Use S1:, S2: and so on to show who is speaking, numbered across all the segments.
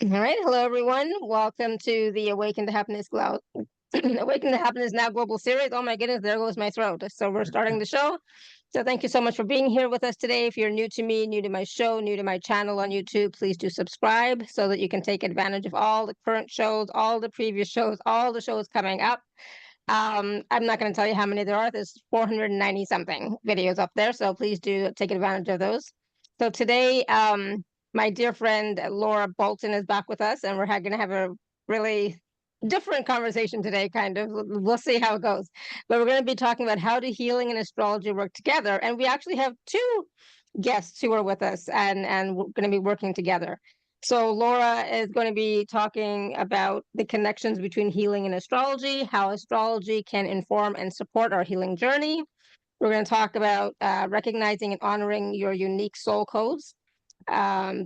S1: All right. Hello, everyone. Welcome to the Awaken to Happiness Awaken to Happiness Now Global Series. Oh my goodness, there goes my throat. So we're starting the show. So thank you so much for being here with us today. If you're new to me, new to my show, new to my channel on YouTube, please do subscribe so that you can take advantage of all the current shows, all the previous shows, all the shows coming up. I'm not going to tell you how many there are. There's 490 something videos up there. So please do take advantage of those. So today, my dear friend Laura Bolton is back with us, and we're going to have a really different conversation today, kind of. We'll see how it goes. But we're going to be talking about how do healing and astrology work together. And we actually have two guests who are with us, and we're going to be working together. So Laura is going to be talking about the connections between healing and astrology, how astrology can inform and support our healing journey. We're going to talk about recognizing and honoring your unique soul codes,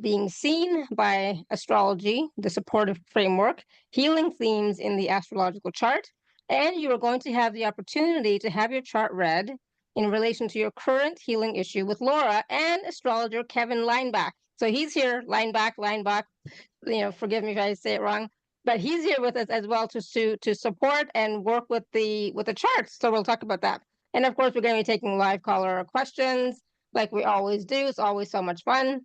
S1: being seen by astrology, the supportive framework, healing themes in the astrological chart, and you are going to have the opportunity to have your chart read in relation to your current healing issue with Laura and astrologer Kevin Leinbach. So he's here, Leinbach. Forgive me if I say it wrong, but he's here with us as well to support and work with the charts. So we'll talk about that. And of course, we're going to be taking live caller questions like we always do. It's always so much fun.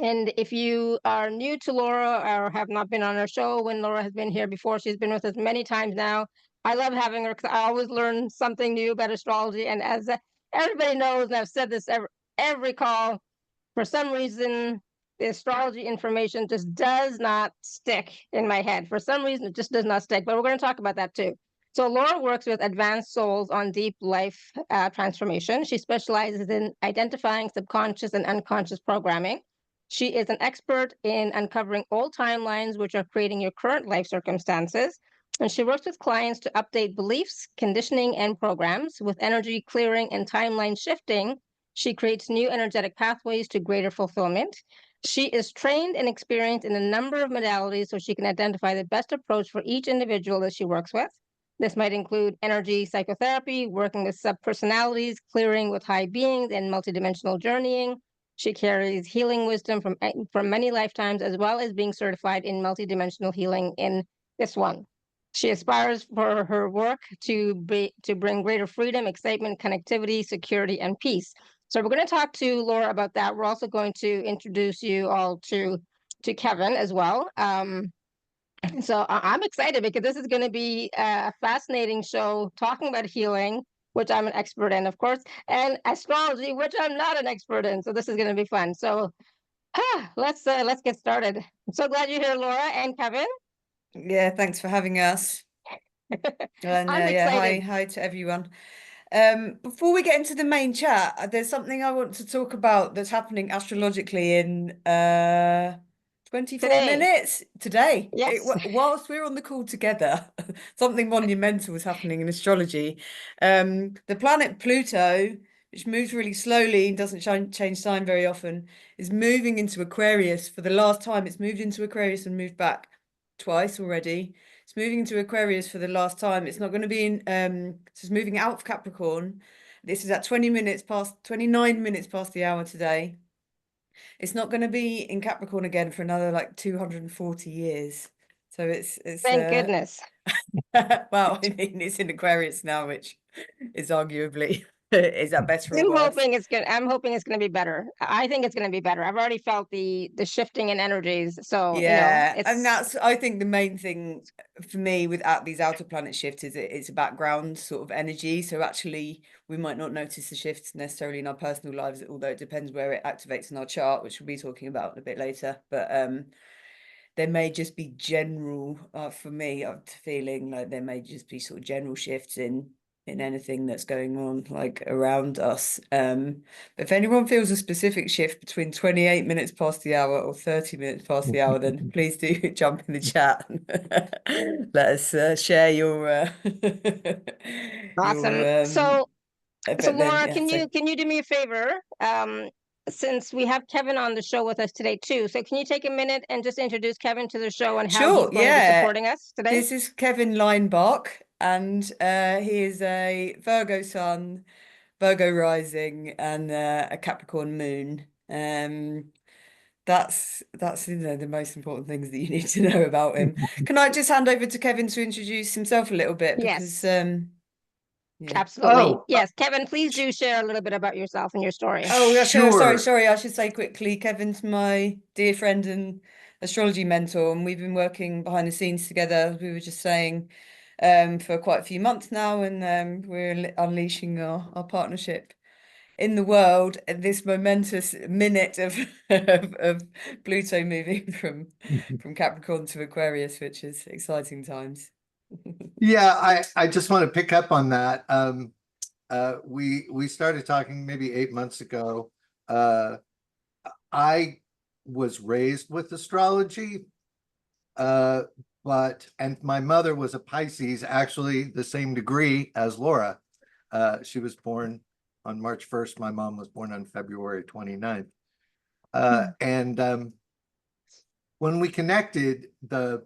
S1: And if you are new to Laura or have not been on our show when Laura has been here before, she's been with us many times now. I love having her because I always learn something new about astrology. And as everybody knows, and I've said this every call, for some reason, the astrology information just does not stick in my head. For some reason, it just does not stick. But we're going to talk about that too. So Laura works with advanced souls on deep life transformation. She specializes in identifying subconscious and unconscious programming. She is an expert in uncovering old timelines, which are creating your current life circumstances. And she works with clients to update beliefs, conditioning, and programs. With energy clearing and timeline shifting, she creates new energetic pathways to greater fulfillment. She is trained and experienced in a number of modalities so she can identify the best approach for each individual that she works with. This might include energy psychotherapy, working with subpersonalities, clearing with high beings, and multidimensional journeying. She carries healing wisdom from many lifetimes, as well as being certified in multidimensional healing in this one. She aspires for her work to bring greater freedom, excitement, connectivity, security, and peace. So we're going to talk to Laura about that. We're also going to introduce you all to Kevin as well. So I'm excited because this is going to be a fascinating show talking about healing, which I'm an expert in, of course, and astrology, which I'm not an expert in. So this is going to be fun. So let's get started. I'm so glad you're here, Laura and Kevin.
S2: Yeah, thanks for having us. And
S1: I'm
S2: yeah,
S1: excited.
S2: hi to everyone. Before we get into the main chat, there's something I want to talk about that's happening astrologically in 24
S1: Today.
S2: minutes today.
S1: Yes.
S2: Whilst we're on the call together, something monumental is happening in astrology. The planet Pluto, which moves really slowly and doesn't change sign very often, is moving into Aquarius for the last time. It's moved into Aquarius and moved back twice already. It's moving into Aquarius for the last time. It's not going to be in so it's moving out of Capricorn. This is at 29 minutes past the hour today. It's not going to be in Capricorn again for another like 240 years. So it's
S1: Thank goodness.
S2: well, I mean it's in Aquarius now, which is arguably is that better or worse?
S1: I'm hoping it's gonna be better. I think it's gonna be better. I've already felt the shifting in energies. So,
S2: Yeah, and
S1: it's
S2: that's I think the main thing for me with these outer planet shifts is it's a background sort of energy. So actually, we might not notice the shifts necessarily in our personal lives, although it depends where it activates in our chart, which we'll be talking about a bit later. But there may just be general, for me, I'm feeling like there may just be sort of general shifts in anything that's going on like around us. But if anyone feels a specific shift between 28 minutes past the hour or 30 minutes past the hour, then please do jump in the chat and let us share your
S1: awesome.
S2: your
S1: So
S2: but then
S1: Laura,
S2: yeah,
S1: can
S2: so
S1: you do me a favor? Since we have Kevin on the show with us today too, so can you take a minute and just introduce Kevin to the show and how he's
S2: sure,
S1: going to be
S2: yeah.
S1: supporting us today?
S2: This is Kevin Leinbach, and he is a Virgo sun, Virgo rising, and a Capricorn moon. that's the most important things that you need to know about him. Can I just hand over to Kevin to introduce himself a little bit, because
S1: Yes,
S2: yeah.
S1: absolutely. Yes, Kevin, please do share a little bit about yourself and your story.
S2: Oh, yeah,
S3: Sure.
S2: sorry. I should say quickly, Kevin's my dear friend and astrology mentor, and we've been working behind the scenes together, as we were just saying, for quite a few months now, and we're unleashing our partnership in the world at this momentous minute of of Pluto moving from Capricorn to Aquarius, which is exciting times.
S3: Yeah, I just want to pick up on that. We started talking maybe 8 months ago. I was raised with astrology, and my mother was a Pisces, actually the same degree as Laura. She was born on March 1st. My mom was born on February 29th. And when we connected, the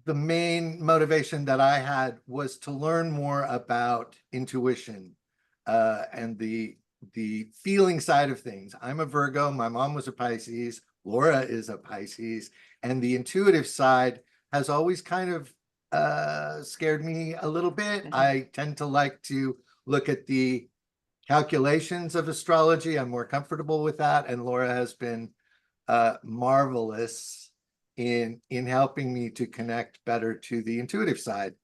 S3: main motivation that I had was to learn more about intuition and the feeling side of things. I'm a Virgo. My mom was a Pisces. Laura is a Pisces, and the intuitive side has always kind of scared me a little bit. I tend to like to look at the calculations of astrology. I'm more comfortable with that, and Laura has been marvelous in helping me to connect better to the intuitive side.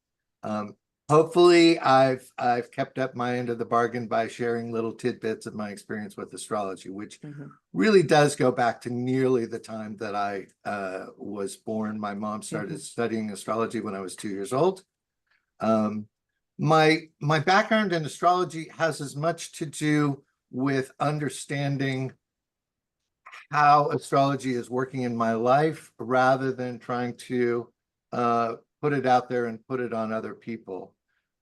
S3: Hopefully I've kept up my end of the bargain by sharing little tidbits of my experience with astrology, which really does go back to nearly the time that I was born. My mom started studying astrology when I was 2 years old. My background in astrology has as much to do with understanding how astrology is working in my life rather than trying to put it out there and put it on other people.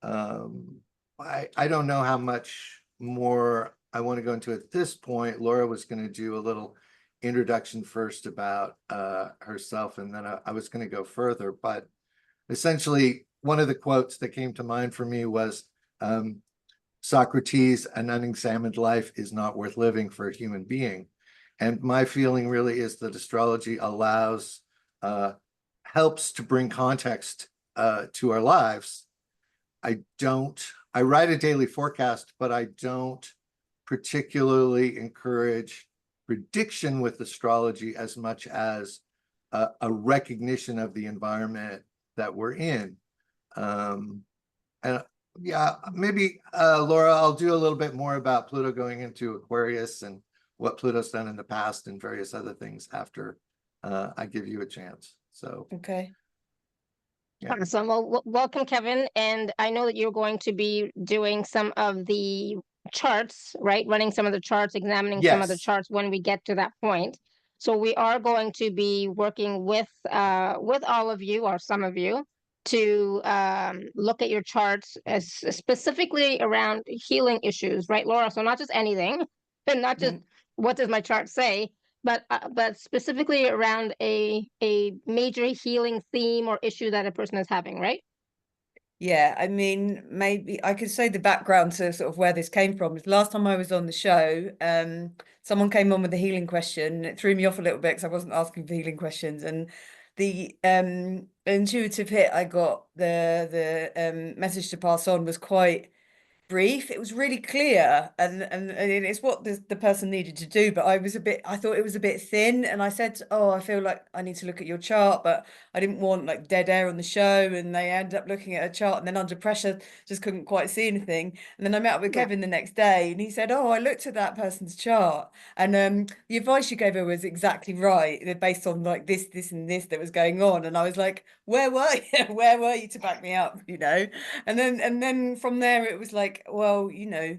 S3: I don't know how much more I want to go into at this point. Laura was going to do a little introduction first about herself, and then I was going to go further. But essentially, one of the quotes that came to mind for me was Socrates, "An unexamined life is not worth living for a human being." And my feeling really is that astrology allows, helps to bring context to our lives. I write a daily forecast, but I don't particularly encourage prediction with astrology as much as a recognition of the environment that we're in. And yeah, maybe Laura, I'll do a little bit more about Pluto going into Aquarius and what Pluto's done in the past and various other things after I give you a chance. So
S2: Okay.
S3: Yeah.
S1: Awesome. Well, welcome, Kevin. And I know that you're going to be doing some of the charts, right? Running some of the charts, examining some of the
S3: Yes.
S1: charts when we get to that point. So we are going to be working with all of you, or some of you, to look at your charts as specifically around healing issues, right, Laura? So not just anything, and not just what does my chart say, but specifically around a major healing theme or issue that a person is having, right?
S2: Yeah, I mean, maybe I could say the background to sort of where this came from. Last time I was on the show, someone came on with a healing question. It threw me off a little bit because I wasn't asking for healing questions, and the intuitive hit I got, the message to pass on was quite brief. It was really clear, and it's what the person needed to do, but I thought it was a bit thin, and I said, oh, I feel like I need to look at your chart, but I didn't want like dead air on the show, and they ended up looking at a chart and then under pressure just couldn't quite see anything. And then I met up with Kevin the next day, and he said, oh, I looked at that person's chart, and the advice you gave her was exactly right, based on like this and this that was going on. And I was like, where were you? Where were you to back me up, you know? And then from there it was like, well, you know,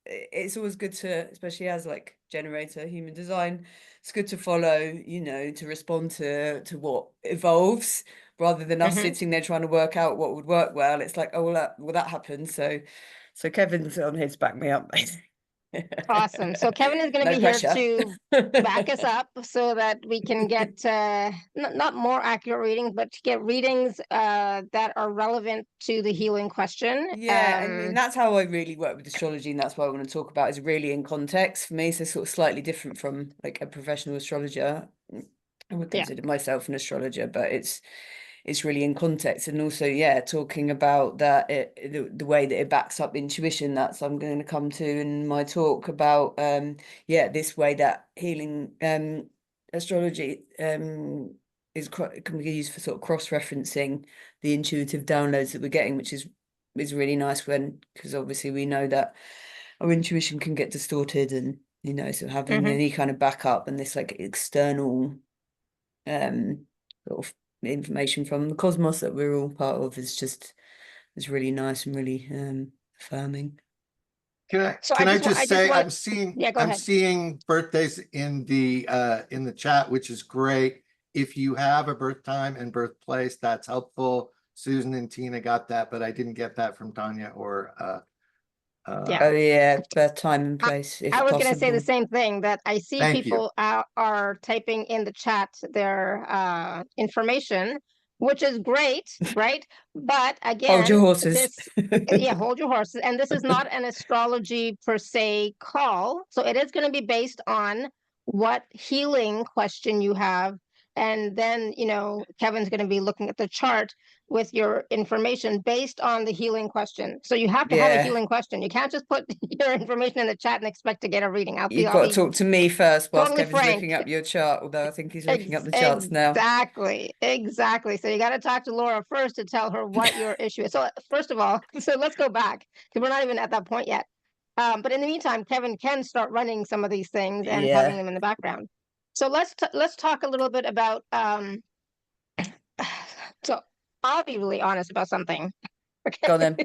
S2: it's always good to, especially as like generator human design, it's good to follow, you know, to respond to what evolves, rather than us sitting there trying to work out what would work well. It's like, oh, well that happened, so Kevin's on here to back me up, basically.
S1: Awesome. So Kevin is going to
S2: No
S1: be
S2: pressure.
S1: here to back us up so that we can get not more accurate readings, but to get readings that are relevant to the healing question.
S2: Yeah, and that's how I really work with astrology, and that's what I want to talk about, is really in context for me. So sort of slightly different from like a professional astrologer. I would
S1: Yeah.
S2: consider myself an astrologer, but it's really in context, and also, yeah, talking about that the way that it backs up intuition. That's I'm going to come to in my talk about this way that healing astrology can be used for sort of cross-referencing the intuitive downloads that we're getting, which is really nice, because obviously we know that our intuition can get distorted, and so having any kind of backup and this like external sort of information from the cosmos that we're all part of is really nice and really affirming.
S3: Can
S1: So
S3: I just say
S1: want-
S3: I'm seeing
S1: Yeah, go
S3: I'm
S1: ahead.
S3: seeing birthdays in the chat, which is great. If you have a birth time and birthplace, that's helpful. Susan and Tina got that, but I didn't get that from Tanya or
S1: Yeah.
S2: Oh yeah, birth time and place, if
S1: I was going to say the
S2: possible.
S1: same thing, that I see
S3: Thank you.
S1: people are typing in the chat their information, which is great, right? But again,
S2: Hold your horses.
S1: yeah, hold your horses. And this is not an astrology per se call. So it is going to be based on what healing question you have. And then, Kevin's going to be looking at the chart with your information based on the healing question. So you have to have a healing question. You can't just put your information in the chat and expect to get a reading.
S2: You've got to talk to me first whilst
S1: totally
S2: Kevin's
S1: frank.
S2: looking up your chart, although I think he's looking up the charts now.
S1: Exactly. So you got to talk to Laura first to tell her what your issue is. So first of all, so let's go back, because we're not even at that point yet. But in the meantime, Kevin can start running some of these things and having them in the background. So let's talk a little bit about so I'll be really honest about something. Okay.
S2: Go on then.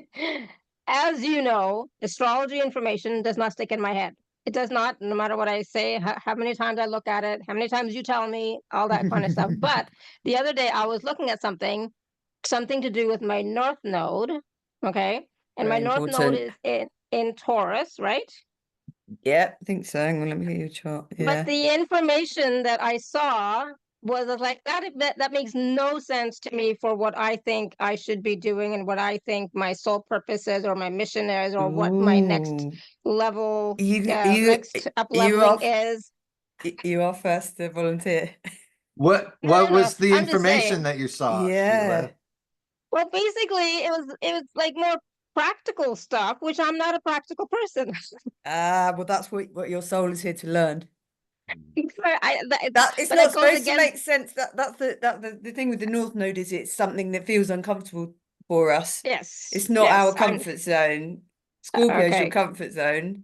S1: As you know, astrology information does not stick in my head. It does not, no matter what I say, how many times I look at it, how many times you tell me, all that kind of stuff. But the other day I was looking at something to do with my North Node, okay? And
S2: Very
S1: my North Node is in Taurus, right?
S2: Yeah, I think so. Hang on, let me get your chart. Yeah.
S1: But the information that I saw was like that makes no sense to me for what I think I should be doing and what I think my sole purpose is, or my mission is, or what my next level, next up leveling is.
S2: You are first to volunteer.
S3: What was the information that you saw, Sheila?
S1: Well, basically, it was like more practical stuff, which I'm not a practical person.
S2: Well, that's what your soul is here to learn.
S1: It's
S2: not supposed to make sense. That's the thing with the North Node, is it's something that feels uncomfortable for us.
S1: Yes,
S2: it's not our comfort zone. Scorpio is your comfort zone.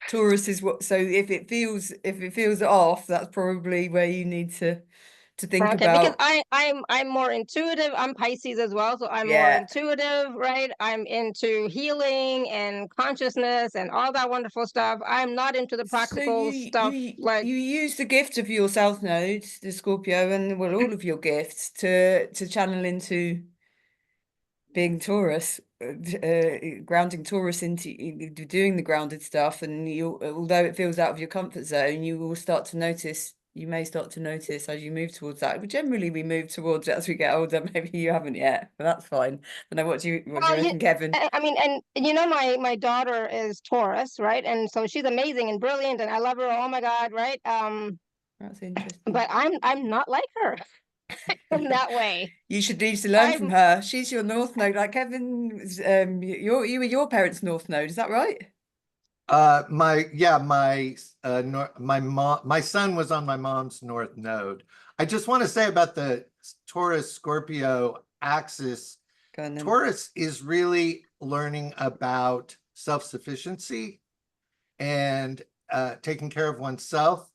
S2: Taurus is what. So if it feels off, that's probably where you need to think about.
S1: Because I'm more intuitive. I'm Pisces as well, so I'm more intuitive, right? I'm into healing and consciousness and all that wonderful stuff. I'm not into the practical stuff.
S2: You use the gift of your South Node, the Scorpio, and all of your gifts to channel into being Taurus, grounding Taurus into doing the grounded stuff. And although it feels out of your comfort zone, you will start to notice. You may start to notice as you move towards that. Generally, we move towards it as we get older. Maybe you haven't yet, but that's fine. I know what do you reckon, Kevin?
S1: I mean, and my daughter is Taurus, right? And so she's amazing and brilliant, and I love her. Oh my God, right?
S2: That's interesting.
S1: But I'm not like her in that way.
S2: You should need to learn from her. She's your North Node, like Kevin. You were your parents' North Node. Is that right?
S3: My son was on my mom's North Node. I just want to say about the Taurus Scorpio axis. Taurus is really learning about self-sufficiency and taking care of oneself.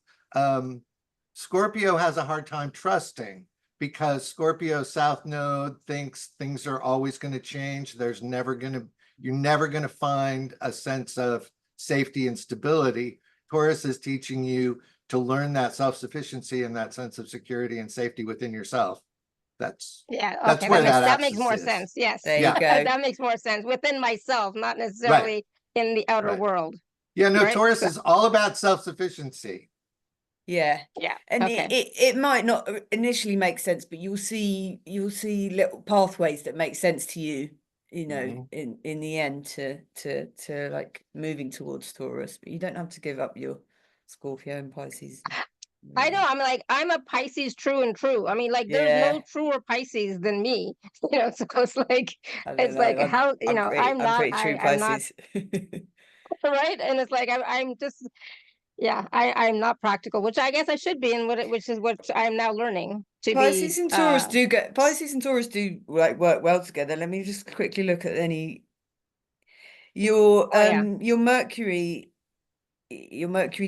S3: Scorpio has a hard time trusting, because Scorpio South Node thinks things are always going to change. You're never going to find a sense of safety and stability. Taurus is teaching you to learn that self-sufficiency and that sense of security and safety within yourself. That's where that
S1: makes more sense. Yes,
S2: there you go.
S1: That makes more sense within myself, not necessarily in the outer world.
S3: Yeah, no,
S1: Right?
S3: Taurus
S1: So-
S3: is all about self-sufficiency.
S2: Yeah.
S1: Yeah.
S2: And
S1: Okay.
S2: it might not initially make sense, but you'll see little pathways that make sense to you, you know, in the end to like moving towards Taurus. But you don't have to give up your Scorpio and Pisces.
S1: I know. I'm like, I'm a Pisces true and true. I mean, like, there's
S2: Yeah.
S1: no truer Pisces than me. So it's like,
S2: I don't know.
S1: how, I'm
S2: I'm
S1: not,
S2: pretty true
S1: I'm not
S2: Pisces.
S1: right. And it's like, I'm just, yeah, I'm not practical, which I guess I should be, and which is what I'm now learning to
S2: Pisces
S1: be.
S2: and Taurus do like work well together. Let me just quickly look at any your
S1: Oh yeah.
S2: your Mercury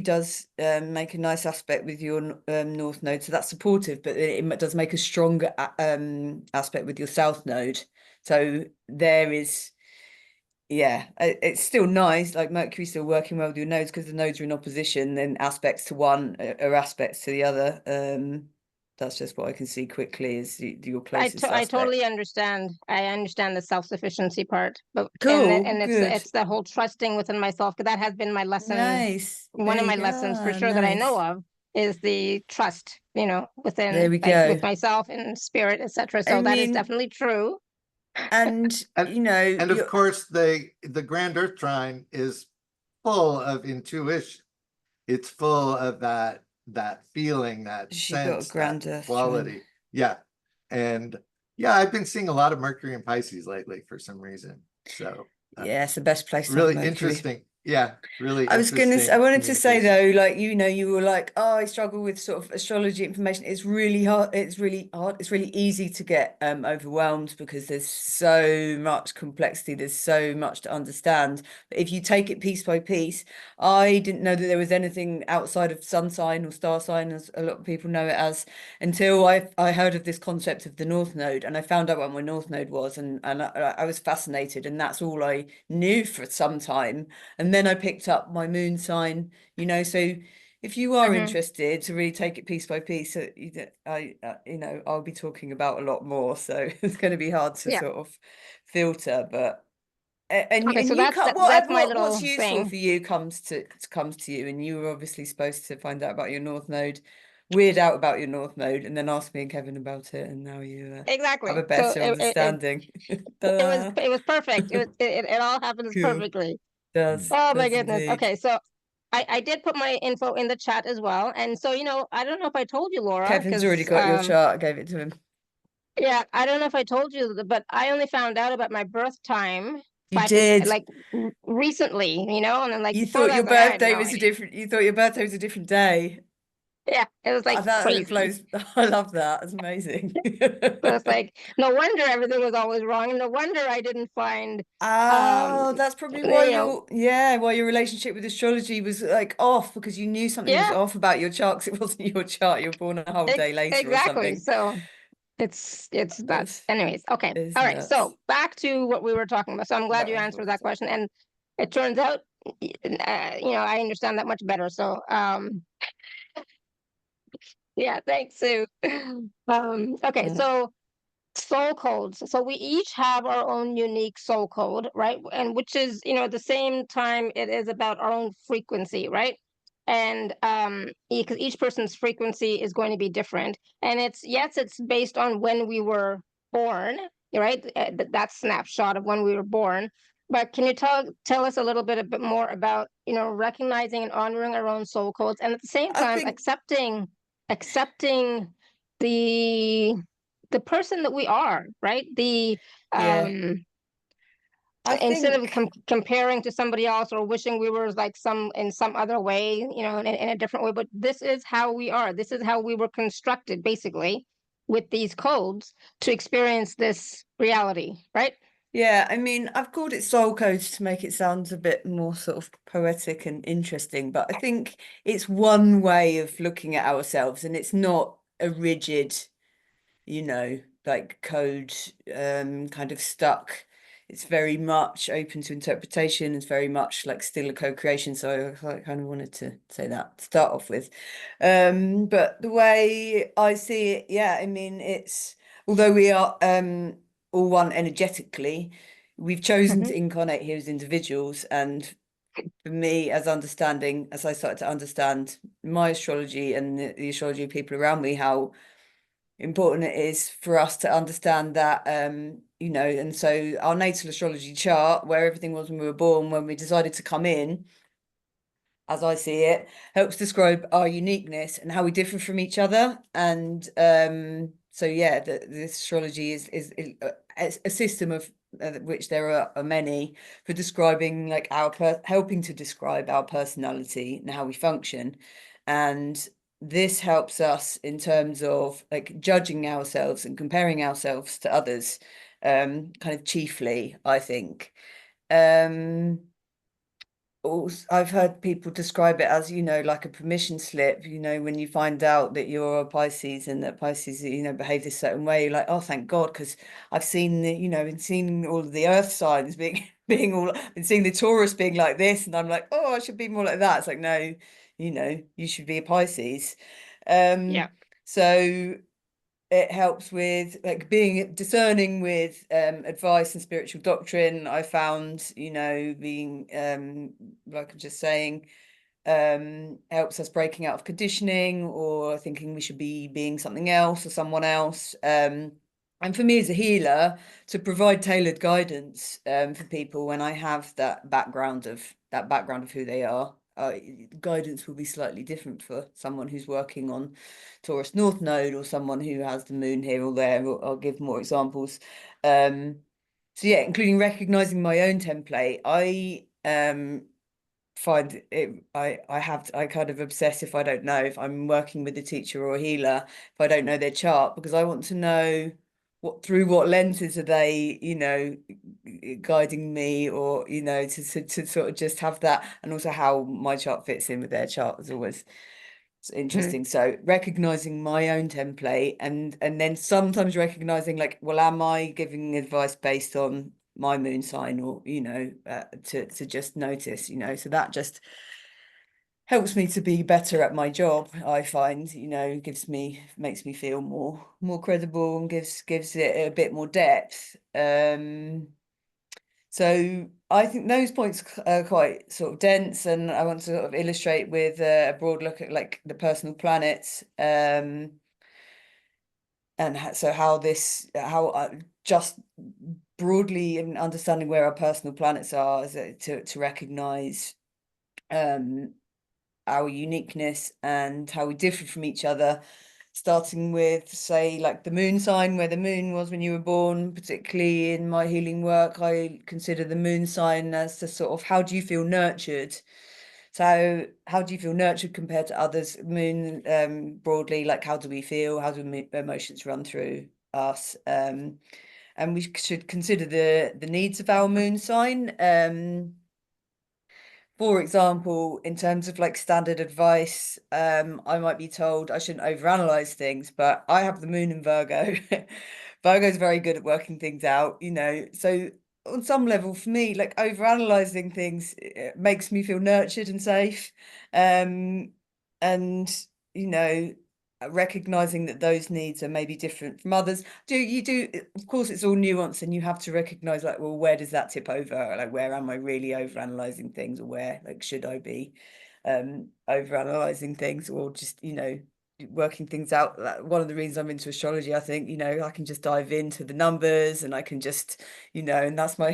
S2: does make a nice aspect with your North Node, so that's supportive, but it does make a stronger aspect with your South Node. So there is, yeah, it's still nice, like Mercury's still working well with your nodes because the nodes are in opposition, then aspects to one are aspects to the other. That's just what I can see quickly is your closest
S1: I
S2: aspect.
S1: totally understand. I understand the self-sufficiency part, but
S2: Cool,
S1: and
S2: good.
S1: it's the whole trusting within myself, because that has been my lesson.
S2: Nice.
S1: One
S2: There
S1: of
S2: you
S1: my lessons for
S2: go.
S1: sure that I know
S2: Nice.
S1: of is the trust,
S2: There
S1: within,
S2: we
S1: like,
S2: go.
S1: with myself and spirit, etc.
S2: I
S1: So that is
S2: mean,
S1: definitely true.
S2: and you know,
S3: And of course, the Grand Earth Trine is full of intuition. It's full of that feeling, that
S2: she got a
S3: sense, that
S2: Grand Earth
S3: quality.
S2: Trine.
S3: Yeah. And yeah, I've been seeing a lot of Mercury and Pisces lately for some reason. So
S2: Yeah, it's the best place to have
S3: really
S2: Mercury.
S3: interesting. Yeah, really
S2: I
S3: interesting.
S2: wanted to say
S3: communication.
S2: though, like, you were like, oh, I struggle with sort of astrology information. It's really hard. It's really hard. It's really easy to get overwhelmed because there's so much complexity. There's so much to understand. But if you take it piece by piece, I didn't know that there was anything outside of sun sign or star sign, as a lot of people know it as, until I heard of this concept of the North Node, and I found out what my North Node was, and I was fascinated, and that's all I knew for some time. And then I picked up my moon sign, so if you are interested to really take it piece by piece, I'll be talking about a lot more, so it's going to be hard to
S1: Yeah.
S2: sort of filter, but
S1: Okay, so
S2: you
S1: that's
S2: can't,
S1: that's my
S2: what's
S1: little
S2: useful
S1: thing.
S2: for you comes to you, and you were obviously supposed to find out about your North Node, weird out about your North Node, and then ask me and Kevin about it, and now you have a
S1: Exactly. So
S2: better understanding.
S1: it was perfect. It all happens
S2: Cool.
S1: perfectly.
S2: Does
S1: Oh my
S2: does
S1: goodness.
S2: indeed.
S1: Okay, so I did put my info in the chat as well. And so, I don't know if I told you, Laura,
S2: Kevin's already
S1: because
S2: got your chart. I gave it to him.
S1: yeah, I don't know if I told you, but I only found out about my birth time
S2: You did.
S1: like recently, and then like
S2: You
S1: before
S2: thought
S1: that, I
S2: your
S1: was like, I had
S2: birthday
S1: no
S2: was
S1: idea.
S2: you thought your birthday was a different day.
S1: Yeah, it was like
S2: That
S1: crazy.
S2: blows. I love that. It's amazing.
S1: So it's like, no wonder everything was always wrong, and no wonder I didn't find
S2: Oh, that's probably why
S1: you know,
S2: why your relationship with astrology was like off, because you knew something was
S1: yeah,
S2: off about your chart, 'cause it wasn't your chart. You were born a whole day later or
S1: exactly.
S2: something.
S1: So it's nuts.
S2: That's
S1: Anyways, okay.
S2: it's
S1: All right.
S2: nuts.
S1: So back to what we were talking about. So I'm glad
S2: That
S1: you
S2: was
S1: answered that
S2: awesome.
S1: question. And it turns out, I understand that much better. So, yeah, thanks, Sue. Okay. So soul codes. So we each have our own unique soul code, right? And which is, at the same time, it is about our own frequency, right? And because each person's frequency is going to be different, and it's based on when we were born, right? That snapshot of when we were born. But can you tell us a bit more about, recognizing and honoring our own soul codes, and at the same
S2: I
S1: time
S2: think
S1: accepting the person that we are, right?
S2: yeah. I
S1: Instead of
S2: think
S1: comparing to somebody else, or wishing we were like in some other way, in a different way, but this is how we are. This is how we were constructed, basically, with these codes to experience this reality, right?
S2: yeah, I mean, I've called it soul codes to make it sound a bit more sort of poetic and interesting, but I think it's one way of looking at ourselves, and it's not a rigid, like code kind of stuck. It's very much open to interpretation. It's very much like still a co-creation. So I kind of wanted to say that to start off with. But the way I see it, yeah, I mean, although we are all one energetically, we've chosen to incarnate here as individuals, and for me, as I started to understand my astrology and the astrology of people around me, how important it is for us to understand that, you know, and so our natal astrology chart, where everything was when we were born, when we decided to come in, as I see it, helps describe our uniqueness and how we differ from each other. And so yeah, this astrology is a system of which there are many, for describing like helping to describe our personality and how we function. And this helps us in terms of like judging ourselves and comparing ourselves to others, kind of chiefly, I think. I've heard people describe it as, you know, like a permission slip, you know, when you find out that you're a Pisces and that Pisces, you know, behave this certain way, you're like, oh, thank God, because I've seen the, you know, been seeing all of the earth signs being been seeing the Taurus being like this, and I'm like, oh, I should be more like that. It's like, no, you know, you should be a Pisces.
S1: Yeah.
S2: So it helps with like being discerning with advice and spiritual doctrine. I found, you know, being like I'm just saying, helps us breaking out of conditioning or thinking we should be being something else or someone else. And for me as a healer, to provide tailored guidance for people when I have that background of who they are. Guidance will be slightly different for someone who's working on Taurus North Node or someone who has the moon here or there. I'll give more examples. So yeah, including recognizing my own template. I find it, I kind of obsess if I don't know, if I'm working with a teacher or a healer, if I don't know their chart, because I want to know through what lenses are they, you know, guiding me, or, you know, to sort of just have that, and also how my chart fits in with their chart is always interesting. So recognizing my own template, and then sometimes recognizing like, well, am I giving advice based on my moon sign, or, you know, to just notice, you know, so that just helps me to be better at my job. I find, you know, makes me feel more credible, and gives it a bit more depth. So I think those points are quite sort of dense, and I want to sort of illustrate with a broad look at like the personal planets, and so how just broadly in understanding where our personal planets are, is to recognize our uniqueness and how we differ from each other, starting with, say, like the moon sign, where the moon was when you were born. Particularly in my healing work, I consider the moon sign as the sort of, how do you feel nurtured? So how do you feel nurtured compared to others? Moon, broadly, like how do we feel? How do emotions run through us? And we should consider the needs of our moon sign. For example, in terms of like standard advice, I might be told I shouldn't overanalyze things, but I have the moon in Virgo. Virgo's very good at working things out, you know. So on some level, for me, like overanalyzing things, it makes me feel nurtured and safe. And, you know, recognizing that those needs are maybe different from others. Of course, it's all nuanced, and you have to recognize like, well, where does that tip over? Like, where am I really overanalyzing things, or where like should I be overanalyzing things, or just, you know, working things out. One of the reasons I'm into astrology, I think, you know, I can just dive into the numbers, and I can just, you know, and that's my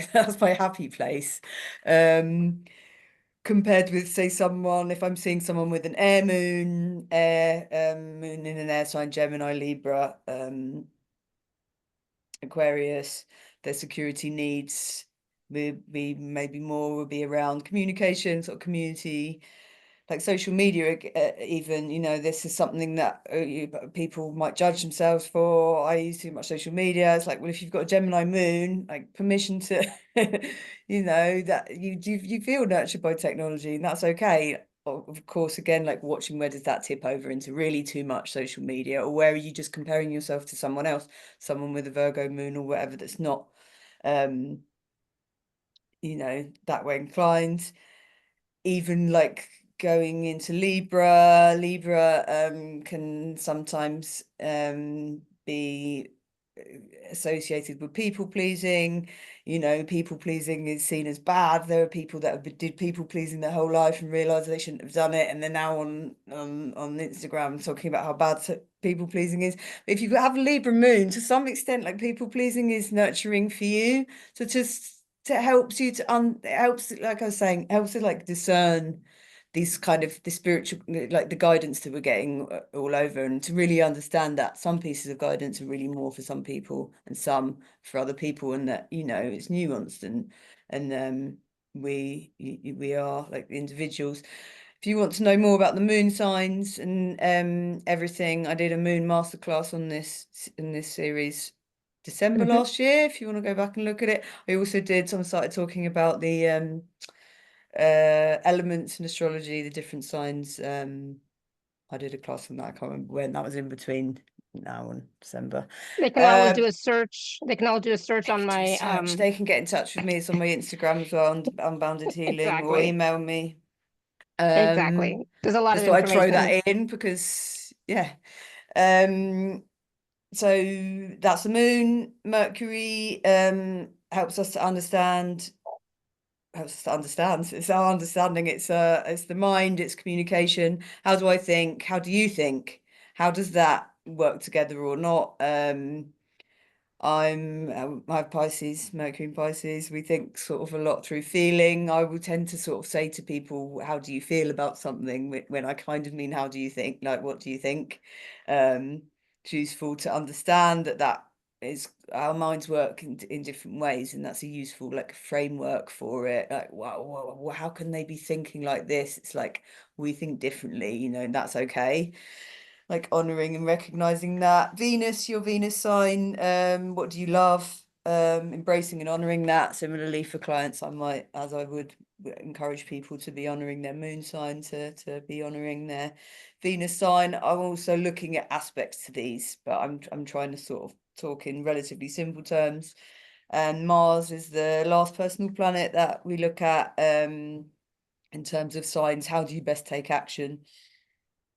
S2: happy place. Compared with, say, if I'm seeing someone with an air moon, moon in an air sign, Gemini, Libra, Aquarius, their security needs will be around communication, sort of community, like social media. Even, you know, this is something that people might judge themselves for. I use too much social media. It's like, well, if you've got a Gemini moon, like permission to you know, that you feel nurtured by technology, and that's okay. Of course, again, like watching, where does that tip over into really too much social media, or where are you just comparing yourself to someone else, someone with a Virgo moon or whatever, that's not you know, that way inclined. Even like going into Libra can sometimes be associated with people pleasing. You know, people pleasing is seen as bad. There are people that have did people pleasing their whole life and realised they shouldn't have done it, and they're now on Instagram talking about how bad people pleasing is. But if you have a Libra moon, to some extent, like, people pleasing is nurturing for you. So just to helps you to it helps, like I was saying, helps to like discern these kind of the spiritual, like the guidance that we're getting all over, and to really understand that some pieces of guidance are really more for some people and some for other people, and that, you know, it's nuanced, and we are like the individuals. If you want to know more about the moon signs and everything, I did a moon masterclass on this in this series December last year. If you want to go back and look at it, I also did. Someone started talking about the elements in astrology, the different signs. I did a class on that. I can't remember when. That was in between now and December.
S1: They can always do a search. They can always do a search on my
S2: They can get in touch with me. It's on my Instagram as well, Unbounded Healing, or
S1: exactly.
S2: email me.
S1: Exactly. There's a lot
S2: Just
S1: of
S2: thought I'd throw
S1: information.
S2: that in because, yeah. So that's the moon. Mercury helps us to understand. It's our understanding. It's the mind, it's communication. How do I think? How do you think? How does that work together or not? I have Pisces, Mercury in Pisces. We think sort of a lot through feeling. I will tend to sort of say to people, how do you feel about something, when I kind of mean, how do you think? Like, what do you think? It's useful to understand that is our minds work in different ways, and that's a useful like framework for it. Like, wow, how can they be thinking like this? It's like, we think differently, you know, and that's okay. Like honoring and recognizing that. Venus, your Venus sign, what do you love? Embracing and honoring that. Similarly for clients, I would encourage people to be honoring their moon sign, to be honoring their Venus sign. I'm also looking at aspects to these, but I'm trying to sort of talk in relatively simple terms. And Mars is the last personal planet that we look at in terms of signs. How do you best take action?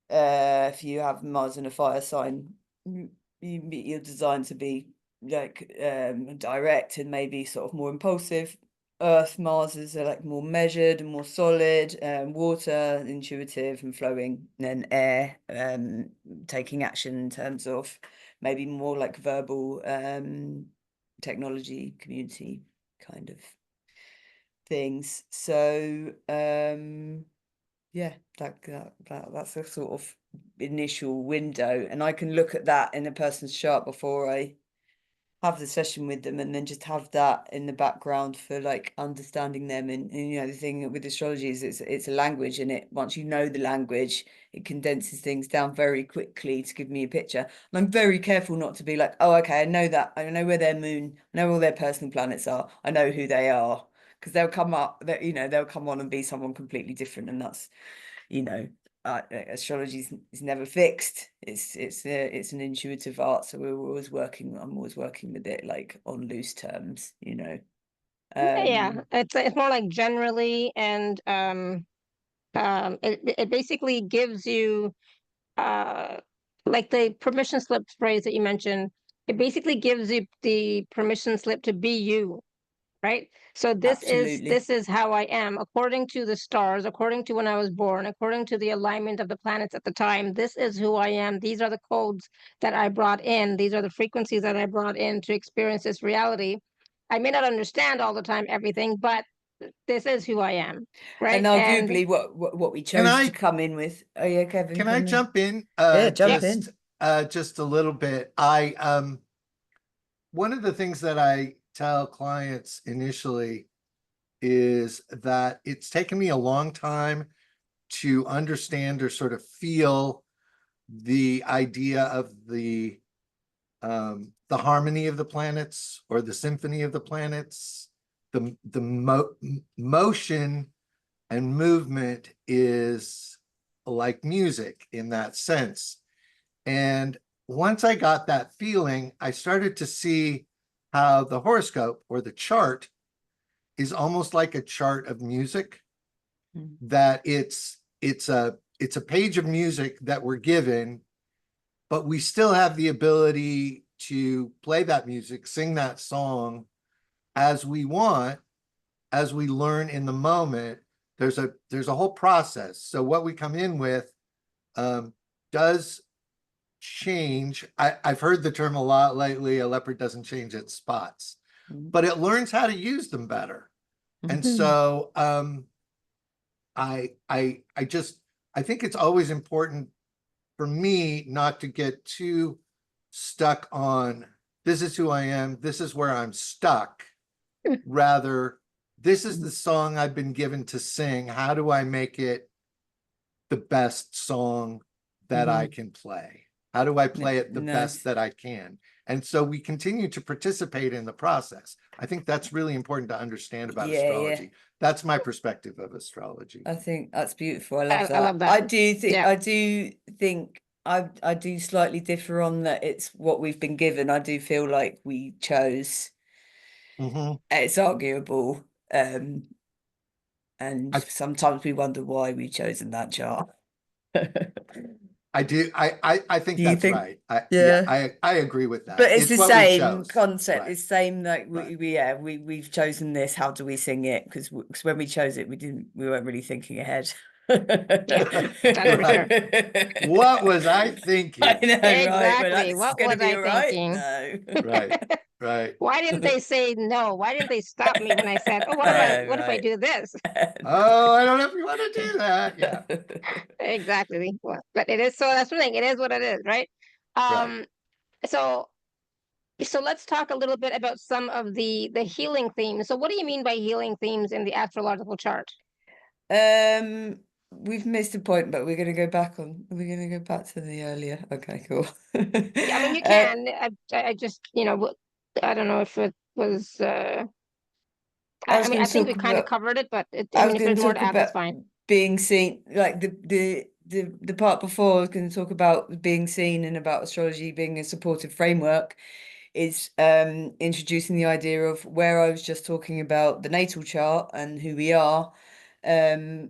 S2: If you have Mars in a fire sign, you're designed to be like direct and maybe sort of more impulsive. Earth, Mars is like more measured and more solid. Water, intuitive and flowing. And then air, taking action in terms of maybe more like verbal, technology, community kind of things. So yeah, that's a sort of initial window, and I can look at that in a person's chart before I have the session with them, and then just have that in the background for like understanding them. And you know, the thing with astrology is it's a language, and once you know the language, it condenses things down very quickly to give me a picture. And I'm very careful not to be like, oh, okay, I know that, I know where their moon, I know all their personal planets are, I know who they are, because they'll come up, that, you know, they'll come on and be someone completely different, and that's, you know, astrology is never fixed. It's an intuitive art, so I'm always working with it like on loose terms, you know.
S1: Yeah, it's more like generally, and it basically gives you like the permission slip phrase that you mentioned. It basically gives you the permission slip to be you, right? So
S2: Absolutely.
S1: this is how I am according to the stars, according to when I was born, according to the alignment of the planets at the time. This is who I am. These are the codes that I brought in. These are the frequencies that I brought in to experience this reality. I may not understand all the time everything, but this is who I am, right?
S2: And arguably what we chose to come in with. Oh yeah, Kevin.
S3: Can I jump in?
S2: Yeah, jump in.
S3: Just a little bit. One of the things that I tell clients initially is that it's taken me a long time to understand or sort of feel the idea of the harmony of the planets, or the symphony of the planets. The motion and movement is like music in that sense. And once I got that feeling, I started to see how the horoscope, or the chart, is almost like a chart of music. That it's a page of music that we're given, but we still have the ability to play that music, sing that song as we want, as we learn in the moment. There's a whole process. So what we come in with does change. I've heard the term a lot lately, a leopard doesn't change its spots, but it learns how to use them better. And so I think it's always important for me not to get too stuck on, this is who I am, this is where I'm stuck. Rather, this is the song I've been given to sing. How do I make it the best song that I can play? How do I play it the best that I can? And so we continue to participate in the process. I think that's really important to understand about astrology. That's my perspective of astrology.
S2: I think that's beautiful. I love that.
S1: I love that.
S2: I do think
S1: Yeah.
S2: I do slightly differ on that. It's what we've been given. I do feel like we chose. It's arguable. And sometimes we wonder why we've chosen that chart.
S3: I do. I think that's right. I agree with that.
S2: But it's the
S3: what we
S2: same
S3: chose.
S2: concept.
S3: Right.
S2: It's the same, like
S3: Right.
S2: we've chosen this. How do we sing it? Because when we chose it, we weren't really thinking ahead.
S1: That's for sure.
S3: What was I thinking?
S2: I know, right?
S1: Exactly.
S2: This
S1: What
S2: is going to
S1: was
S2: be
S1: I
S2: all right.
S1: thinking?
S2: No.
S3: Right.
S1: Why didn't they say no? Why didn't they stop me when I said, "Oh, what if I do this?"
S3: Oh, I don't know if you want to do that. Yeah.
S1: Exactly. Well, but it is, so that's the thing. It is what it is, right?
S3: Right.
S1: So let's talk a little bit about some of the healing themes. So what do you mean by healing themes in the astrological chart?
S2: We've missed a point, but we're going to go back on. We're going to go back to the earlier. Okay, cool.
S1: Yeah, I mean, you can. I just, I don't know if it was.
S2: I
S1: I think we kind of covered it, but
S2: I was
S1: if
S2: going
S1: there's
S2: to
S1: more
S2: talk
S1: to add, that's
S2: about
S1: fine.
S2: being seen, like the part before. I was going to talk about being seen and about astrology being a supportive framework. Is introducing the idea of where I was just talking about the natal chart and who we are. Now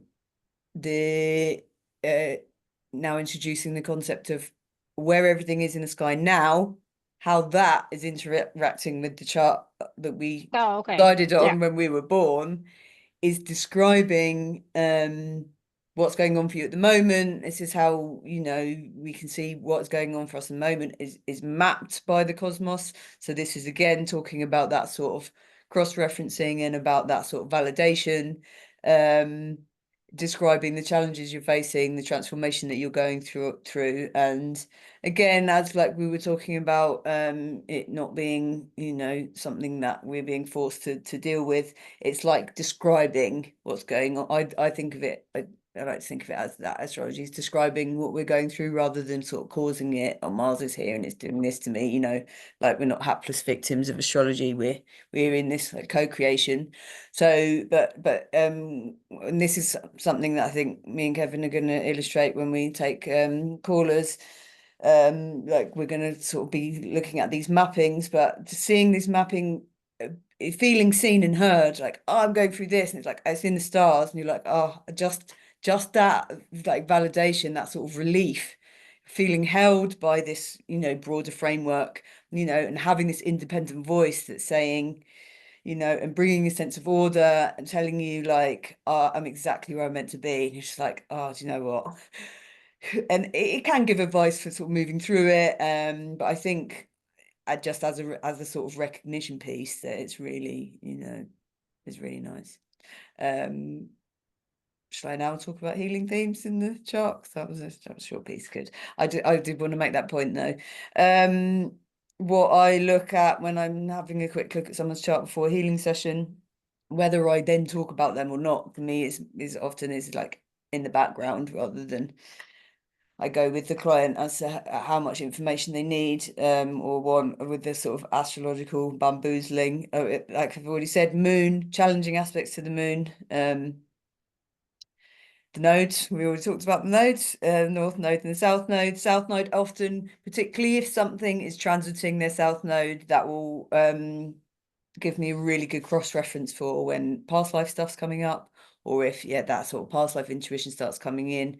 S2: introducing the concept of where everything is in the sky now, how that is interacting with the chart that we decided on when we were born, is describing what's going on for you at the moment. This is how, we can see what's going on for us at the moment is mapped by the cosmos. So this is again talking about that sort of cross-referencing and about that sort of validation, describing the challenges you're facing, the transformation that you're going through. And again, as like we were talking about, it not being, something that we're being forced to deal with. It's like describing what's going on. I think of it, I like to think of it as that astrology is describing what we're going through rather than sort of causing it. Oh, Mars is here and it's doing this to me, like we're not hapless victims of astrology. We're in this like co-creation. So, but and this is something that I think me and Kevin are going to illustrate when we take callers. Like we're going to sort of be looking at these mappings, but seeing this mapping, feeling seen and heard, like, oh, I'm going through this, and it's like it's in the stars, and you're like, oh, just that like validation, that sort of relief, feeling held by this, broader framework, and having this independent voice that's saying, and bringing a sense of order and telling you like, oh, I'm exactly where I'm meant to be. And you're just like, oh, do you know what? And it can give advice for sort of moving through it. But I think just as a sort of recognition piece that it's really, is really nice. Shall I now talk about healing themes in the chart? That was a short piece. Good. I did want to make that point though. What I look at when I'm having a quick look at someone's chart before a healing session, whether I then talk about them or not, for me is often like in the background rather than I go with the client as to how much information they need or want with the sort of astrological bamboozling. Like I've already said, moon, challenging aspects to the moon. The nodes, we already talked about the nodes, north node and the south node. South node often, particularly if something is transiting their south node, that will give me a really good cross-reference for when past life stuff's coming up, or if, that sort of past life intuition starts coming in.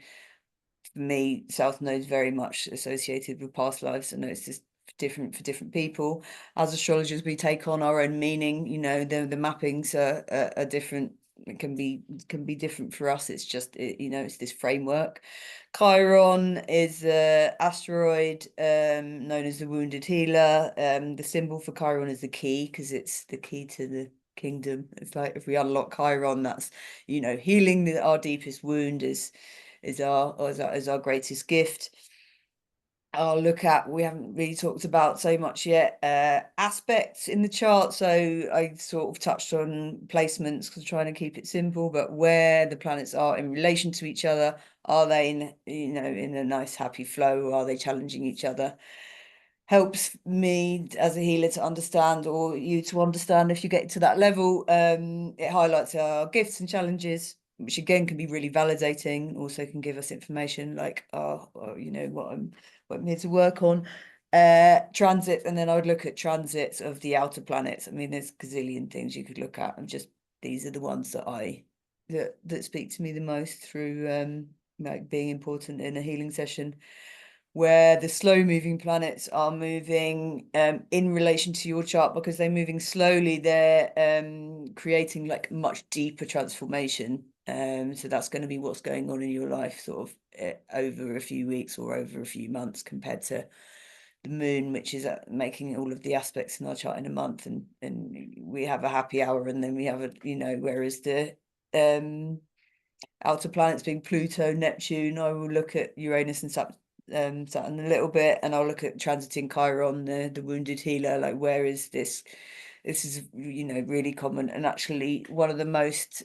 S2: For me, south node is very much associated with past lives. I know it's just different for different people. As astrologers, we take on our own meaning. You know, the mappings are different. It can be different for us. It's just you know, it's this framework. Chiron is an asteroid known as the wounded healer. The symbol for Chiron is the key, because it's the key to the kingdom. It's like if we unlock Chiron, that's, you know, healing our deepest wound is our greatest gift. I'll look at, we haven't really talked about so much yet, aspects in the chart. So I sort of touched on placements because I'm trying to keep it simple, but where the planets are in relation to each other. Are they in, you know, in a nice happy flow? Are they challenging each other? Helps me as a healer to understand, or you to understand if you get to that level. It highlights our gifts and challenges, which again can be really validating. Also can give us information like, you know, what I'm here to work on. Transit, and then I would look at transits of the outer planets. I mean, there's a gazillion things you could look at, and just these are the ones that speak to me the most through like being important in a healing session. Where the slow moving planets are moving in relation to your chart, because they're moving slowly, they're creating like much deeper transformation. So that's going to be what's going on in your life sort of over a few weeks or over a few months, compared to the moon, which is making all of the aspects in our chart in a month, and we have a happy hour, and then we have a, you know, whereas the outer planets being Pluto, Neptune, I will look at Uranus and Saturn a little bit, and I'll look at transiting Chiron, the wounded healer, like where is this is, you know, really common, and actually one of the most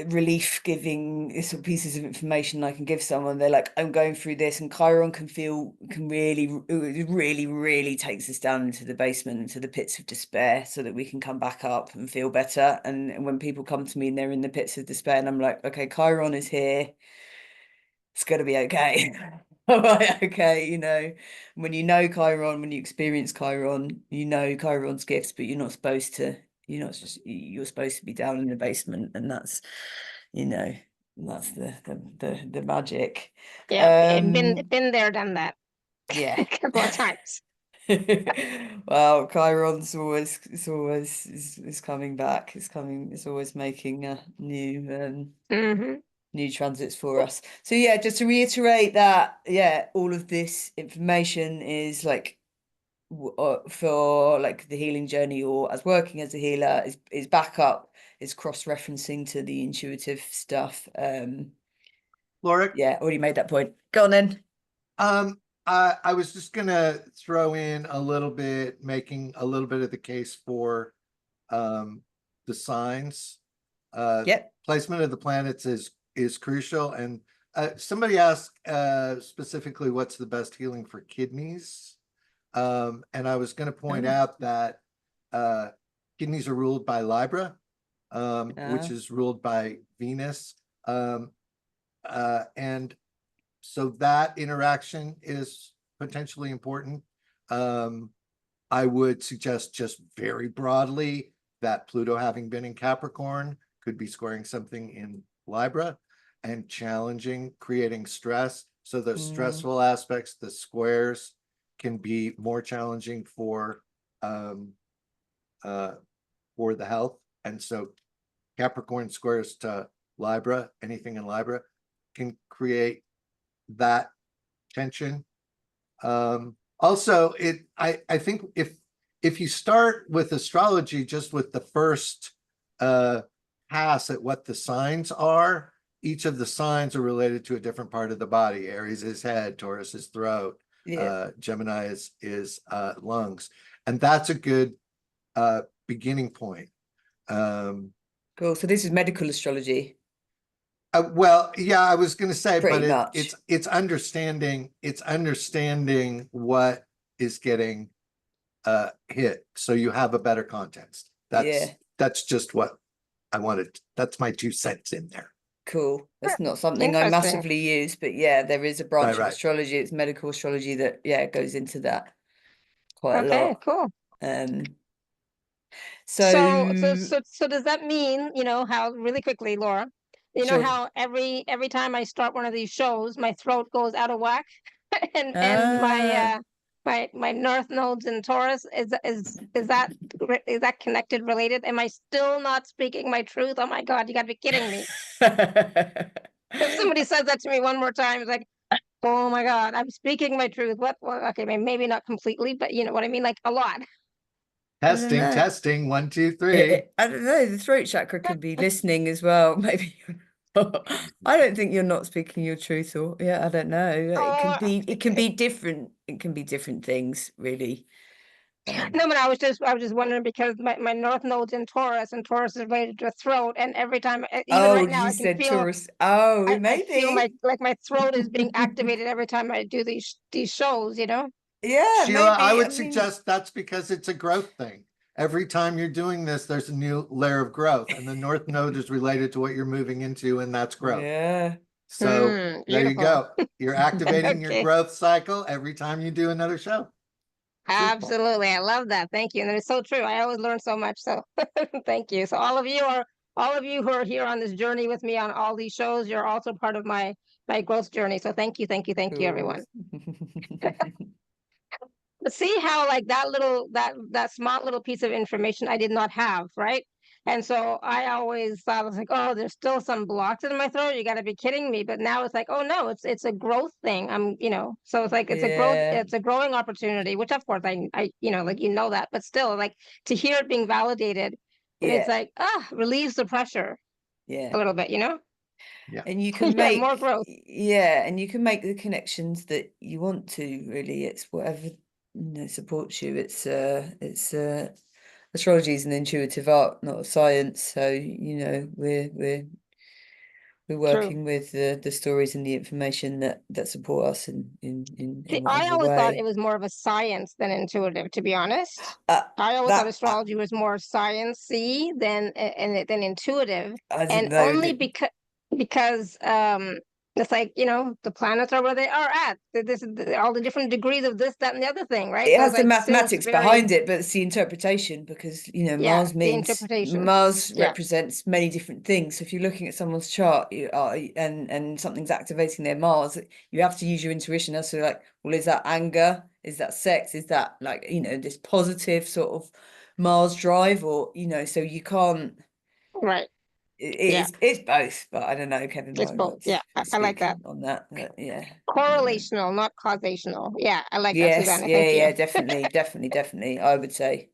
S2: relief giving sort of pieces of information I can give someone. They're like, I'm going through this, and Chiron can really takes us down into the basement, into the pits of despair, so that we can come back up and feel better. And when people come to me and they're in the pits of despair, and I'm like, okay, Chiron is here, it's gonna be okay. All right, okay, you know, when you know Chiron, when you experience Chiron, you know Chiron's gifts, but you're not supposed to, you're supposed to be down in the basement, and that's, you know, that's the magic.
S1: Yeah, been there, done that.
S2: Yeah.
S1: A couple of times.
S2: Well, Chiron's always is coming back. It's always making new new transits for us. So yeah, just to reiterate that, yeah, all of this information is like for like the healing journey, or as working as a healer, is backup, is cross-referencing to the intuitive stuff.
S3: Laura?
S2: Yeah, already made that point. Go on then.
S3: I was just gonna throw in a little bit, making a little bit of the case for the signs.
S2: Yep.
S3: Placement of the planets is crucial. And somebody asked specifically what's the best healing for kidneys. And I was going to point out that kidneys are ruled by Libra, which is ruled by Venus. And so that interaction is potentially important. I would suggest just very broadly that Pluto, having been in Capricorn, could be squaring something in Libra and challenging, creating stress. So the stressful aspects, the squares, can be more challenging for the health. And so Capricorn squares to Libra, anything in Libra, can create that tension. Also, I think if you start with astrology just with the first pass at what the signs are, each of the signs are related to a different part of the body. Aries is head, Taurus is throat, Gemini is lungs, and that's a good beginning point.
S2: Cool. So this is medical astrology.
S3: Well, yeah, I was going to say,
S2: Pretty
S3: but
S2: much.
S3: it's understanding what is getting hit, so you have a better context. That's just what I wanted. That's my 2 cents in there.
S2: Cool. That's not something I
S1: Interesting.
S2: massively use, but yeah, there is a branch of
S3: Right.
S2: astrology. It's medical astrology that goes into that quite a
S1: Okay,
S2: lot.
S1: cool.
S2: So
S1: So does that mean, you know, how really quickly, Laura, you know
S2: Sure.
S1: how every time I start one of these shows, my throat goes out of whack? and my north nodes in Taurus is that connected, related? Am I still not speaking my truth? Oh my God, you got to be kidding me! If somebody says that to me one more time, it's like, oh my God, I'm speaking my truth. What? Well, okay, maybe not completely, but you know what I mean, like a lot.
S3: Testing,
S2: know.
S3: testing, 1, 2, 3.
S2: I don't know. The throat chakra could be listening as well. Maybe. I don't think you're not speaking your truth, or yeah, I don't know. It can
S1: Oh,
S2: be. It can be different. It can be different things, really.
S1: no, but I was just wondering because my north node's in Taurus, and Taurus is related to throat, and every time, even
S2: Oh,
S1: right now,
S2: you
S1: I can
S2: said
S1: feel.
S2: Taurus. Oh,
S1: I feel
S2: maybe.
S1: my throat is being activated every time I do these shows, you know?
S2: Yeah,
S3: Sheila, I
S2: maybe.
S3: would
S2: mean,
S3: suggest that's because it's a growth thing. Every time you're doing this, there's a new layer of growth, and the North Node is related to what you're moving into, and that's growth.
S2: yeah.
S3: So there you
S1: Beautiful.
S3: go. You're activating your
S1: Okay.
S3: growth cycle every time you do another show.
S1: Absolutely. I love that. Thank you. And it's so true. I always learn so much. So thank you. So all of you who are here on this journey with me on all these shows, you're also part of my growth journey. So thank you, everyone. But see how like that smart little piece of information I did not have, right? And so I always thought, I was like, oh, there's still some blocks in my throat. You got to be kidding me. But now it's like, oh no, it's a growth thing. So it's like
S2: Yeah.
S1: it's a growing opportunity, which of course I like that, but still like to hear it being validated, and it's
S2: Yeah.
S1: like relieves the pressure a
S2: Yeah.
S1: little bit,
S3: Yeah.
S2: And you can
S1: Yeah, more
S2: make
S1: growth.
S2: and you can make the connections that you want to, really. It's whatever supports you. It's astrology is an intuitive art, not a science. So we're
S1: True.
S2: working with the stories and the information that support us in
S1: See, I
S2: whatever
S1: always thought it
S2: way.
S1: was more of a science than intuitive, to be honest.
S2: Uh,
S1: I always thought
S2: that
S1: astrology was more science-y than intuitive,
S2: I
S1: and
S2: didn't know
S1: only
S2: that.
S1: because it's like the planets are where they are at. All the different degrees of this, that, and the other thing, right?
S2: It
S1: So it's
S2: has the
S1: like still it's
S2: mathematics
S1: very,
S2: behind it, but it's the interpretation, because
S1: yeah, the interpretation.
S2: Mars
S1: Yeah,
S2: represents many different things. So if you're looking at someone's chart, and something's activating their Mars, you have to use your intuition as to like, well, is that anger? Is that sex? Is that like this positive sort of Mars drive, or so you can't.
S1: right. Yeah,
S2: It's both, but I don't know. Kevin
S1: it's
S2: might
S1: both.
S2: want
S1: Yeah,
S2: to
S1: I like
S2: speak
S1: that.
S2: on that. But yeah, I don't know.
S1: Correlational, not causational. Yeah, I like that,
S2: Yes,
S1: Susanna. Thank you.
S2: yeah, definitely. I would say.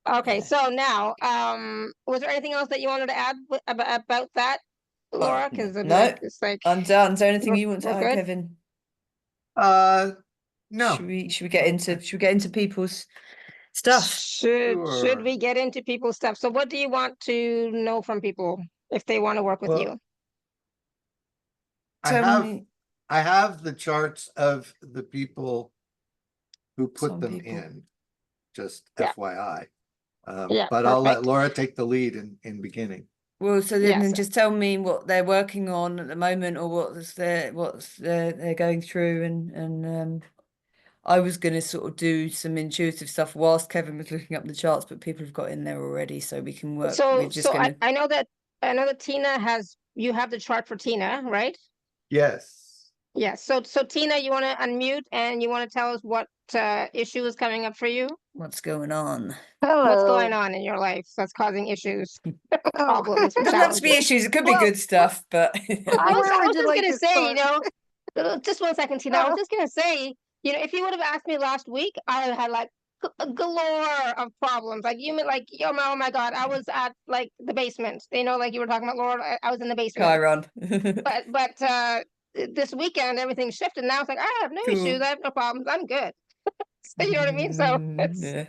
S1: Okay,
S2: Yeah.
S1: so now, was there anything else that you wanted to add about that, Laura? Because
S2: No,
S1: it's like
S2: I'm done. Is there anything you want to
S1: we're
S2: add,
S1: good.
S2: Kevin?
S3: No.
S2: Should we get into people's stuff?
S1: Should
S3: Sure.
S1: we get into people's stuff? So, what do you want to know from people if they want to work with
S3: Well,
S1: you?
S3: I have the charts of the people who put
S2: Some
S3: them
S2: people.
S3: in, just
S1: Yeah.
S3: FYI.
S1: Yeah,
S3: But I'll let
S1: perfect.
S3: Laura take the lead in beginning.
S2: Well, so then
S1: Yes.
S2: just tell me what they're working on at the moment, or what's they're going through, and I was going to sort of do some intuitive stuff whilst Kevin was looking up the charts, but people have got in there already, so we can work. We're
S1: So,
S2: just going to.
S1: I know that Tina you have the chart for Tina, right?
S3: Yes.
S1: Yes. So Tina, you want to unmute and you want to tell us what issue is coming up for you?
S2: What's going on?
S1: What's going
S4: Hello.
S1: on in your life that's causing issues,
S4: Oh,
S1: problems,
S2: It doesn't have to be
S1: challenges?
S2: issues. It could be
S4: Well,
S2: good stuff, but
S1: I
S4: where would
S1: was
S4: you
S1: just
S4: like
S1: gonna
S4: to
S1: say,
S4: start?
S1: just 1 second, Tina. I was
S4: Oh,
S1: just gonna say, if you would have asked me last week, I would have had like a galore of problems. Like like, oh my God, I was at like the basement. Like you were talking about, Laura. I was in the basement.
S2: Chiron.
S1: But this weekend everything shifted. Now it's like I have no issues.
S2: Cool.
S1: I have no problems. I'm good. So, you know what I mean? So
S2: Yeah.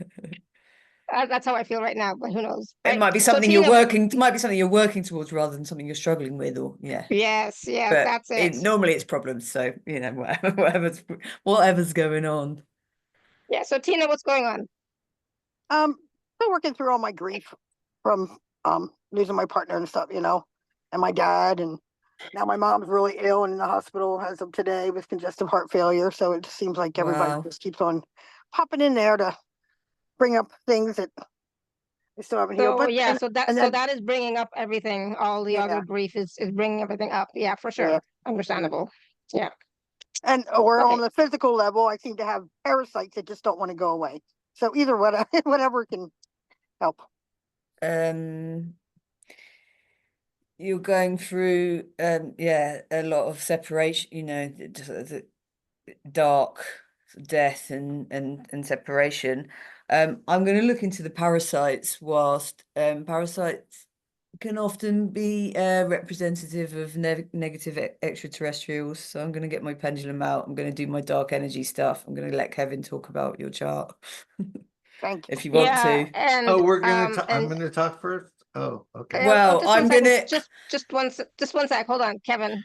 S1: that's how I feel right now. But who knows,
S2: It
S1: right?
S2: might be
S1: So
S2: something
S1: Tina,
S2: it might be something you're working towards rather than something you're struggling with, or yeah.
S1: yes,
S2: But
S1: that's it.
S2: normally it's problems, so whatever's going on.
S1: Yeah. So Tina, what's going on?
S4: still working through all my grief from losing my partner and stuff, and my dad, and now my mom's really ill and in the hospital as of today with congestive heart failure. So it just seems like everybody
S2: Wow.
S4: just keeps on popping in there to bring up things that they still haven't healed.
S1: So
S4: But
S1: yeah, so
S4: then,
S1: that is bringing up everything. All the
S4: yeah,
S1: other grief is bringing everything up. Yeah, for sure.
S4: yeah,
S1: Understandable. Yeah.
S4: And or on
S1: Okay.
S4: the physical level, I seem to have parasites that just don't want to go away. So either whatever can help.
S2: You're going through yeah, a lot of separation, you know, the dark death and separation. I'm going to look into the parasites, whilst parasites can often be representative of negative extraterrestrials. So I'm going to get my pendulum out. I'm going to do my dark energy stuff. I'm going to let Kevin talk about your chart
S4: Thank you.
S2: if you want
S1: Yeah,
S2: to.
S1: and
S3: Oh, we're gonna talk, I'm
S1: and
S3: gonna talk first? Oh, okay.
S2: Well,
S1: just one
S2: I'm
S1: second,
S2: gonna.
S1: just one sec. Hold on, Kevin.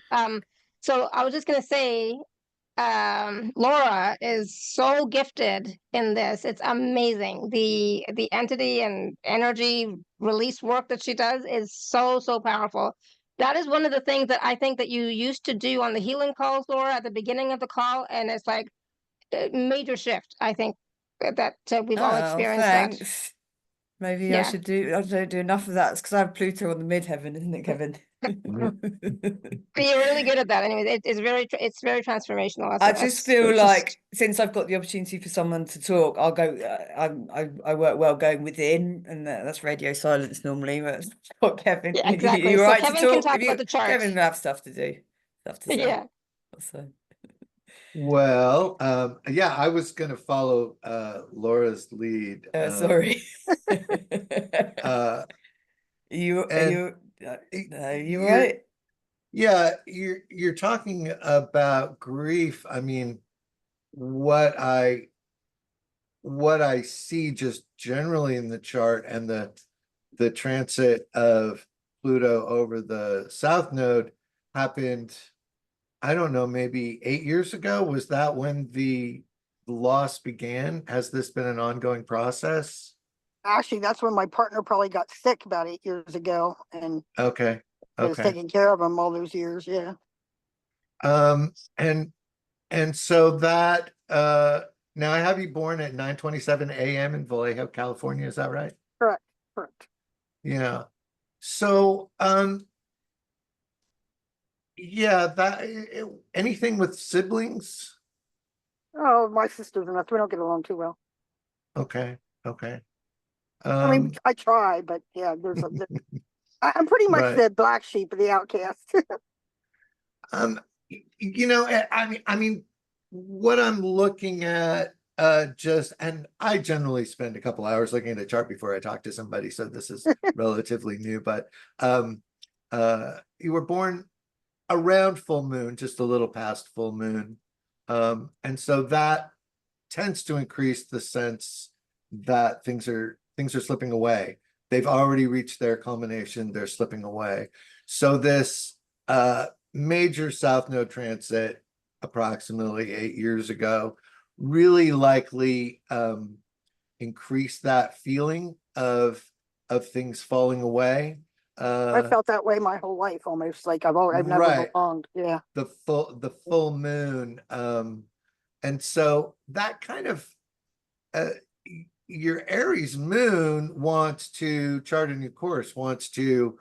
S1: So I was just gonna say, Laura is so gifted in this. It's amazing. The entity and energy release work that she does is so powerful. That is one of the things that I think that you used to do on the healing calls, Laura, at the beginning of the call, and it's like a major shift. I think that we've all
S2: Oh,
S1: experienced that.
S2: thanks. Maybe I
S1: Yeah.
S2: should do. I don't do enough of that. It's because I have Pluto on the midheaven, isn't it, Kevin?
S1: But you're really good at that. Anyways, it's very transformational.
S2: I just
S1: That's
S2: feel
S1: it's just
S2: like since I've got the opportunity for someone to talk, I'll go. I work well going within, and that's radio silence normally. But what Kevin,
S1: yeah, exactly.
S2: you're
S1: So
S2: right to
S1: Kevin can
S2: talk.
S1: talk
S2: If
S1: about
S2: you
S1: the chart.
S2: Kevin will have stuff to do, stuff to say.
S1: Yeah.
S2: So
S3: Well, yeah, I was gonna follow Laura's lead.
S2: sorry.
S3: Uh,
S2: you are
S3: and
S2: you no, you
S3: you're
S2: right?
S3: yeah, you're talking about grief. I mean, what I see just generally in the chart and the transit of Pluto over the South Node happened, I don't know, maybe 8 years ago. Was that when the loss began? Has this been an ongoing process?
S4: Actually, that's when my partner probably got sick about 8 years ago, and
S3: Okay,
S4: I was
S3: okay.
S4: taking care of him all those years. Yeah.
S3: Um, and so that now I have you born at 9:27 a.m. in Vallejo, California. Is that right?
S4: Correct. Correct.
S3: Yeah. So yeah, that anything with siblings?
S4: Oh, my sisters and us, we don't get along too well.
S3: Okay, okay.
S4: I mean, I try, but yeah, I'm pretty much
S3: Right.
S4: the black sheep of the outcast.
S3: Um, I mean, what I'm looking at, just, and I generally spend a couple hours looking at a chart before I talk to somebody, so this is relatively new, but you were born around full moon, just a little past full moon. And so that tends to increase the sense that things are slipping away. They've already reached their culmination, they're slipping away. So this major South Node transit approximately 8 years ago really likely increased that feeling of things falling away.
S4: I felt that way my whole life, almost like I've never
S3: Right.
S4: belonged. Yeah.
S3: The full moon, and so that kind of your Aries moon wants to chart a new course, wants to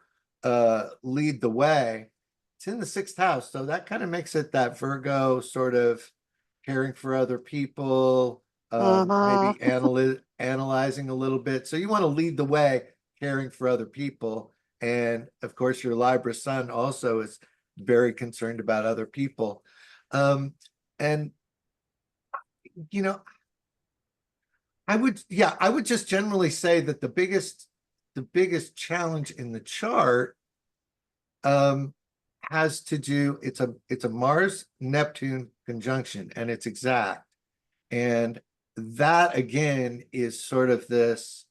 S3: lead the way. It's in the 6th house, so that kind of makes it that Virgo sort of caring for other people, maybe analyzing a little bit. So you want to lead the way, caring for other people. And of course, your Libra sun also is very concerned about other people. And you know, I would just generally say that the biggest challenge in the chart has to do, it's a Mars Neptune conjunction, and it's exact. And that again is sort of this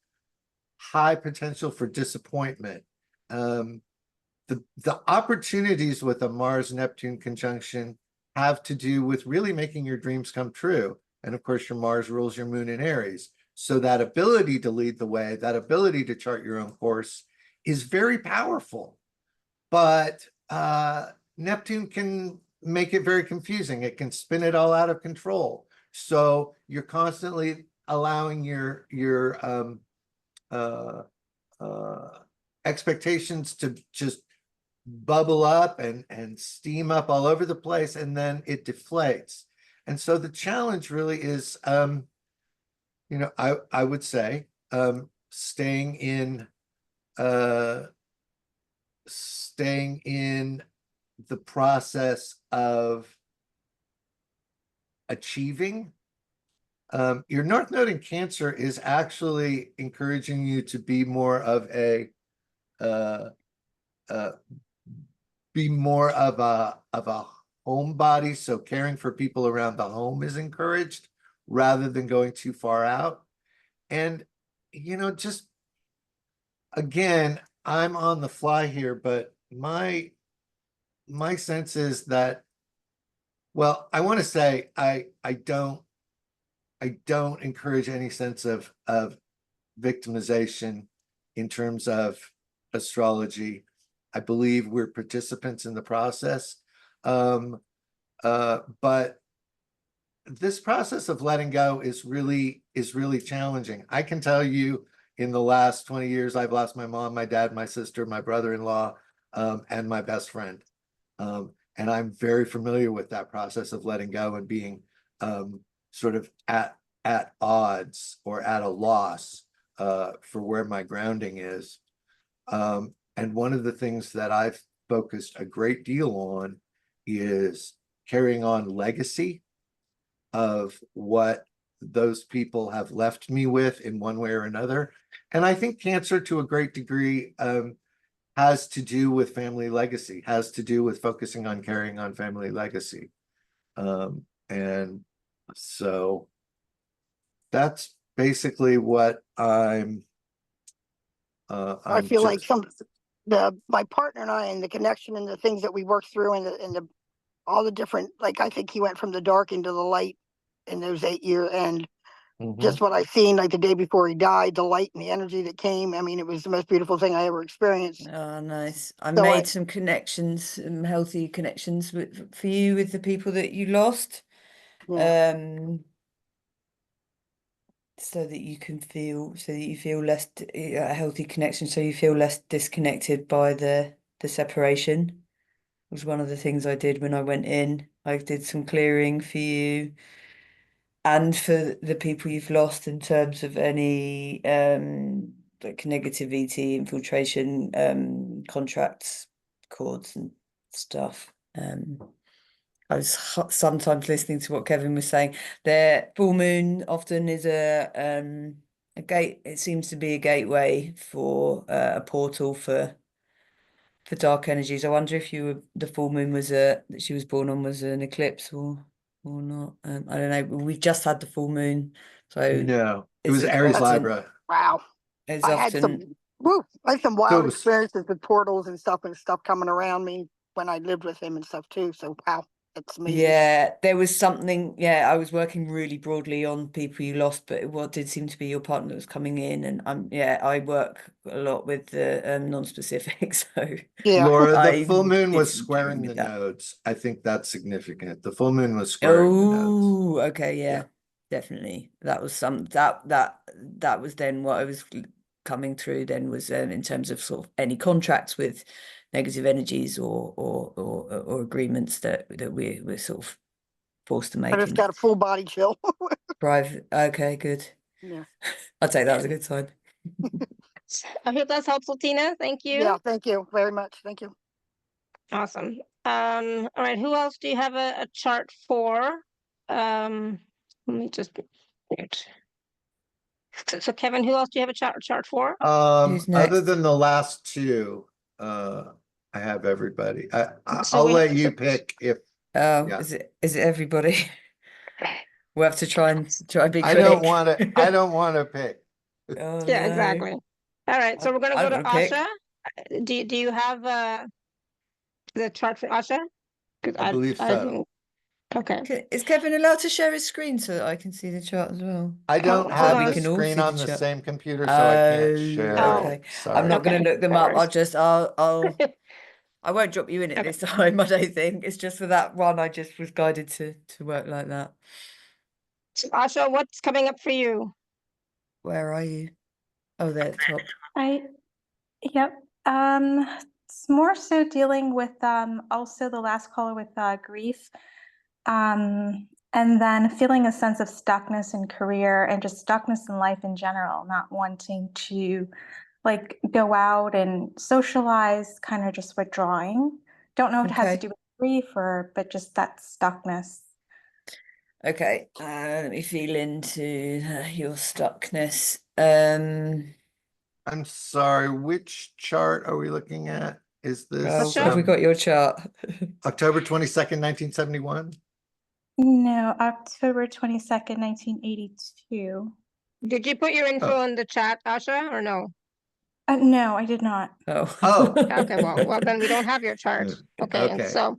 S3: high potential for disappointment. The opportunities with a Mars Neptune conjunction have to do with really making your dreams come true. And of course, your Mars rules your moon in Aries. So that ability to lead the way, that ability to chart your own course is very powerful. But Neptune can make it very confusing. It can spin it all out of control. So you're constantly allowing your expectations to just bubble up and steam up all over the place, and then it deflates. And so the challenge really is, I would say, staying in the process of achieving. Your North Node in Cancer is actually encouraging you to be more of a homebody. So caring for people around the home is encouraged rather than going too far out. And, just again, I'm on the fly here, but my sense is that, well, I want to say I don't encourage any sense of victimization in terms of astrology. I believe we're participants in the process. But this process of letting go is really challenging. I can tell you, in the last 20 years, I've lost my mom, my dad, my sister, my brother-in-law, and my best friend. And I'm very familiar with that process of letting go and being sort of at odds or at a loss for where my grounding is. And one of the things that I've focused a great deal on is carrying on legacy of what those people have left me with in one way or another. And I think Cancer, to a great degree, has to do with family legacy, has to do with focusing on carrying on family legacy. And so that's basically what I
S4: feel like my partner and I, and the connection and the things that we worked through, and all the different, like, I think he went from the dark into the light in those 8 years, and just what I seen, like, the day before he died, the light and the energy that came. I mean, it was the most beautiful thing I ever experienced.
S2: Oh, nice. I
S4: So
S2: made some connections, some healthy connections for you with the people that you lost.
S4: Yeah.
S2: So that you feel less, a healthy connection, so you feel less disconnected by the separation. Was one of the things I did when I went in. I did some clearing for you and for the people you've lost, in terms of any like negativity, infiltration, contracts, cords and stuff. I was sometimes listening to what Kevin was saying. The full moon often is a gate. It seems to be a gateway for a portal for dark energies. I wonder if the full moon that she was born on was an eclipse or not. I don't know. We've just had the full moon, so
S3: no, it was Aries Libra.
S4: Wow.
S2: It's
S4: I
S2: often
S4: had some wild
S3: was-
S4: experiences with portals and stuff coming around me when I lived with him and stuff too. So wow, that's amazing.
S2: Yeah, there was something. Yeah, I was working really broadly on people you lost, but what did seem to be your partner that was coming in, and I work a lot with the non-specific. So
S4: Yeah.
S3: Laura, the
S2: I
S3: full moon
S2: did
S3: was
S2: some
S3: squaring
S2: clearing
S3: the
S2: with that.
S3: nodes. I think that's significant. The full moon was squaring the nodes.
S2: Oh, okay, yeah,
S3: Yeah.
S2: definitely. That was that was then what I was coming through. Then was in terms of sort of any contracts with negative energies or agreements that we're sort of forced to
S4: I
S2: make
S4: just
S2: in
S4: got a full body chill.
S2: private. Okay, good.
S4: Yeah.
S2: I'd say that was a good sign.
S1: I hope that's helpful, Tina. Thank you.
S4: Yeah. Thank you very much. Thank you.
S1: Awesome. All right. Who else do you have a chart for? Let me just mute. So Kevin, who else do you have a chart for?
S2: Who's
S3: Other
S2: next?
S3: than the last two, I have everybody.
S1: So
S3: I'll
S1: we
S3: let
S1: have-
S3: you pick if
S2: Oh,
S3: Yeah.
S2: is it everybody? We'll have to try and be
S3: I
S2: quick.
S3: don't want to pick.
S2: Oh,
S1: Yeah,
S2: no.
S1: exactly. All right. So we're gonna
S2: I
S1: go to
S2: don't wanna pick.
S1: Asha. Do you have the chart for Asha? 'Cause
S3: I believe so.
S1: don't- Okay.
S2: Is Kevin allowed to share his screen so that I can see the chart as well?
S3: I don't
S1: hold
S3: have
S1: on.
S3: the
S2: We can all
S3: screen
S2: see the
S3: on the
S2: chat.
S3: same computer, so I can't share.
S1: Oh,
S2: Okay.
S3: Sorry.
S2: I'm not going
S1: Okay,
S2: to look them
S1: no
S2: up.
S1: worries.
S2: I won't drop you in it
S1: Okay.
S2: this time, I don't think. It's just for that one. I just was guided to work like that.
S1: So Asha, what's coming up for you?
S2: Where are you? Oh, there at the top.
S5: Yep. It's more so dealing with also the last caller with grief. And then feeling a sense of stuckness in career and just stuckness in life in general, not wanting to like go out and socialize, kind of just withdrawing. Don't know if it has to
S2: Okay.
S5: do with grief or, but just that stuckness.
S2: Okay, let me feel into your stuckness.
S3: I'm sorry, which chart are we looking at? Is this
S2: Have we got your chart?
S3: October 22nd, 1971?
S5: No, October 22nd, 1982.
S1: Did you put your info
S3: Oh.
S1: in the chat, Asha, or no?
S5: No, I did not.
S2: Oh.
S1: Okay, well then we don't have your chart. Okay, and
S3: Okay.
S1: so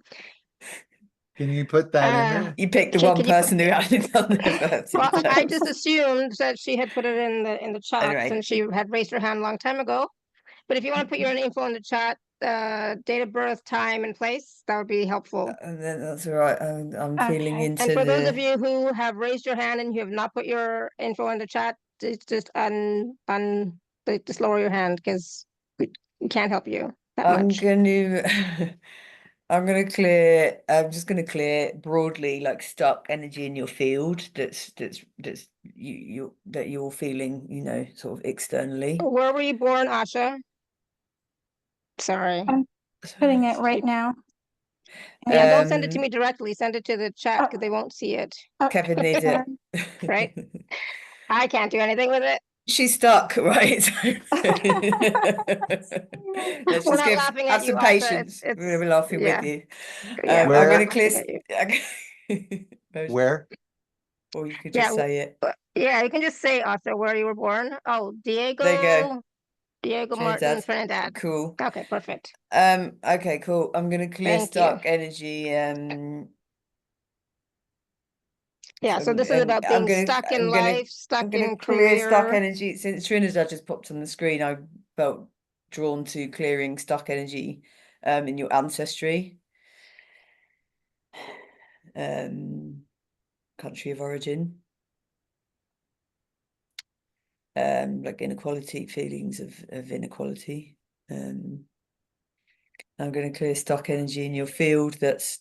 S3: Can you put that in there?
S2: You picked the
S1: Can-
S2: one
S1: can you put-
S2: person who hadn't done their birth
S1: well, I
S2: details.
S1: just assumed that she had put it in the chat
S2: Anyway.
S1: since she had raised her hand a long time ago. But if you want to put your info in the chat, date of birth, time, and place, that would be helpful.
S2: And then that's all right. I'm feeling
S5: Okay.
S2: into
S1: And for those of
S2: the.
S1: you who have raised your hand and you have not put your info in the chat, just just lower your hand because we can't help you that much.
S2: I'm just gonna clear broadly like stuck energy in your field that's you're feeling, you know, sort of externally.
S1: Where were you born, Asha? Sorry.
S5: I'm putting it right now.
S1: Yeah, don't send it to
S2: Um,
S1: me directly. Send it to the chat because they won't see it.
S2: Kevin needs it.
S1: Right. I can't do anything with it.
S2: She's stuck, right? Let's
S1: We're
S2: just
S1: not laughing at
S2: have
S1: you,
S2: some
S1: Asha.
S2: patience.
S1: It's
S2: We're laughing
S1: yeah.
S2: with you.
S1: Yeah,
S2: I'm
S3: Where-
S2: going to
S1: we're
S2: clear.
S1: laughing at you.
S3: Where?
S2: Or you could
S1: Yeah,
S2: just say it.
S1: Yeah, you can just say Asha where you were born. Oh, Diego.
S2: There you go.
S1: Diego Martin
S2: Trinidad.
S1: Trinidad.
S2: Cool.
S1: Okay, perfect.
S2: Okay, cool. I'm going to clear
S1: Thank you.
S2: stuck energy.
S1: Yeah, so this is about being stuck in life, stuck in
S2: clear stuck
S1: career.
S2: energy. Since Trinidad just popped on the screen, I felt drawn to clearing stuck energy in your ancestry. Country of origin. Like inequality, feelings of inequality. I'm going to clear stuck energy in your field that's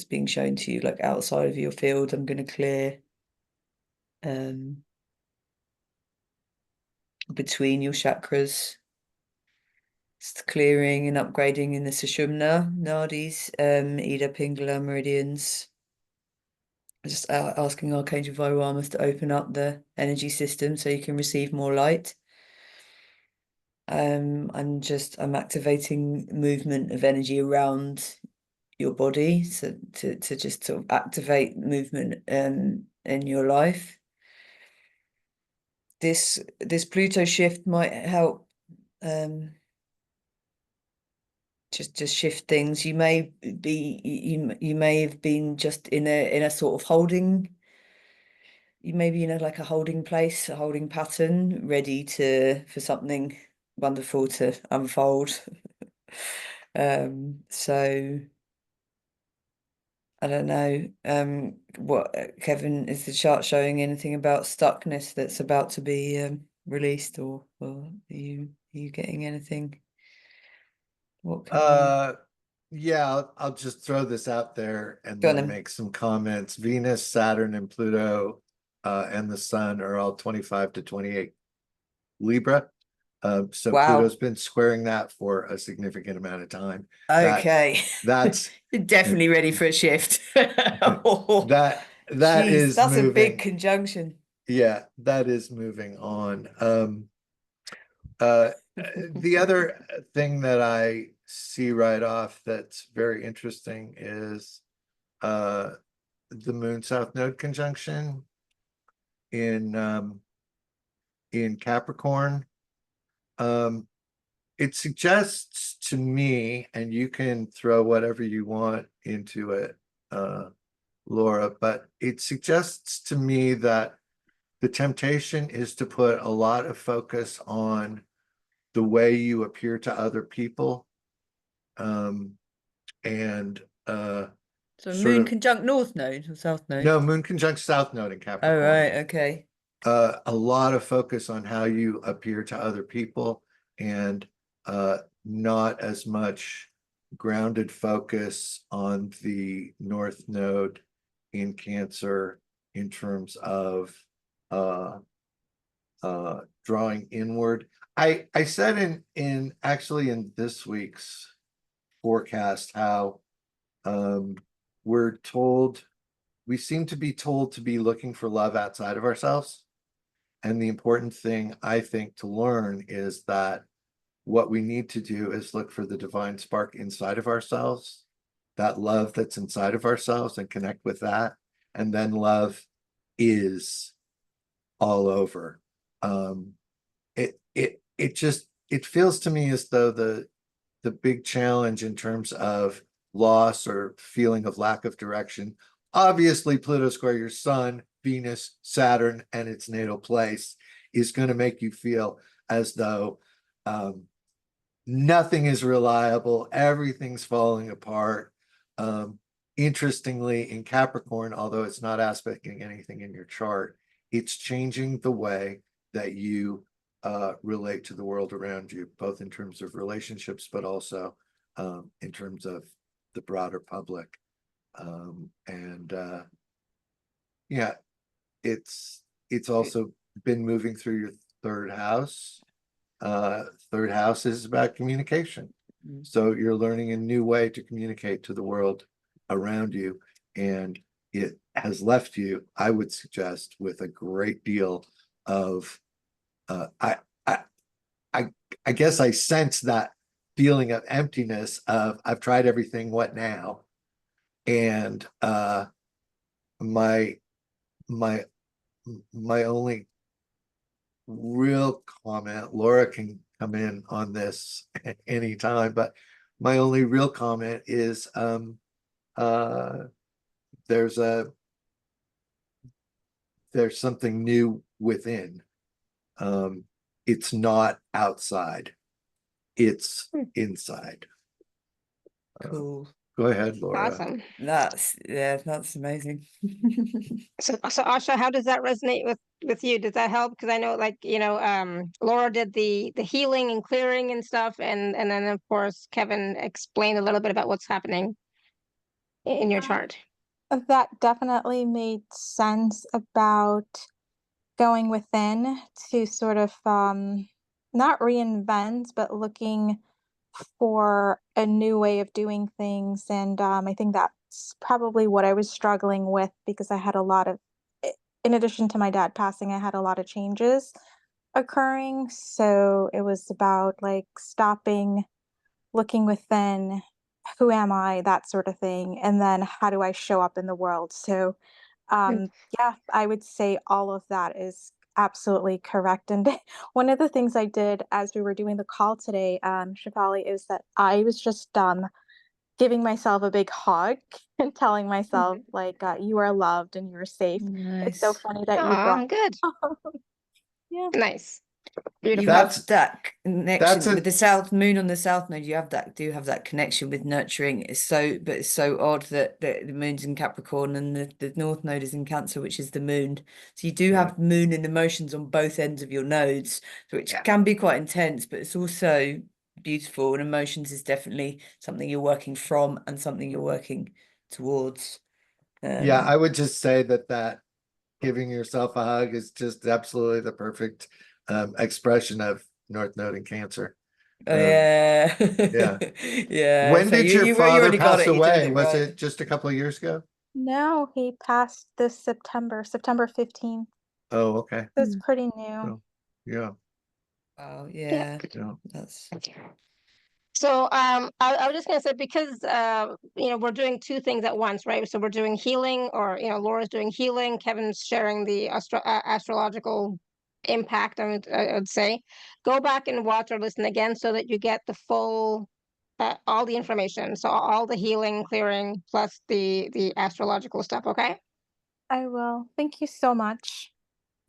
S2: being shown to you, like outside of your field. I'm going to clear between your chakras. It's clearing and upgrading in the Sushumna, Nadis, Ida, Pingala, meridians. Just asking Archangel Vairamath to open up the energy system so you can receive more light. I'm activating movement of energy around your body, so to just sort of activate movement in your life. This Pluto shift might help just shift things. You may have been just in a sort of holding. You may be in like a holding place, a holding pattern, ready for something wonderful to unfold. So I don't know. What Kevin, is the chart showing anything about stuckness that's about to be released, or are you getting anything? What can
S3: Yeah, I'll just throw this out there and
S2: Go on
S3: then
S2: then.
S3: make some comments. Venus, Saturn, and Pluto and the Sun are all 25 to 28 Libra. So
S2: Wow.
S3: Pluto's been squaring that for a significant amount of time.
S2: Okay.
S3: That's
S2: You're definitely ready for a shift.
S3: that
S2: Jeez,
S3: is
S2: that's
S3: moving.
S2: a big conjunction.
S3: Yeah, that is moving on. The other thing that I see right off that's very interesting is the Moon South Node conjunction in Capricorn. It suggests to me, and you can throw whatever you want into it, Laura, but it suggests to me that the temptation is to put a lot of focus on the way you appear to other people.
S2: So
S3: sort
S2: Moon
S3: of-
S2: conjunct North Node or South Node?
S3: No, Moon conjunct South Node in
S2: Oh,
S3: Capricorn.
S2: right, okay.
S3: A lot of focus on how you appear to other people and not as much grounded focus on the North Node in Cancer in terms of drawing inward. I said in actually in this week's forecast how we seem to be told to be looking for love outside of ourselves. And the important thing I think to learn is that what we need to do is look for the divine spark inside of ourselves, that love that's inside of ourselves, and connect with that. And then love is all over. It feels to me as though the big challenge in terms of loss or feeling of lack of direction, obviously Pluto square your sun, Venus, Saturn, and its natal place is going to make you feel as though nothing is reliable, everything's falling apart. Interestingly, in Capricorn, although it's not aspecting anything in your chart, it's changing the way that you relate to the world around you, both in terms of relationships, but also in terms of the broader public. Yeah, it's also been moving through your third house. Third house is about communication. So you're learning a new way to communicate to the world around you, and it has left you, I would suggest, with a great deal of I guess I sense that feeling of emptiness of I've tried everything, what now? And my only real comment, Laura can come in on this at any time, but my only real comment is there's something new within. It's not outside, it's inside.
S2: Cool.
S3: Go ahead, Laura.
S1: Awesome.
S2: That's amazing.
S1: So Asha, how does that resonate with you? Does that help? Because I know, like, Laura did the healing and clearing and stuff, and then of course Kevin explained a little bit about what's happening in your chart.
S5: That definitely made sense about going within to sort of not reinvent, but looking for a new way of doing things. And I think that's probably what I was struggling with, because I had a lot of, in addition to my dad passing, I had a lot of changes occurring. So it was about like stopping, looking within, who am I, that sort of thing, and then how do I show up in the world. So yeah, I would say all of that is absolutely correct. And one of the things I did as we were doing the call today, Shefali, is that I was just giving myself a big hug and telling myself like, you are loved and you're safe. It's so
S2: Nice.
S5: funny that you
S1: Oh,
S5: brought
S1: good.
S5: yeah.
S1: Nice.
S2: You
S1: Beautiful.
S2: have that connection
S3: a-
S2: with the South Moon on the South Node. You have that connection with nurturing. It's so odd that the Moon's in Capricorn and the North Node is in Cancer, which is the Moon. So you do have Moon and emotions on both ends of your nodes, which can be quite intense, but it's also beautiful. And emotions is definitely something you're working from and something you're working towards.
S3: Yeah, I would just say that giving yourself a hug is just absolutely the perfect expression of North Node in Cancer.
S2: Yeah.
S3: Yeah. When
S2: So
S3: did your
S2: you
S3: father
S2: already got
S3: pass
S2: it. You're doing
S3: away?
S2: it
S3: Was
S2: right.
S3: it just a couple of years ago?
S5: No, he passed this September 15th.
S3: Oh, okay.
S5: So it's pretty new.
S3: Yeah.
S2: Oh yeah.
S3: Yeah.
S2: That's
S1: So I was just gonna say, because we're doing two things at once, right? So we're doing healing, or Laura's doing healing, Kevin's sharing the astrological impact. I would say go back and watch or listen again so that you get the full all the information. So all the healing, clearing, plus the astrological stuff. Okay.
S5: I will. Thank you so much.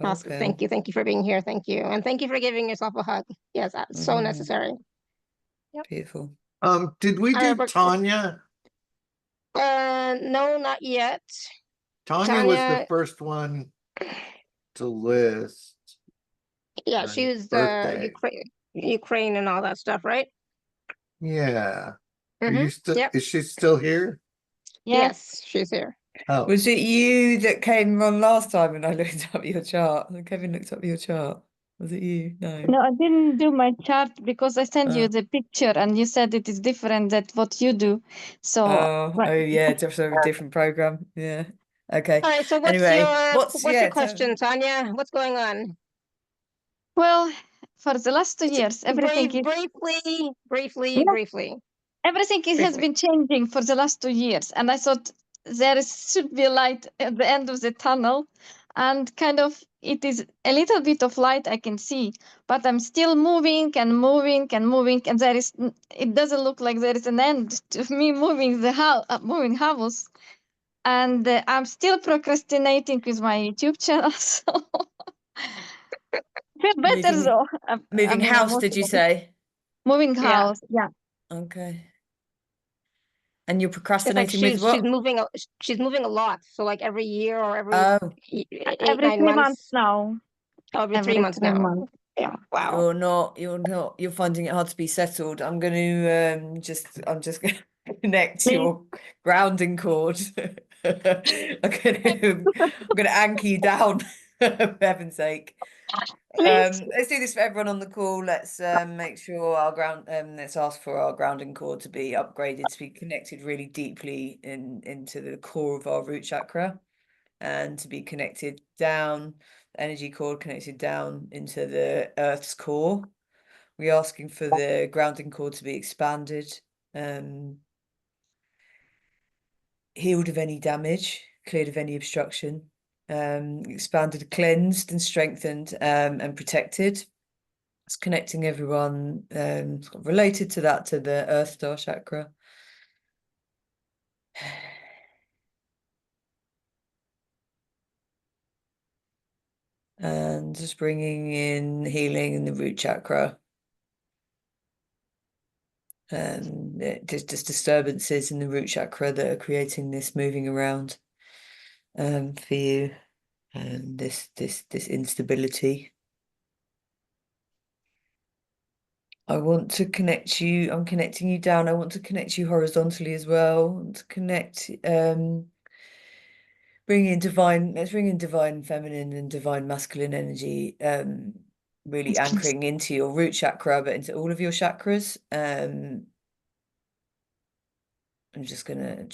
S1: Awesome.
S2: welcome.
S1: Thank you for being here. Thank you, and thank you for giving yourself a hug. Yes, that's so necessary.
S2: Beautiful.
S3: Did we do
S1: Robert.
S3: Tanya?
S1: No, not yet.
S3: Tanya was the
S1: Tanya-
S3: first one to list.
S1: Yeah,
S3: her
S1: she was
S3: birthday.
S1: Ukraine and all that stuff, right?
S3: Yeah. Are
S1: Mhm.
S3: you still,
S1: Yep.
S3: is she still here?
S1: Yes, she's here.
S3: Oh,
S2: Was it you that came on last time and I looked up your chart? Kevin looked up your chart. Was it you? No.
S6: No, I didn't do my chart because I sent you
S2: Oh.
S6: the picture and you said it is different than what you do. So,
S2: Oh yeah, just a different program. Yeah. Okay.
S1: All right, so
S2: Anyway,
S1: what's your
S2: yeah,
S1: question, Tanya? What's going on?
S6: well, for the last 2 years, everything is
S1: Briefly.
S6: everything has
S1: Briefly.
S6: been changing for the last 2 years, and I thought should be light at the end of the tunnel, and kind of it is a little bit of light I can see, but I'm still moving and moving and moving, and it doesn't look like there is an end to me moving moving house, and I'm still procrastinating with my YouTube channel. So feel better
S2: moving
S6: though.
S2: moving house, did you say?
S6: Moving
S1: Yeah.
S6: house, yeah.
S2: Okay. And you're
S1: It's like
S2: procrastinating with
S1: she's
S2: what?
S1: moving a lot. So like every year or every
S2: Oh,
S1: 8,
S6: Every
S1: 9
S6: 3 months
S1: months.
S6: now.
S1: Oh, every 3 months now. Yeah. Wow.
S2: you're finding it hard to be settled. I'm gonna I'm just gonna connect
S6: Please.
S2: your grounding cord. I'm gonna anchor you down, for heaven's sake.
S6: Please.
S2: Let's do this for everyone on the call. Let's make sure let's ask for our grounding cord to be upgraded, to be connected really deeply into the core of our root chakra, and to be connected down, energy cord connected down into the earth's core. We're asking for the grounding cord to be expanded, healed of any damage, cleared of any obstruction, expanded, cleansed and strengthened, and protected. It's connecting everyone related to that, to the Earth Star chakra. And just bringing in healing in the root chakra. And just disturbances in the root chakra that are creating this moving around for you, and this instability. I want to connect you. I'm connecting you down. I want to connect you horizontally as well. I want to connect, let's bring in divine feminine and divine masculine energy, really anchoring into your root chakra, but into all of your chakras. I'm just gonna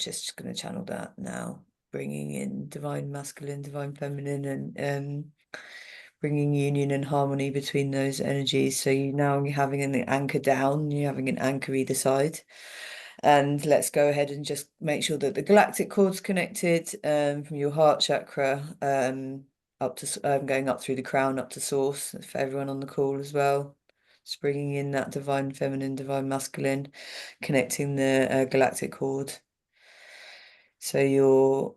S2: channel that now, bringing in divine masculine, divine feminine, and bringing union and harmony between those energies. So you're having an anchor down, you're having an anchor either side. And let's go ahead and just make sure that the galactic cord's connected, from your heart chakra, up to going up through the crown up to source, for everyone on the call as well. Just bringing in that divine feminine, divine masculine, connecting the galactic cord. So you're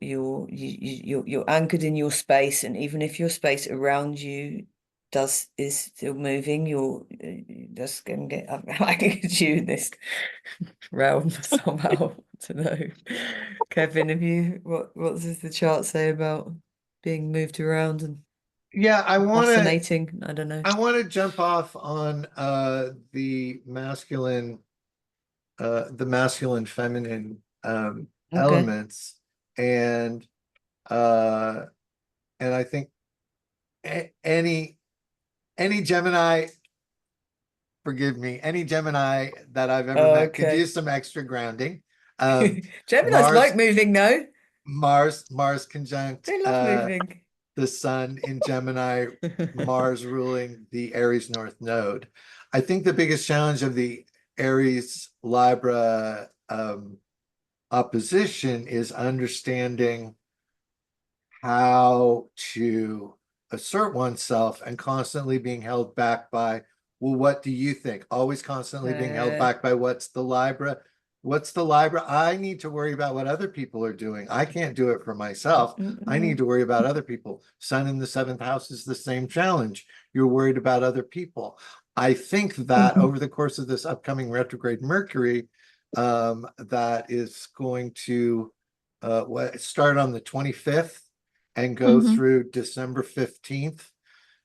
S2: anchored in your space, and even if your space around you is still moving, you're just gonna get anchored you in this realm somehow. I don't know. Kevin, what does the chart say about being moved around and
S3: yeah,
S2: fascinating? I don't know.
S3: I want to jump off on the masculine feminine elements, and I think any Gemini, forgive me, any Gemini that I've ever met could use some extra grounding.
S2: Geminis like moving, no?
S3: Mars conjunct
S2: They love moving.
S3: the sun in Gemini, Mars ruling the Aries North Node. I think the biggest challenge of the Aries Libra opposition is understanding how to assert oneself and constantly being held back by, well, what do you think? Always constantly being held back by what's the Libra? What's the Libra? I need to worry about what other people are doing. I can't do it for myself. I need to worry about other people. Sun in the 7th house is the same challenge. You're worried about other people. I think that over the course of this upcoming retrograde Mercury, that is going to start on the 25th and go through December 15th.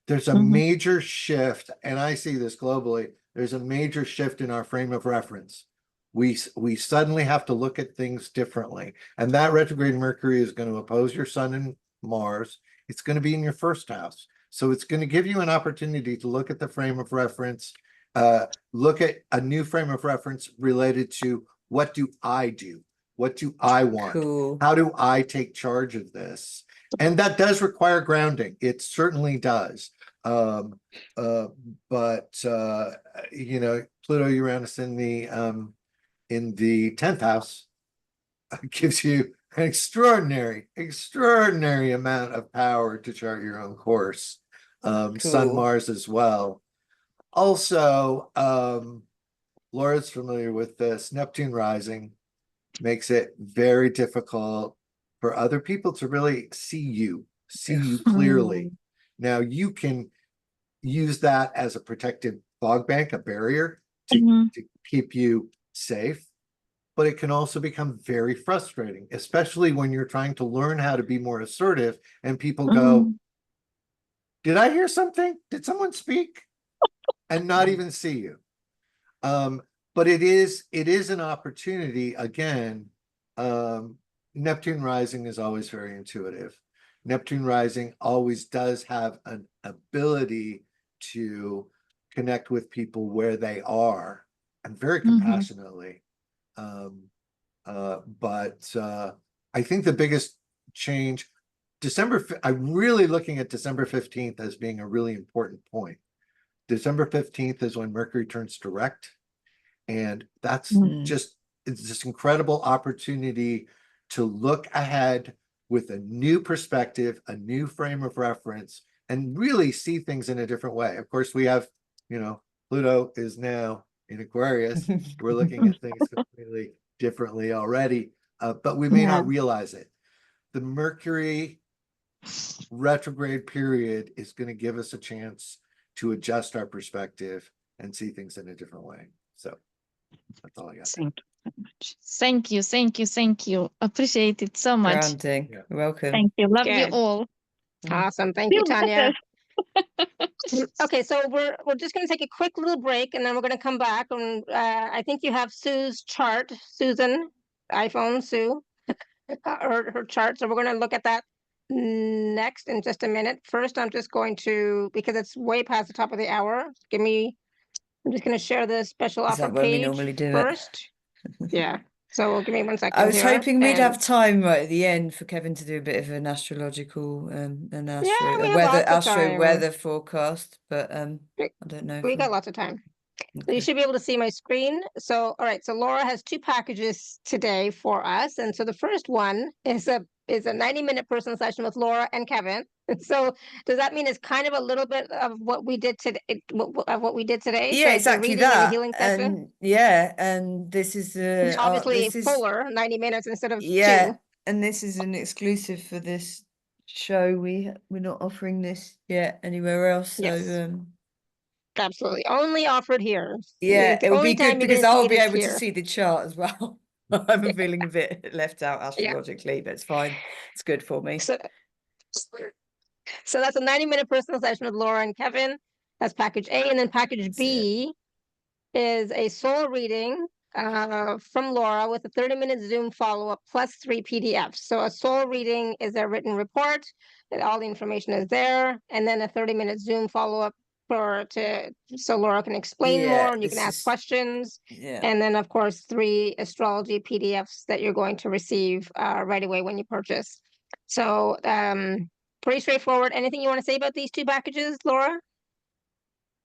S3: There's a major shift, and I see this globally. There's a major shift in our frame of reference. we suddenly have to look at things differently. And that retrograde Mercury is going to oppose your Sun and Mars. It's going to be in your first house. So it's going to give you an opportunity to look at the frame of reference, look at a new frame of reference related to what do I do? What do I want?
S2: Cool.
S3: How do I take charge of this? And that does require grounding. It certainly does. But you know, Pluto Uranus in the 10th house gives you an extraordinary amount of power to chart your own course. Sun
S2: Cool.
S3: Mars as well. Also, Laura's familiar with this. Neptune rising makes it very difficult for other people to really see you clearly. Now you can use that as a protective fog bank, a barrier to keep you safe, but it can also become very frustrating, especially when you're trying to learn how to be more assertive and people go, did I hear something? Did someone speak? And not even see you. But it is an opportunity. Again, Neptune rising is always very intuitive. Neptune rising always does have an ability to connect with people where they are and very compassionately. But I think the biggest change, I'm really looking at December 15th as being a really important point. December 15th is when Mercury turns direct. And that's it's this incredible opportunity to look ahead with a new perspective, a new frame of reference, and really see things in a different way. Of course, we have, you know, Pluto is now in Aquarius. We're looking at things completely differently already, but we may not realize it. The Mercury retrograde period is going to give us a chance to adjust our perspective and see things in a different way. So that's all I got.
S6: Thank you so much. Thank you, thank you, thank you. Appreciate it so much.
S2: Grounding.
S3: Yeah.
S2: You're welcome.
S6: Thank you. Love you
S1: Good.
S6: all.
S1: Awesome. Thank you,
S6: Feel
S1: Tanya.
S6: better.
S1: Okay, so we're just going to take a quick little break, and then we're going to come back. And I think you have Sue's chart, Susan, iPhone Sue, her chart. So we're going to look at that next in just a minute. First, I'm just going to, because it's way past the top of the hour. I'm just going to share the special
S2: Is
S1: offer
S2: that when we
S1: page
S2: normally do it?
S1: first. Yeah. So give me 1 second.
S2: I was
S1: here,
S2: hoping we'd
S1: and-
S2: have time right at the end for Kevin to do a bit of an astrological
S1: we have
S2: weather
S1: lots of time.
S2: weather forecast, but I don't know.
S1: We got lots of time. So you
S2: Okay.
S1: should be able to see my screen. So, all right. So Laura has 2 packages today for us. And so the first one is a 90-minute personal session with Laura and Kevin. So does that mean it's kind of a little bit of what we did today? What we did today?
S2: Yeah,
S1: So the
S2: exactly
S1: reading and the
S2: that.
S1: healing session?
S2: And yeah, and this is
S1: It's obviously
S2: this is
S1: fuller, 90 minutes instead of 2.
S2: and this is an exclusive for this show. We're not offering this yet anywhere else. So
S1: Yes. Absolutely. Only offered here.
S2: yeah,
S1: The
S2: it would
S1: only
S2: be good
S1: time you're
S2: because
S1: gonna see
S2: I'll
S1: it
S2: be
S1: is
S2: able to
S1: here.
S2: see the chart as well. I'm feeling a bit left out astrologically, but it's fine. It's good for me.
S1: So that's a 90-minute personal session with Laura and Kevin. That's package A. And then package B is a soul reading from Laura with a 30-minute Zoom follow-up plus 3 PDFs. So a soul reading is a written report, and all the information is there. And then a 30-minute Zoom follow-up so Laura can explain more and you can ask questions.
S2: Yeah.
S1: And then, of course, 3 astrology PDFs that you're going to receive right away when you purchase. So pretty straightforward. Anything you want to say about these 2 packages, Laura?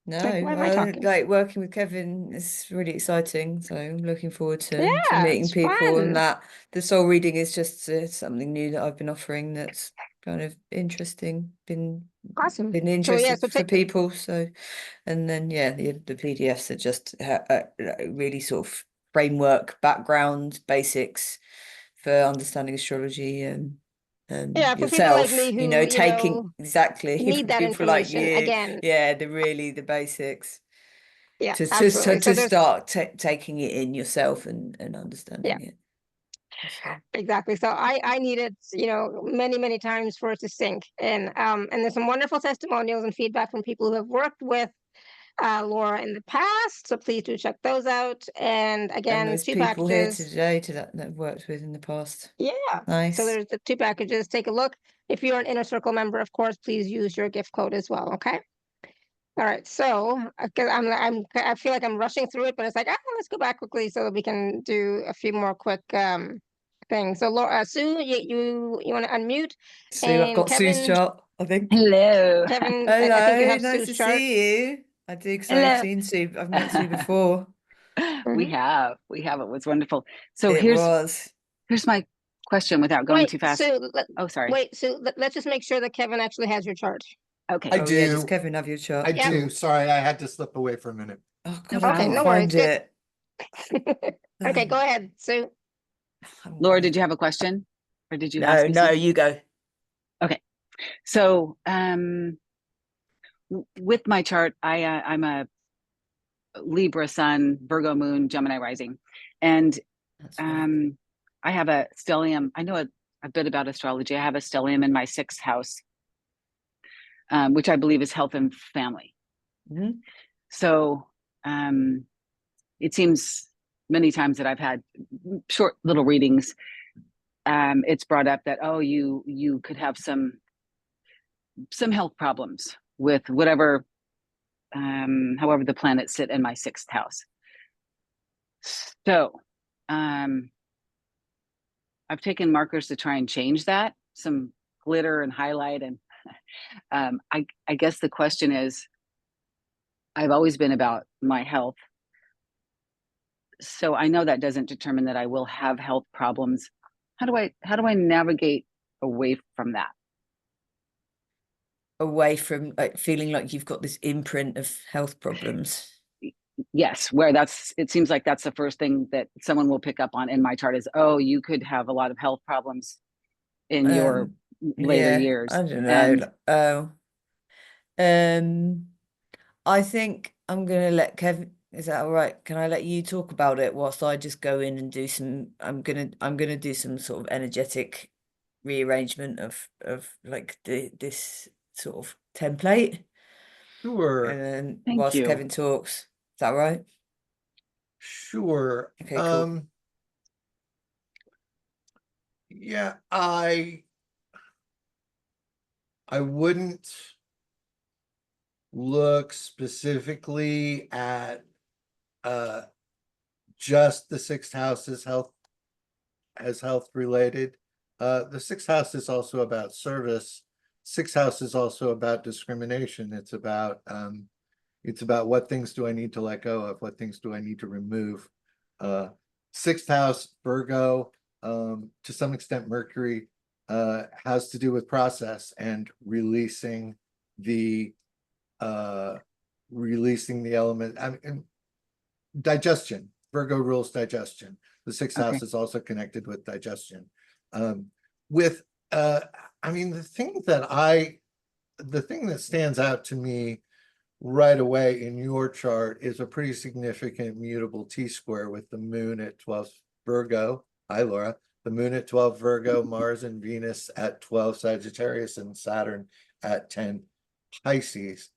S2: No,
S1: Why am I talking?
S2: like working with Kevin is really exciting. So I'm looking forward to
S1: Yeah,
S2: meeting
S1: it's
S2: people,
S1: fun.
S2: and that the soul reading is just something new that I've been offering that's kind of interesting,
S1: Awesome.
S2: been interesting for people. So, and then the PDFs are just really sort of framework, background, basics for understanding astrology and
S1: Yeah, for people
S2: yourself,
S1: like me who,
S2: taking exactly
S1: need that
S2: people like
S1: information
S2: you,
S1: again.
S2: the basics.
S1: Yeah,
S2: to
S1: absolutely. So
S2: start taking it in yourself and understanding it. So.
S1: Exactly. So I needed, many times for it to sink. And there's some wonderful testimonials and feedback from people who have worked with Laura in the past. So please do check those out. And
S2: And
S1: again,
S2: there's
S1: 2
S2: people here
S1: packages.
S2: today that I've worked with in the past.
S1: Yeah. So
S2: Nice.
S1: there's the 2 packages. Take a look. If you're an Inner Circle member, of course, please use your gift code as well. Okay. All right. So because I feel like I'm rushing through it, but it's like, let's go back quickly so that we can do a few more quick things. So Laura, Sue, you want to unmute?
S2: Sue, I've
S1: And
S2: got Sue's
S1: Kevin,
S2: chart, I think.
S7: Hello.
S1: Kevin,
S2: Hello,
S1: I think you have
S2: nice
S1: Sue's
S2: to
S1: chart.
S2: see you. I do, because
S7: Hello.
S2: I've seen Sue. I've met Sue before.
S7: We
S1: Mhm.
S7: have. It was wonderful. So
S2: It was.
S7: here's my question without going
S1: Wait,
S7: too fast.
S1: Sue,
S7: Oh, sorry.
S1: wait, Sue, let's just make sure that Kevin actually has your chart.
S7: Okay.
S3: I
S2: Oh, yeah, does
S3: do.
S2: Kevin have your chart?
S3: I
S1: Yep.
S3: do. Sorry, I had to slip away for a minute.
S2: Oh,
S7: No
S2: God, I
S1: Okay,
S2: can't
S1: no
S7: problem.
S1: worries.
S2: find
S1: Good.
S2: it.
S1: Okay, go ahead, Sue.
S7: Laura, did you have a question? Or did you
S2: No,
S7: ask me
S2: no,
S7: something?
S2: you go.
S7: So with my chart, I'm a Libra sun, Virgo moon, Gemini rising. And
S2: That's right.
S7: I have a stellium. I know a bit about astrology. I have a stellium in my 6th house, which I believe is health and family.
S2: Mhm.
S7: So it seems many times that I've had short little readings, it's brought up that, oh, you could have some health problems with whatever, however the planets sit in my 6th house. So I've taken markers to try and change that, some glitter and highlight. And I guess the question is, I've always been about my health. So I know that doesn't determine that I will have health problems. How do I navigate away from that?
S2: Away from like feeling like you've got this imprint of health problems.
S7: Yes, where it seems like that's the first thing that someone will pick up on in my chart is, oh, you could have a lot of health problems in your later
S2: Yeah,
S7: years.
S2: I don't know. I think I'm gonna let Kevin. Is that all right? Can I let you talk about it whilst I just go in and do some? I'm gonna do some sort of energetic rearrangement of like this sort of template,
S3: Sure,
S2: and then
S7: Thank
S2: whilst
S7: you.
S2: Kevin talks, is that right?
S3: sure.
S2: Okay, cool.
S3: Yeah, I wouldn't look specifically at just the 6th house as health related. The 6th house is also about service. 6th house is also about discrimination. It's about what things do I need to let go of, what things do I need to remove. 6th house, Virgo, to some extent Mercury, has to do with process and releasing the element. I mean, digestion. Virgo rules digestion. The 6th house
S7: Okay.
S3: is also connected with digestion. I mean, the thing that stands out to me right away in your chart is a pretty significant mutable T-square with the moon at 12 Virgo. Hi, Laura. The moon at 12 Virgo, Mars and Venus at 12 Sagittarius, and Saturn at 10 Pisces.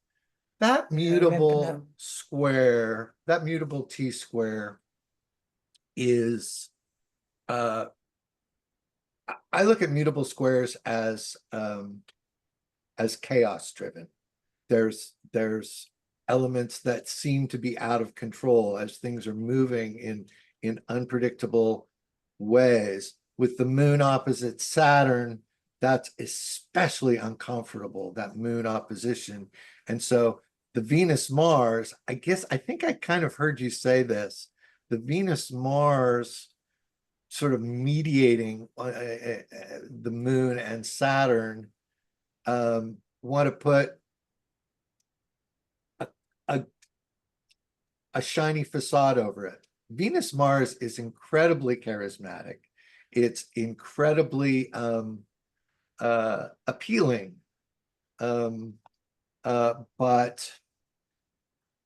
S3: That mutable square, that mutable T-square is, I look at mutable squares as chaos driven. There's elements that seem to be out of control as things are moving in unpredictable ways. With the moon opposite Saturn, that's especially uncomfortable, that moon opposition. And so the Venus-Mars, I think I kind of heard you say this, the Venus-Mars sort of mediating the moon and Saturn, want to put a shiny facade over it. Venus-Mars is incredibly charismatic. It's incredibly appealing. But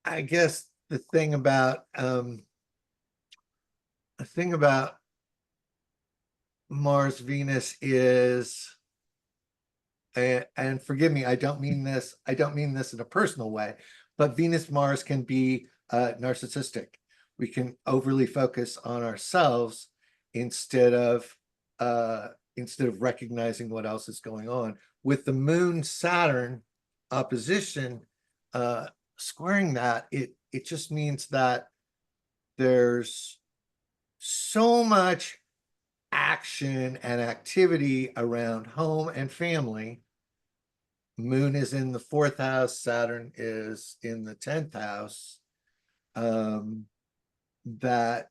S3: I guess the thing about Mars Venus is, and forgive me, I don't mean this in a personal way, But Venus Mars can be narcissistic. We can overly focus on ourselves instead of recognizing what else is going on. With the Moon Saturn opposition squaring that, it just means that there's so much action and activity around home and family. Moon is in the 4th house, Saturn is in the 10th house. That,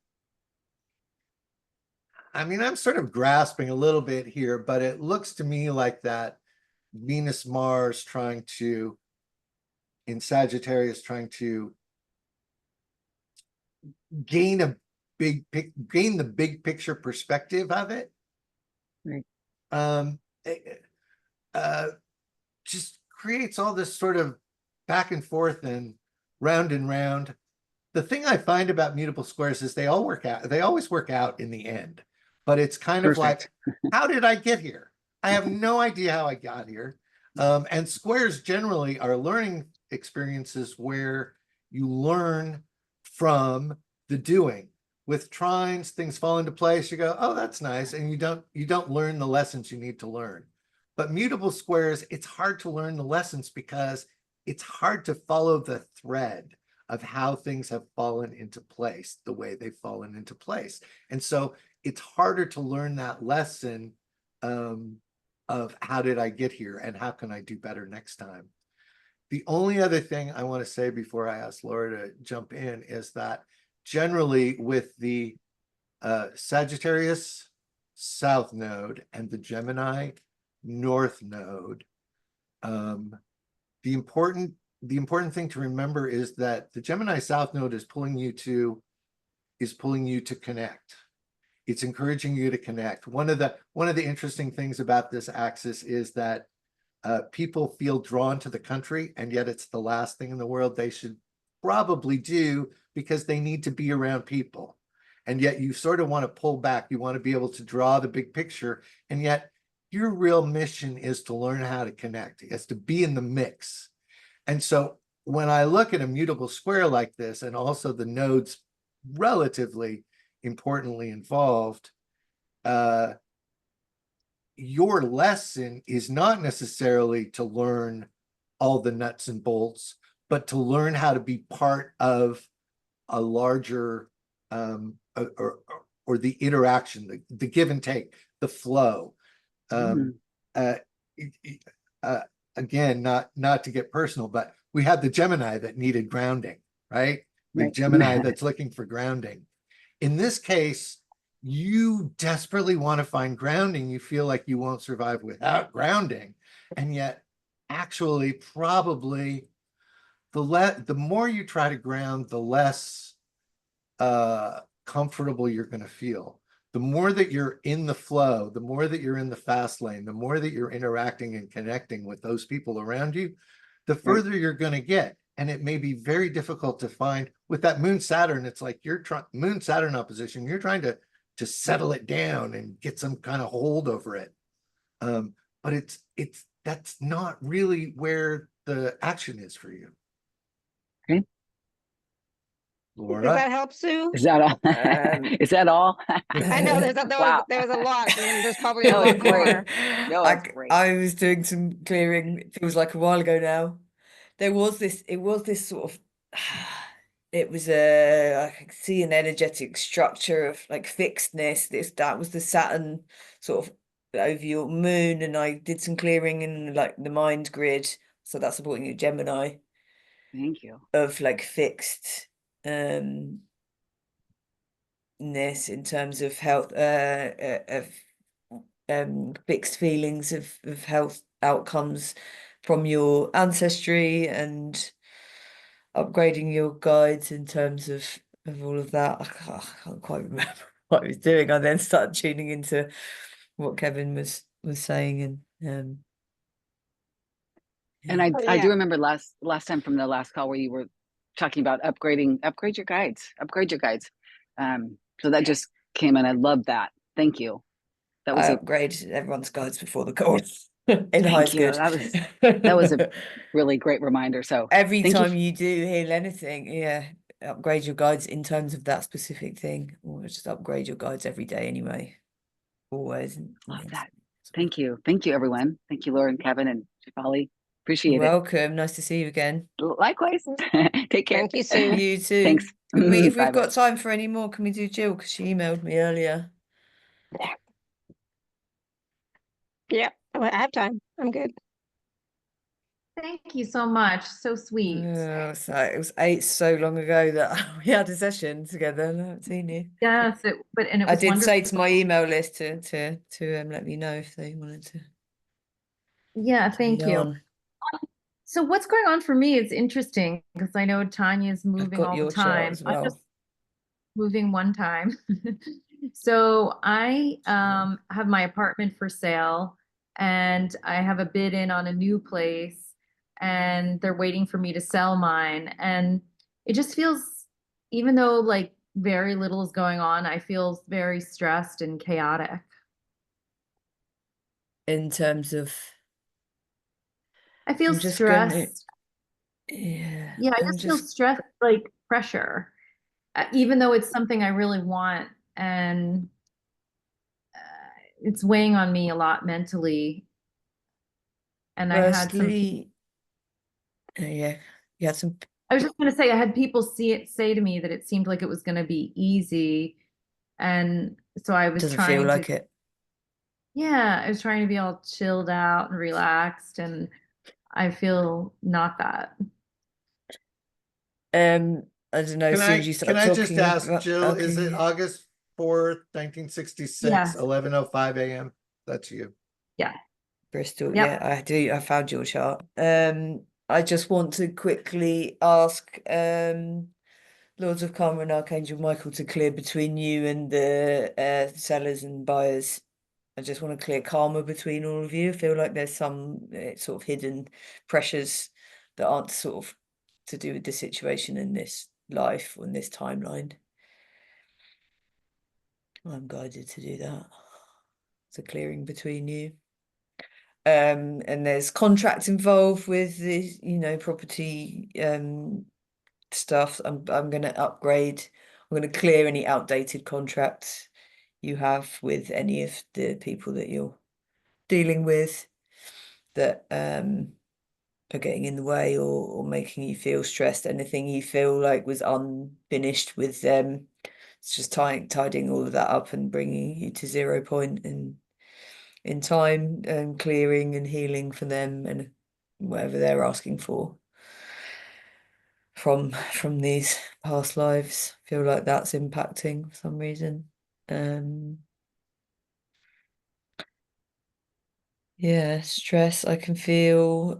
S3: I mean, I'm sort of grasping a little bit here, but it looks to me like that Venus Mars in Sagittarius trying to gain the big picture perspective of it.
S7: Right.
S3: Just creates all this sort of back and forth and round. The thing I find about mutable squares is they always work out in the end, but it's kind of like, how did I get here? I have no idea how I got here. And squares generally are learning experiences where you learn from the doing. With trines, things fall into place. You go, oh, that's nice. And you don't learn the lessons you need to learn. But mutable squares, it's hard to learn the lessons because it's hard to follow the thread of how things have fallen into place, the way they've fallen into place. And so it's harder to learn that lesson of how did I get here and how can I do better next time. The only other thing I want to say before I ask Laura to jump in is that generally with the Sagittarius South Node and the Gemini North Node, the important thing to remember is that the Gemini South Node is pulling you to connect. It's encouraging you to connect. One of the interesting things about this axis is that people feel drawn to the country, and yet it's the last thing in the world they should probably do because they need to be around people. And yet you sort of want to pull back. You want to be able to draw the big picture, and yet your real mission is to learn how to connect. It's to be in the mix. And so when I look at a mutable square like this, and also the nodes relatively importantly involved, your lesson is not necessarily to learn all the nuts and bolts, but to learn how to be part of a larger or the interaction, the give and take, the flow. Again, not to get personal, but we had the Gemini that needed grounding, right? The Gemini that's looking for grounding. In this case, you desperately want to find grounding. You feel like you won't survive without grounding. And yet, actually, probably the more you try to ground, the less comfortable you're going to feel. The more that you're in the flow, the more that you're in the fast lane, the more that you're interacting and connecting with those people around you, the further you're going to get. And it may be very difficult to find with that Moon Saturn. It's like you're trying Moon Saturn opposition. You're trying to settle it down and get some kind of hold over it. But that's not really where the action is for you.
S7: Okay.
S3: Laura?
S1: Does that help, Sue?
S7: Is that all? Is that all?
S1: I know there was a lot, and there's probably a
S7: That was
S1: lot
S7: great.
S1: more.
S7: No, that's great.
S2: I was doing some clearing. It feels like a while ago now. It was this sort of, it was I could see an energetic structure of like fixedness. That was the Saturn sort of over your moon, and I did some clearing in like the mind grid. So that's supporting your Gemini.
S7: Thank you.
S2: Of like fixed ness in terms of health, fixed feelings of health outcomes from your ancestry, and upgrading your guides in terms of all of that. I can't quite remember what I was doing. I then started tuning into what Kevin was saying, and
S7: And I do remember last time from the last call where you were talking about upgrade your guides. So that just came in. I love that. Thank you. That was
S2: I upgraded everyone's guides before the call. in high
S7: Thank you.
S2: good.
S7: That was a really great reminder. So
S2: Every
S7: thank you.
S2: time you do heal anything, yeah, upgrade your guides in terms of that specific thing, or just upgrade your guides every day anyway. Always.
S7: Love that. Thank you. Thank you, everyone. Thank you, Laura and Kevin and Shefali. Appreciate
S2: You're
S7: it.
S2: welcome. Nice to see you again.
S7: Likewise. Take care.
S1: Thank you, Sue.
S2: You too.
S7: Thanks.
S2: If
S7: Bye-bye.
S2: we've got time for any more, can we do Jill? Because she emailed me earlier.
S1: Yeah, I have time. I'm good.
S8: Thank you so much. So sweet.
S2: So it was so long ago that we had a session together, and I haven't seen you.
S8: Yes, and it
S2: I
S8: was
S2: did say to my
S8: wonderful.
S2: email list to let me know if they wanted to.
S8: Yeah,
S2: to
S8: thank
S2: be
S8: you.
S2: on.
S8: So what's going on for me is interesting because I know Tanya's
S2: I've
S8: moving
S2: got
S8: all
S2: your
S8: the
S2: chart
S8: time.
S2: as
S8: I'm just
S2: well.
S8: moving one time. So I have my apartment for sale and I have a bid in on a new place and they're waiting for me to sell mine. And it just feels, even though like very little is going on, I feel very stressed and chaotic.
S2: In terms of,
S8: I feel
S2: I'm just gonna,
S8: stressed.
S2: yeah,
S8: Yeah, I
S2: I'm
S8: just feel
S2: just
S8: stressed, like pressure, even though it's something I really want. And it's weighing on me a lot mentally. And I had some,
S2: firstly, yeah, you had some.
S8: I was just going to say, I had people say to me that it seemed like it was going to be easy. And so I was
S2: Doesn't feel
S8: trying
S2: like
S8: to,
S2: it.
S8: yeah, I was trying to be all chilled out and relaxed. And I feel not that.
S2: I don't know.
S3: Can
S2: As soon as you
S3: can
S2: start
S3: I just
S2: talking
S3: ask,
S2: about,
S3: Jill, is it
S2: okay,
S3: August 4th, 1966,
S8: Yes.
S3: 11:05 a.m.? That's you.
S8: Yeah.
S2: Bristol.
S8: Yep.
S2: Yeah, I do. I found your chart. I just want to quickly ask, Lords of Karma and Archangel Michael to clear between you and the sellers and buyers. I just want to clear karma between all of you. I feel like there's some sort of hidden pressures that aren't sort of to do with the situation in this life or in this timeline. I'm guided to do that. It's a clearing between you. And there's contracts involved with this, property stuff. I'm going to upgrade. I'm going to clear any outdated contracts you have with any of the people that you're dealing with that are getting in the way or making you feel stressed. Anything you feel like was unfinished with them, it's just tidying all of that up and bringing you to 0 point in time and clearing and healing for them and whatever they're asking for from these past lives. I feel like that's impacting for some reason. Yeah, stress I can feel.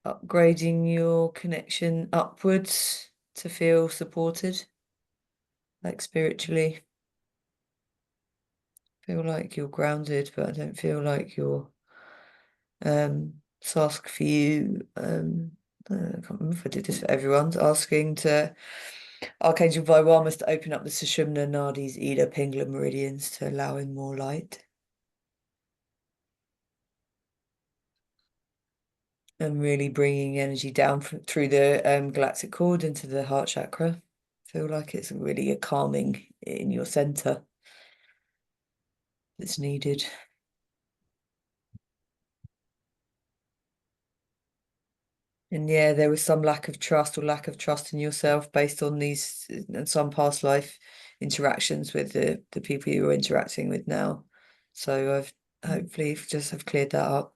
S2: Upgrading your connection upwards to feel supported, like spiritually. Feel like you're grounded, but I don't feel like you're task for you. I can't remember if I did this for everyone's asking to Archangel Vaiwamas to open up the Sushumna Nadis, Ida, Pingala meridians to allow in more light. And really bringing energy down through the galactic cord into the heart chakra. Feel like it's really a calming in your center that's needed. And yeah, there was some lack of trust in yourself based on these and some past life interactions with the people you're interacting with now. So I've hopefully just have cleared that up.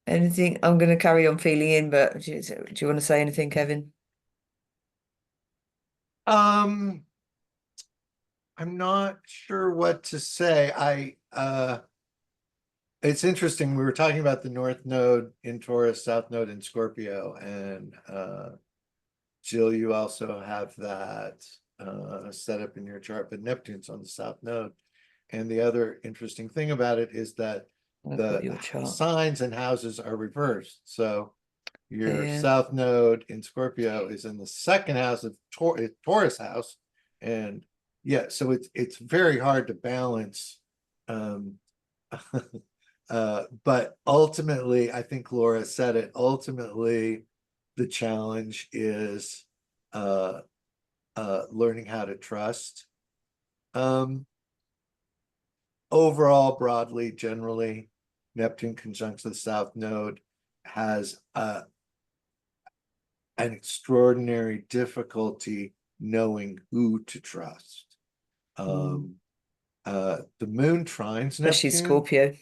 S2: Anything I'm going to carry on feeling in, but do you want to say anything, Kevin?
S3: I'm not sure what to say. It's interesting. We were talking about the North Node in Taurus, South Node in Scorpio, and Jill, you also have that set up in your chart, but Neptune's on the South Node. And the other interesting thing about it is that the signs and houses are reversed. So your South Node in Scorpio is in the second house of Taurus house, and yeah, so it's very hard to balance. But ultimately, I think Laura said it, ultimately, the challenge is learning how to trust. Overall, broadly, generally, Neptune conjunct the South Node has an extraordinary difficulty knowing who to trust. The moon trines
S2: Especially
S3: Neptune.
S2: Scorpio.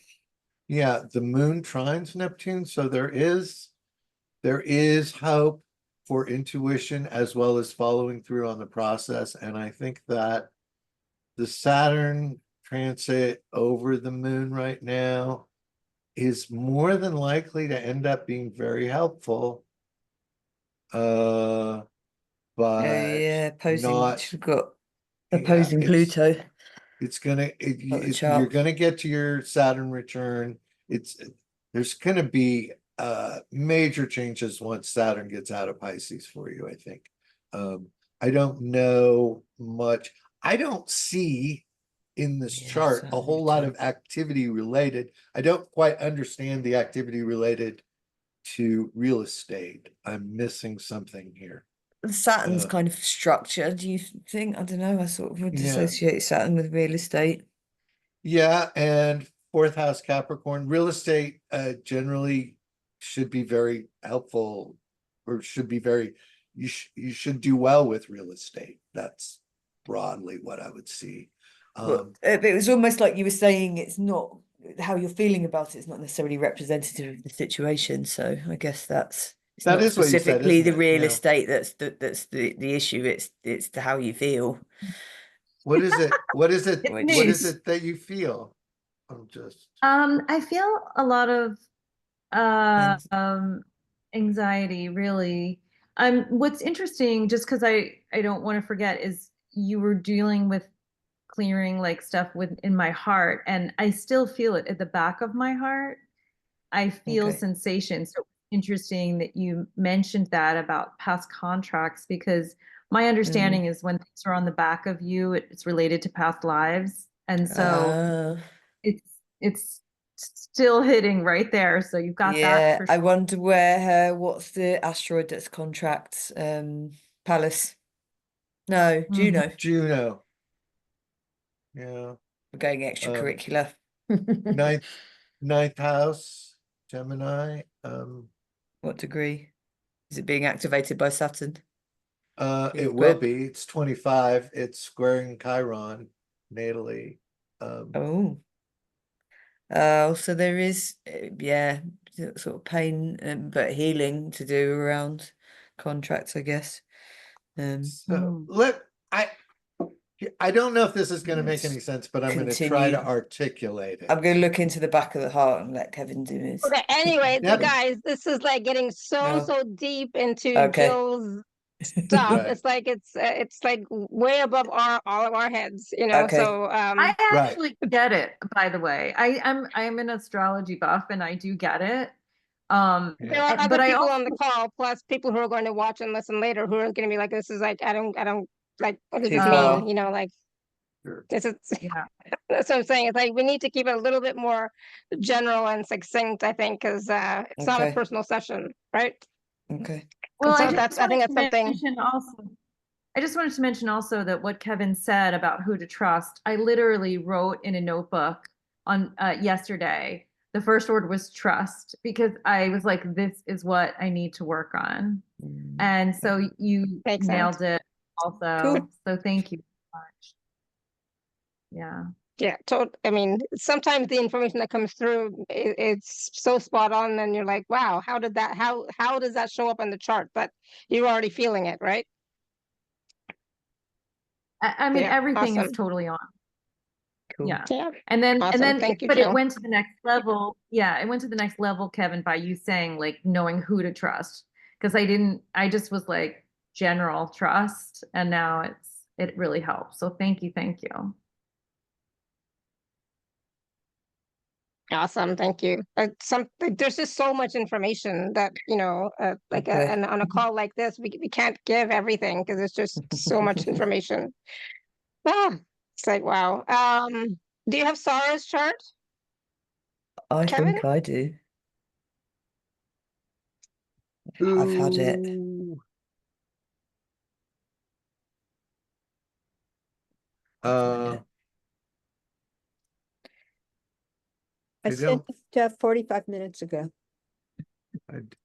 S3: Yeah, the moon trines Neptune, so there is hope for intuition as well as following through on the process. And I think that the Saturn transit over the moon right now is more than likely to end up being very helpful. But
S2: Yeah, opposing.
S3: not,
S2: She's got
S3: yeah,
S2: opposing Pluto.
S3: it's gonna,
S2: Got the
S3: you're
S2: chart.
S3: gonna get to your Saturn return. There's gonna be major changes once Saturn gets out of Pisces for you, I think. I don't know much. I don't see in this
S2: Yeah,
S3: chart a
S2: Saturn
S3: whole lot
S2: return.
S3: of activity related. I don't quite understand the activity related to real estate. I'm missing something here.
S2: Saturn's kind of structure, do you think? I don't know, I sort of would
S3: Yeah.
S2: associate Saturn with real estate.
S3: Yeah, and fourth house Capricorn, real estate generally should be very helpful, or should be very, you should do well with real estate. That's broadly what I would see.
S2: But it was almost like you were saying it's not how you're feeling about it, it's not necessarily representative of the situation. So I guess it's
S3: That
S2: not
S3: is what you said,
S2: specifically
S3: isn't
S2: the
S3: it?
S2: real
S3: Yeah.
S2: estate that's the issue. It's the how you feel.
S3: What is it? What is it?
S8: It's
S3: What
S8: news.
S3: is it that you feel? I'm just
S8: I feel a lot of
S2: And
S8: anxiety, really. What's interesting, just because I don't want to forget, is you were dealing with clearing like stuff in my heart, and I still feel it at the back of my heart. I feel
S2: Okay.
S8: sensations. So interesting that you mentioned that about past contracts, because my understanding is when things are on the back of you, it's related to past lives, and so it's still hitting right there. So you've got that
S2: yeah,
S8: for
S2: I
S8: sure.
S2: wonder where what's the asteroid that's contracts Pallas? No, Juno.
S3: Juno. Yeah.
S2: We're going extracurricular.
S3: Ninth house, Gemini.
S2: What degree? Is it being activated by Saturn?
S3: It will be. It's 25. It's squaring Chiron natally.
S2: So there is, yeah, sort of pain, but healing to do around contracts, I guess.
S3: So I don't know if this is going to make any sense, but I'm going to try to
S2: Continue.
S3: articulate it.
S2: I'm going to look into the back of the heart and let Kevin do his.
S1: Okay, anyway,
S3: Yeah.
S1: guys, this is like getting so deep into
S2: Okay.
S1: Jill's stuff.
S3: Right.
S1: It's like way above all of our heads, you know.
S2: Okay.
S1: So
S8: I actually get it, by the way. I'm an astrology buff, and I do get it.
S1: there are other
S8: but
S1: people
S8: I
S1: on the call, plus people who are going to watch and listen later, who are going to be like, "This is like, I don't like, what does
S2: Too
S1: this
S2: far.
S1: mean?" You know, like
S3: Sure.
S1: this is.
S8: Yeah.
S1: That's what I'm saying. It's like we need to keep it a little bit more general and succinct, I think, because it's not a
S2: Okay.
S1: personal session, right?
S2: Okay.
S8: Well,
S1: So
S8: I
S1: that's, I think that's something.
S8: I just wanted to mention also that what Kevin said about who to trust, I literally wrote in a notebook on yesterday. The first word was trust, because I was like, this is what I need to work on. And so you
S1: Makes
S8: nailed
S1: sense.
S8: it also.
S2: Cool.
S8: So thank you so much. Yeah.
S1: Yeah, I mean, sometimes the information that comes through, it's so spot on, and you're like, wow, how does that show up on the chart? But you're already feeling it, right?
S8: I mean,
S1: Yeah,
S8: everything is
S1: awesome.
S8: totally on.
S2: Cool.
S8: Yeah.
S1: Yeah.
S8: And then,
S1: Awesome. Thank you,
S8: but it
S1: Jill.
S8: went to the next level. Yeah, it went to the next level, Kevin, by you saying like knowing who to trust. Because I just was like general trust, and now it really helps. So thank you.
S1: Awesome. Thank you. There's just so much information that, you know, and on a call like this, we can't give everything because it's just so much information. Ah, it's like, wow. Do you have Sarah's chart,
S2: I
S1: Kevin?
S2: think I do. I've had it.
S3: Ooh.
S2: I've
S9: I
S3: You
S9: sent
S3: don't-
S9: it 45 minutes ago,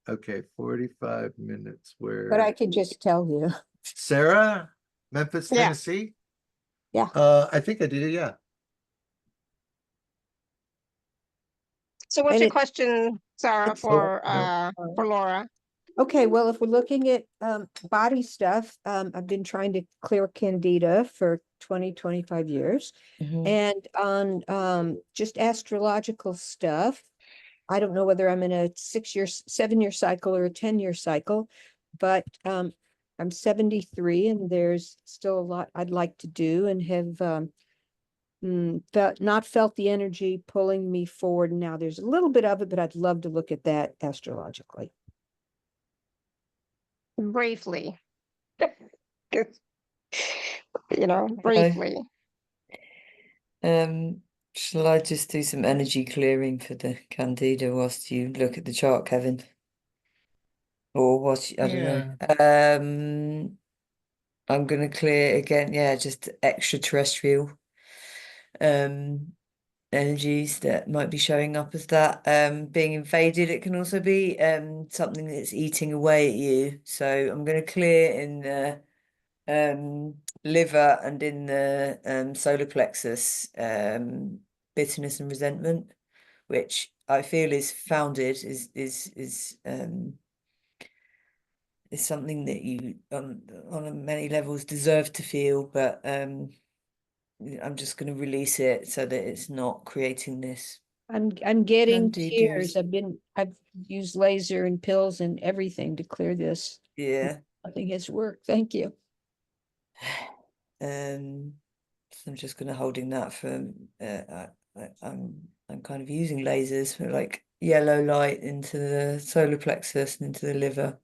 S3: Okay, 45 minutes where.
S9: but I can just tell you.
S3: Sarah, Memphis,
S1: Yeah.
S3: Tennessee?
S9: Yeah.
S3: I think I did it, yeah.
S1: So what's
S9: And
S1: your
S9: it-
S1: question, Sarah,
S9: it's-
S1: for Laura?
S9: Okay, well, if we're looking at body stuff, I've been trying to clear candida for 25 years.
S2: Mhm.
S9: And on just astrological stuff, I don't know whether I'm in a 6-year, 7-year cycle or a 10-year cycle, but I'm 73 and there's still a lot I'd like to do, and have not felt the energy pulling me forward. Now there's a little bit of it, but I'd love to look at that astrologically.
S1: Briefly. You know, briefly.
S2: Shall I just do some energy clearing for the candida whilst you look at the chart, Kevin? Or what? I don't know. I'm gonna clear again, yeah, just extraterrestrial energies that might be showing up as that being invaded. It can also be something that's eating away at you. So I'm gonna clear in the liver and in the solar plexus bitterness and resentment, which I feel is founded, is something that you on many levels deserve to feel, but I'm just going to release it so that it's not creating this.
S9: I'm getting
S2: Candidas.
S9: tears. I've used laser and pills and everything to clear this.
S2: Yeah.
S9: Nothing has worked. Thank you.
S2: So I'm just going to holding that for I'm kind of using lasers for like yellow light into the solar plexus and into the liver.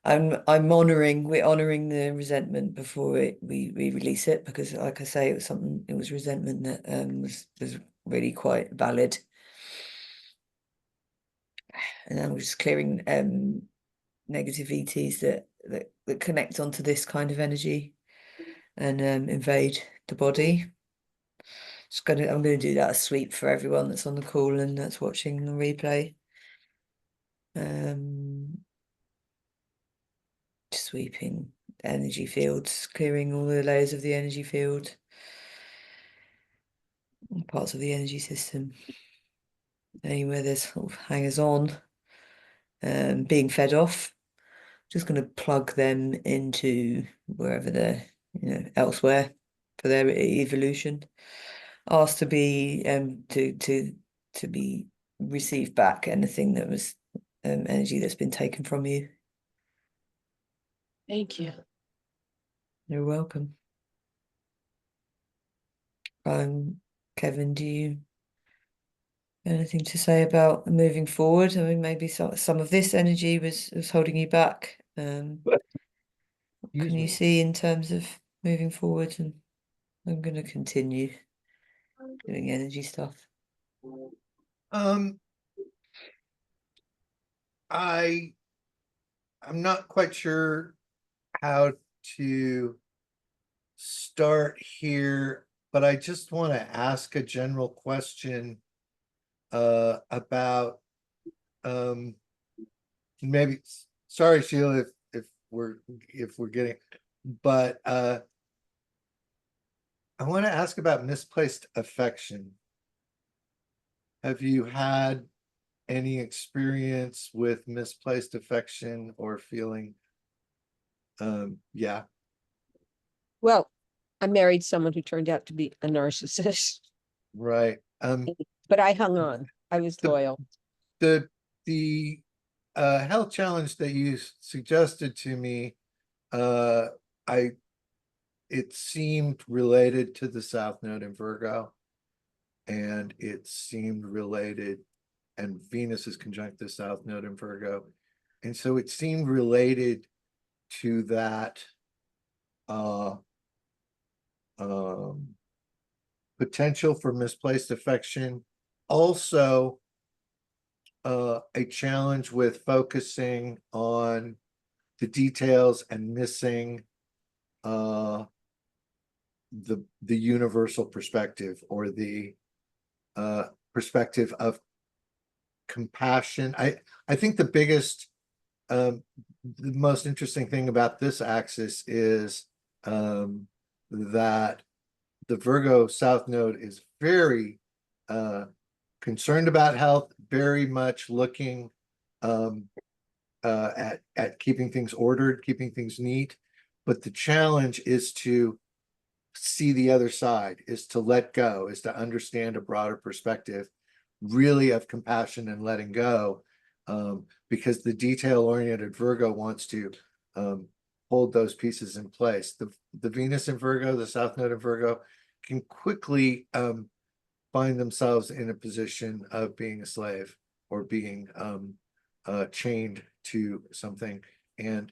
S2: We're honoring the resentment before we release it, because like I say, it was resentment that was really quite valid. And then we're just clearing negative ETs that connect onto this kind of energy and invade the body. I'm gonna do that sweep for everyone that's on the call and that's watching the replay. Sweeping energy fields, clearing all the layers of the energy field, parts of the energy system, anywhere there's sort of hangers on being fed off. Just going to plug them into wherever they're, elsewhere for their evolution. Ask to be to be received back anything that was energy that's been taken from you.
S9: Thank you.
S2: You're welcome. Kevin, do you have anything to say about moving forward? I mean, maybe some of this energy was holding you back. What can you see in terms of moving forward? And I'm going to continue doing energy stuff.
S3: I'm not quite sure how to start here, but I just want to ask a general question about maybe, sorry Sheila if we're getting, but I want to ask about misplaced affection. Have you had any experience with misplaced affection or feeling? Yeah.
S9: Well, I married someone who turned out to be a narcissist,
S3: Right.
S9: but I hung on. I was loyal.
S3: The health challenge that you suggested to me, it seemed related to the South Node in Virgo, and it seemed related, and Venus is conjunct the South Node in Virgo, and so it seemed related to that potential for misplaced affection. Also, a challenge with focusing on the details and missing the universal perspective, or the perspective of compassion. I think the biggest the most interesting thing about this axis is that the Virgo South Node is very concerned about health, very much looking at keeping things ordered, keeping things neat. But the challenge is to see the other side, is to let go, is to understand a broader perspective, really of compassion and letting go, because the detail-oriented Virgo wants to hold those pieces in place. The Venus in Virgo, the South Node in Virgo, can quickly find themselves in a position of being a slave, or being chained to something. And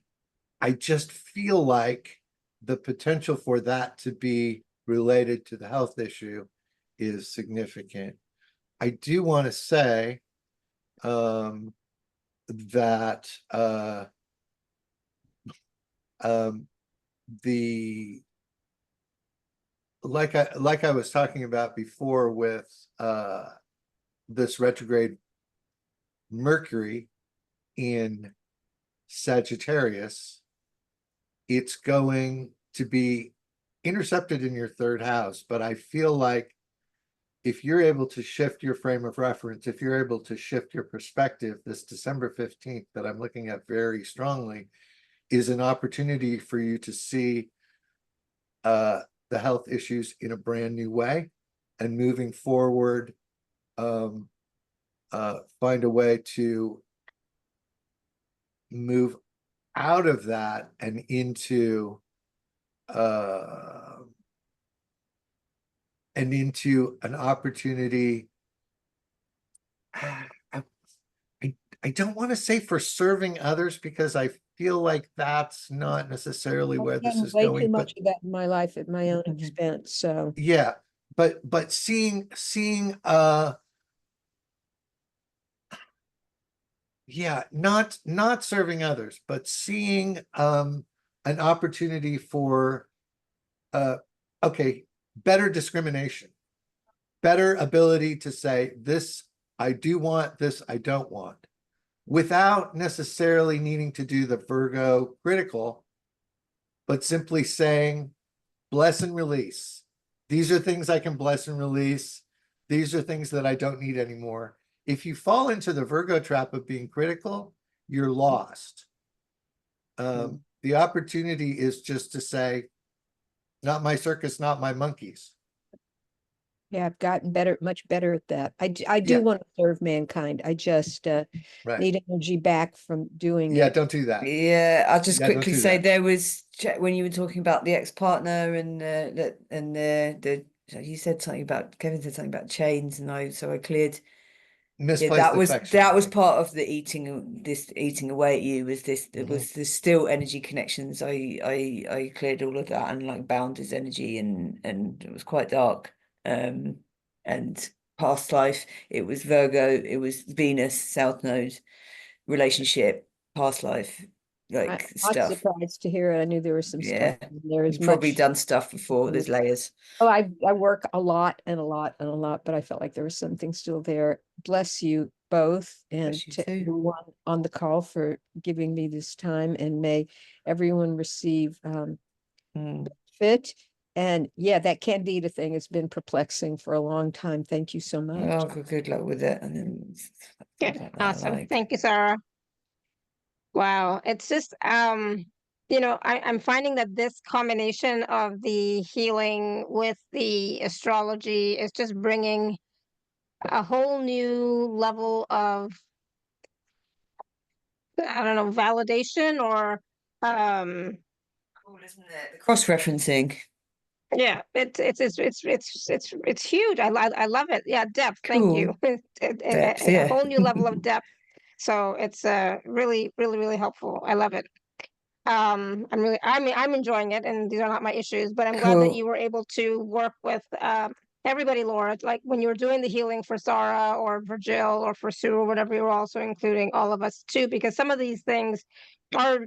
S3: I just feel like the potential for that to be related to the health issue is significant. I do want to say that the like I was talking about before with this retrograde Mercury in Sagittarius, it's going to be intercepted in your third house. But I feel like if you're able to shift your frame of reference, if you're able to shift your perspective, this December 15th that I'm looking at very strongly is an opportunity for you to see the health issues in a brand new way, and moving forward, find a way to move out of that and into an opportunity. I don't want to say for serving others, because I feel like that's not necessarily where
S9: I've
S3: this
S9: done
S3: is
S9: way
S3: going,
S9: too
S3: but
S9: much of that in my life at my own expense, so.
S3: yeah, but seeing yeah, not serving others, but seeing an opportunity for okay, better discrimination, better ability to say, this I do want, this I don't want, without necessarily needing to do the Virgo critical, but simply saying, bless and release. These are things I can bless and release. These are things that I don't need anymore. If you fall into the Virgo trap of being critical, you're lost. The opportunity is just to say, not my circus, not my monkeys.
S9: Yeah, I've gotten better, much better at that. I
S3: Yeah.
S9: do want to serve mankind. I just
S3: Right.
S9: need energy back from doing
S3: Yeah,
S9: it.
S3: don't do that.
S2: Yeah, I'll just
S3: Yeah, don't
S2: quickly
S3: do
S2: say
S3: that.
S2: there was when you were talking about the ex-partner and the you said something about, Kevin said something about chains, and I cleared.
S3: Misplaced
S2: that was
S3: affection, I think.
S2: part of the eating away at you, was this there was the still energy connections. I cleared all of that and like bound his energy, and it was quite dark. And past life, it was Virgo, it was Venus South Node, relationship, past life, like
S9: I'm
S2: stuff.
S9: surprised to hear it. I knew there was some
S2: Yeah,
S9: stuff. There is
S2: you've probably
S9: much.
S2: done stuff before. There's layers.
S9: Oh, I work a lot and a lot and a lot, but I felt like there was something still there. Bless you both, and
S2: Bless you
S9: to
S2: too.
S9: everyone on the call for giving me this time, and may everyone receive fit. And yeah, that candida thing has been perplexing for a long time. Thank you so much.
S2: Oh, good luck with it. And then
S1: Good.
S2: like that,
S1: Awesome.
S2: like-
S1: Thank you, Sarah. Wow. It's just, I'm finding that this combination of the healing with the astrology is just bringing a whole new level of, I don't know, validation or,
S2: Cool, isn't it? The cross-referencing.
S1: yeah, it's huge. I love it. Yeah, depth. Thank you.
S2: Depth,
S1: A
S2: yeah.
S1: whole new level of depth. So it's really, really, really helpful. I love it. I'm enjoying it, and these are not my issues, but I'm glad that
S2: Cool.
S1: you were able to work with everybody, Laura. Like when you were doing the healing for Sarah or for Jill or for Sue or whatever, you were also including all of us too, because some of these things are,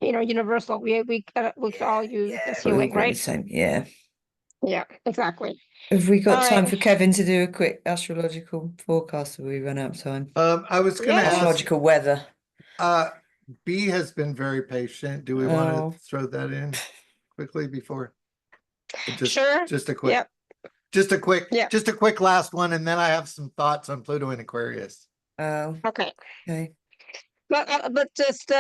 S1: universal. We could all use this
S2: We all
S1: healing,
S2: got the
S1: right?
S2: same. Yeah.
S1: Yeah, exactly.
S2: Have we got
S1: All
S2: time
S1: right.
S2: for Kevin to do a quick astrological forecast, or we run out of time?
S3: I was gonna
S1: Yeah.
S3: ask,
S2: Astrological weather.
S3: B has been very patient. Do we want
S2: Oh.
S3: to throw that in quickly before?
S1: Sure.
S3: Just a quick,
S1: Yep.
S3: just a quick,
S1: Yeah.
S3: just a quick last one, and then I have some thoughts on Pluto and Aquarius.
S2: Oh.
S1: Okay.
S2: Okay.
S1: But just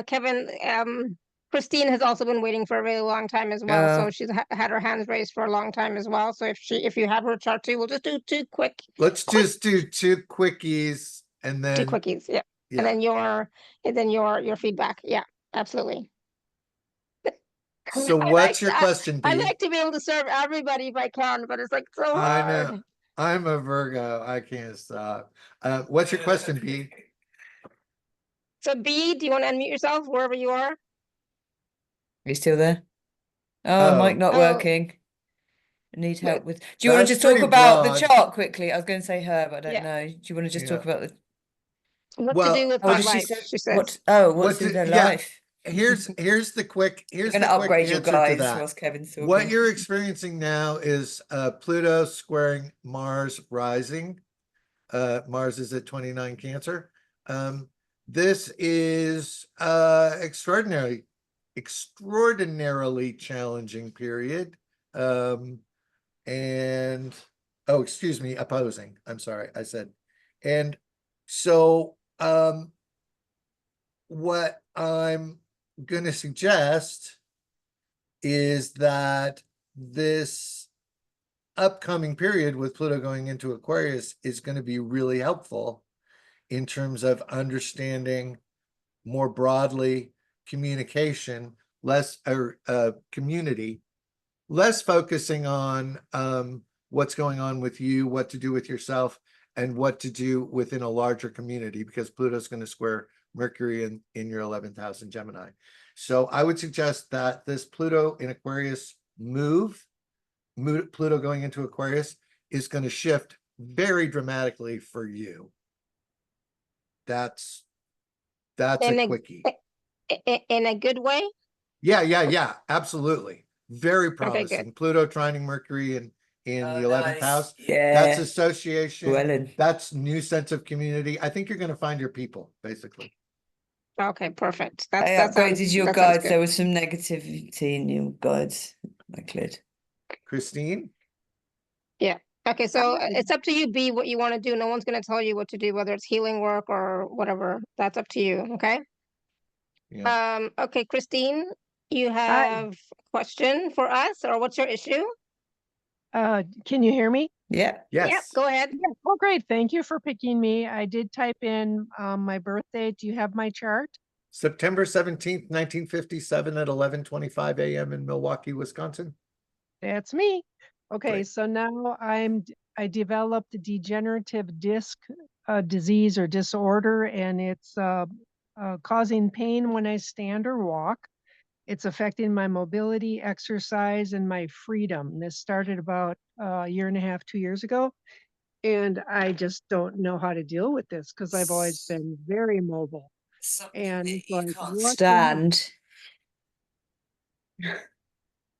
S1: Kevin, Christine has also been waiting for a really long time as well. So she's had her hands raised for a long time as well. So if you have her chart too, we'll just do two quick.
S3: Let's just do two quickies and then
S1: Two quickies, yeah.
S3: yeah.
S1: And then your feedback. Yeah, absolutely.
S3: So
S1: I
S3: what's
S1: like
S3: your
S1: that.
S3: question, B?
S1: I like to be able to serve everybody if I can, but it's like so
S3: I
S1: hard.
S3: know. I'm a Virgo. I can't stop. What's your question, B?
S1: So B, do you want to unmute yourself wherever you are?
S2: Are you still there? Oh, mic not working. I need help with. Do you want to just talk about the chart quickly? I was going to say her, but I don't know. Do you want to just talk about the
S1: what to do with my life? She says.
S2: What's to do with their life?
S3: Here's the quick. Here's
S2: You're
S3: the
S2: gonna
S3: quick
S2: upgrade your
S3: answer
S2: guides
S3: to that.
S2: whilst Kevin's talking.
S3: What you're experiencing now is Pluto squaring Mars rising. Mars is at 29 Cancer. This is extraordinarily challenging period. And excuse me, opposing. I'm sorry, I said. And so what I'm going to suggest is that this upcoming period with Pluto going into Aquarius is going to be really helpful in terms of understanding more broadly communication, community, less focusing on what's going on with you, what to do with yourself, and what to do within a larger community, because Pluto's going to square Mercury in your 11th house in Gemini. So I would suggest that this Pluto in Aquarius Pluto going into Aquarius is going to shift very dramatically for you. That's a quickie.
S1: In a good way?
S3: Yeah, absolutely. Very promising.
S1: Good.
S3: Pluto trining Mercury in the 11th house.
S2: Yeah.
S3: That's association.
S2: Well,
S3: that's new sense of community. I think you're going to find your people, basically.
S1: Okay, perfect.
S2: I upgraded your guides. There was some negativity in your guides. I cleared.
S3: Christine?
S1: Yeah. Okay, so it's up to you, B, what you want to do. No one's going to tell you what to do, whether it's healing work or whatever. That's up to you, okay?
S3: Yeah.
S1: Okay, Christine, you have a question for us, or what's your issue?
S10: Can you hear me?
S2: Yeah.
S3: Yes.
S1: Yep, go ahead.
S10: Yeah. Oh, great. Thank you for picking me. I did type in my birthday. Do you have my chart?
S3: September 17th, 1957 at 11:25 a.m. in Milwaukee, Wisconsin.
S10: That's me. Okay,
S3: Great.
S10: so now I developed a degenerative disc disease or disorder, and it's causing pain when I stand or walk. It's affecting my mobility, exercise, and my freedom. This started about a year and a half, 2 years ago. And I just don't know how to deal with this because I've always been very mobile. And
S2: You
S10: like,
S2: can't
S10: what
S2: stand.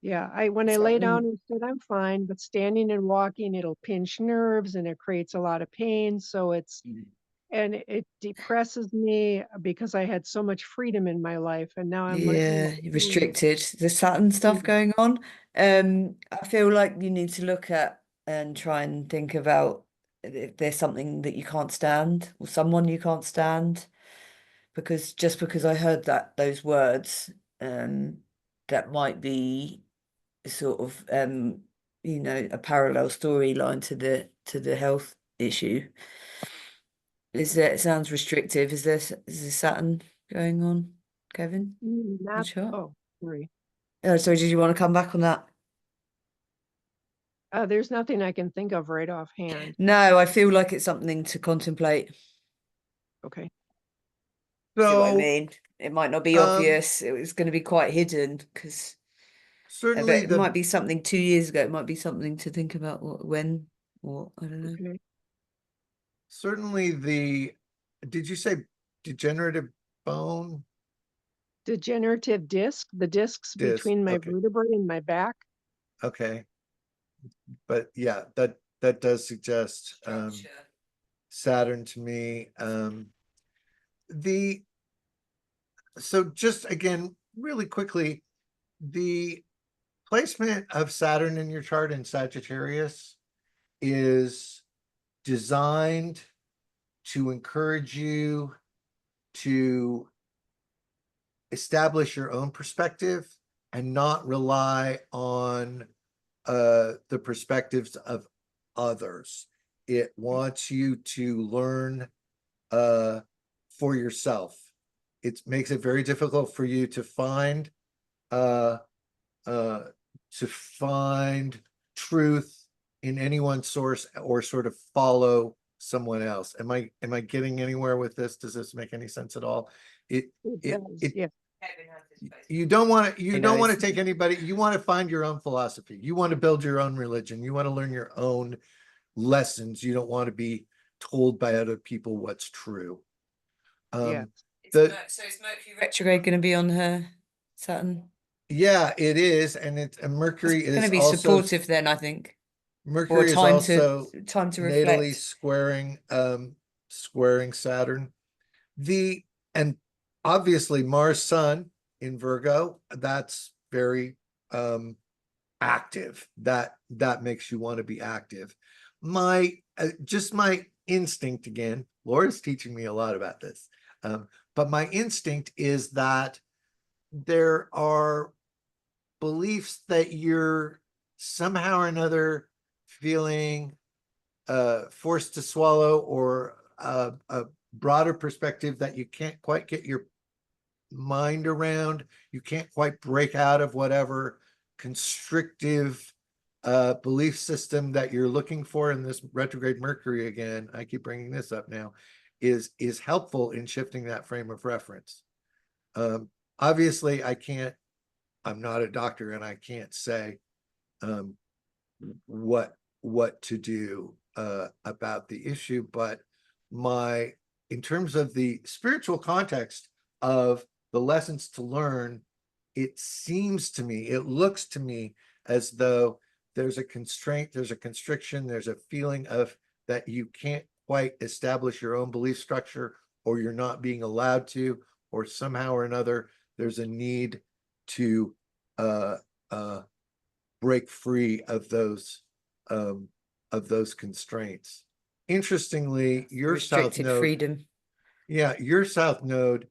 S10: Yeah, when I lay down and sit, I'm fine, but standing and walking, it'll pinch nerves and it creates a lot of pain. So and it depresses me because I had so much freedom in my life, and now I'm
S2: restricted. The Saturn stuff going on. I feel like you need to look at and try and think about if there's something that you can't stand or someone you can't stand, because just because I heard those words, that might be sort of a parallel storyline to the health issue. It sounds restrictive. Is there Saturn going on, Kevin?
S10: Sure. Oh, sorry.
S2: So did you want to come back on that?
S10: There's nothing I can think of right offhand.
S2: No, I feel like it's something to contemplate.
S10: Okay.
S3: So
S2: see what I mean? it might not be
S3: Um,
S2: obvious. It was going to be quite hidden because
S3: Certainly
S2: it might
S3: the,
S2: be something 2 years ago. It might be something to think about when, or I don't know.
S10: Okay.
S3: certainly the, did you say degenerative bone?
S10: Degenerative disc, the discs
S3: Disc,
S10: between my
S3: okay.
S10: vertebrae and my back.
S3: Okay. But yeah, that does suggest
S2: Structure.
S3: Saturn to me. So just again, really quickly, the placement of Saturn in your chart in Sagittarius is designed to encourage you to establish your own perspective and not rely on the perspectives of others. It wants you to learn for yourself. It makes it very difficult for you to find truth in any one source or sort of follow someone else. Am I getting anywhere with this? Does this make any sense at all?
S10: It does, yeah.
S3: You don't want to
S2: knows.
S3: take anybody, you want to find your own philosophy. You want to build your own religion. You want to learn your own lessons. You don't want to be told by other people what's true.
S10: Yeah.
S2: So is Mercury retrograde going to be on her Saturn?
S3: Yeah, it is, and Mercury
S2: It's going to
S3: is
S2: be
S3: also
S2: supportive then, I think.
S3: Mercury is
S2: time
S3: also
S2: to
S3: natally
S2: reflect.
S3: squaring Saturn. And obviously Mars Sun in Virgo, that's very active. That makes you want to be active. My instinct, again, Laura's teaching me a lot about this. But my instinct is that there are beliefs that you're somehow or another feeling forced to swallow, or a broader perspective that you can't quite get your mind around. You can't quite break out of whatever constrictive belief system that you're looking for in this retrograde Mercury. Again, I keep bringing this up now, is helpful in shifting that frame of reference. Obviously, I'm not a doctor and I can't say what to do about the issue, but in terms of the spiritual context of the lessons to learn, it looks to me as though there's a constraint, there's a constriction, there's a feeling of that you can't quite establish your own belief structure, or you're not being allowed to, or somehow or another there's a need to break free of those constraints. Interestingly, your
S2: Restricted
S3: south node,
S2: freedom.
S3: your south node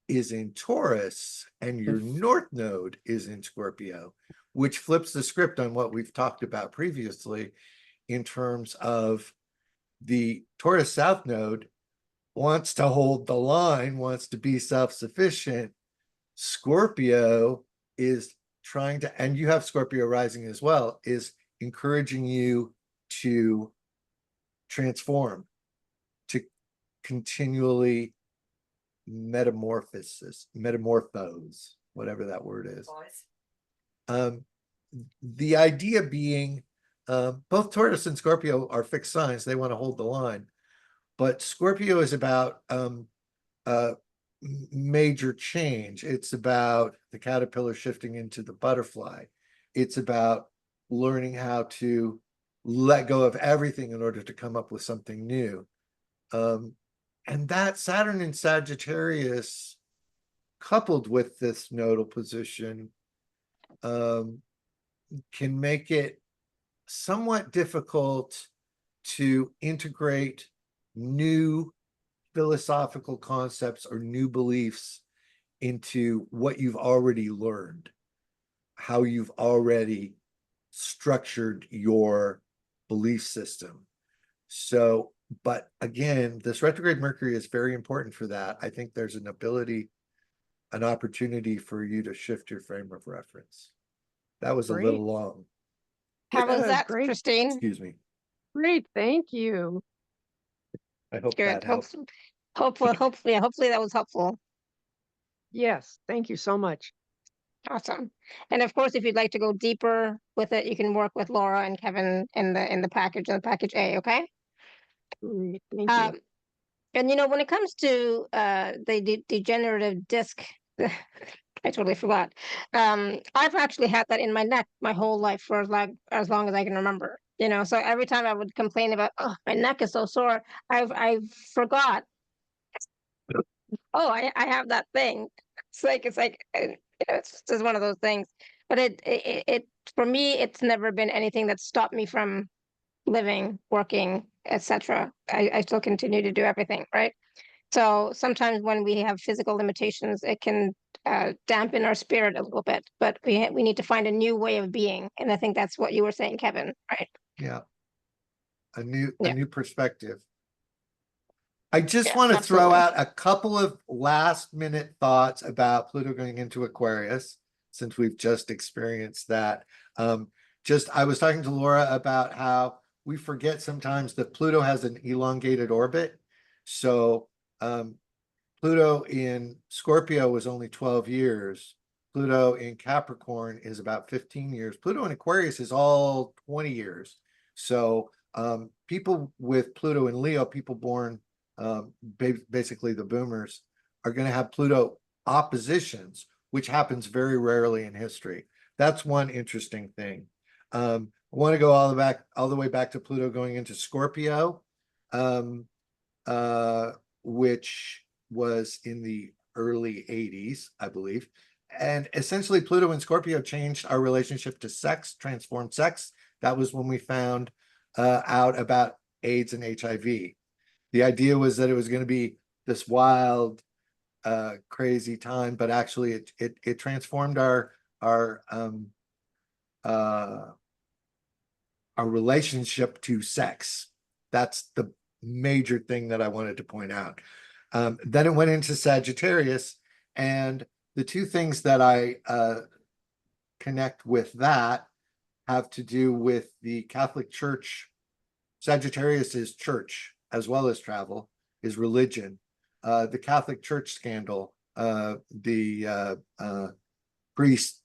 S3: is in Taurus and your north node is in Scorpio, which flips the script on what we've talked about previously in terms of the Taurus south node wants to hold the line, wants to be self-sufficient. Scorpio is trying to, and you have Scorpio rising as well, is encouraging you to transform, to continually metamorphose, whatever that word is. The idea being, both Taurus and Scorpio are fixed signs. They want to hold the line, but Scorpio is about major change. It's about the caterpillar shifting into the butterfly. It's about learning how to let go of everything in order to come up with something new. And that Saturn in Sagittarius, coupled with this nodal position, can make it somewhat difficult to integrate new philosophical concepts or new beliefs into what you've already learned, how you've already structured your belief system. So, but again, this retrograde Mercury is very important for that. I think there's an opportunity for you to shift your frame of reference. That was
S10: Great.
S3: a little long.
S1: How was that,
S10: Great.
S1: Christine?
S3: Excuse me.
S10: Great, thank you.
S3: I hope
S1: Good.
S3: that helps.
S1: Hopefully that was helpful.
S10: Yes, thank you so much.
S1: Awesome. And of course, if you'd like to go deeper with it, you can work with Laura and Kevin in the package A, okay?
S10: Thank you.
S1: And when it comes to the degenerative disc, I totally forgot. I've actually had that in my neck my whole life for as long as I can remember. So every time I would complain about, oh, my neck is so sore, I forgot. Oh, I have that thing. It's just one of those things. But it for me, it's never been anything that stopped me from living, working, etc. I still continue to do everything, right? So sometimes when we have physical limitations, it can dampen our spirit a little bit, but we need to find a new way of being. And I think that's what you were saying, Kevin, right?
S3: Yeah. A new
S1: Yeah.
S3: perspective. I just
S1: Yeah,
S3: want to throw
S1: absolutely.
S3: out a couple of last minute thoughts about Pluto going into Aquarius, since we've just experienced that. I was talking to Laura about how we forget sometimes that Pluto has an elongated orbit. So Pluto in Scorpio was only 12 years. Pluto in Capricorn is about 15 years. Pluto in Aquarius is all 20 years. So people with Pluto in Leo, people born basically the boomers, are going to have Pluto oppositions, which happens very rarely in history. That's one interesting thing. I want to go all the way back to Pluto going into Scorpio, which was in the early 80s, I believe. And essentially, Pluto and Scorpio changed our relationship to sex, transformed sex. That was when we found out about AIDS and HIV. The idea was that it was going to be this wild, crazy time, but actually it transformed our relationship to sex. That's the major thing that I wanted to point out. Then it went into Sagittarius, and the two things that I connect with that have to do with the Catholic Church. Sagittarius is church as well as travel, is religion. The Catholic Church scandal, the priest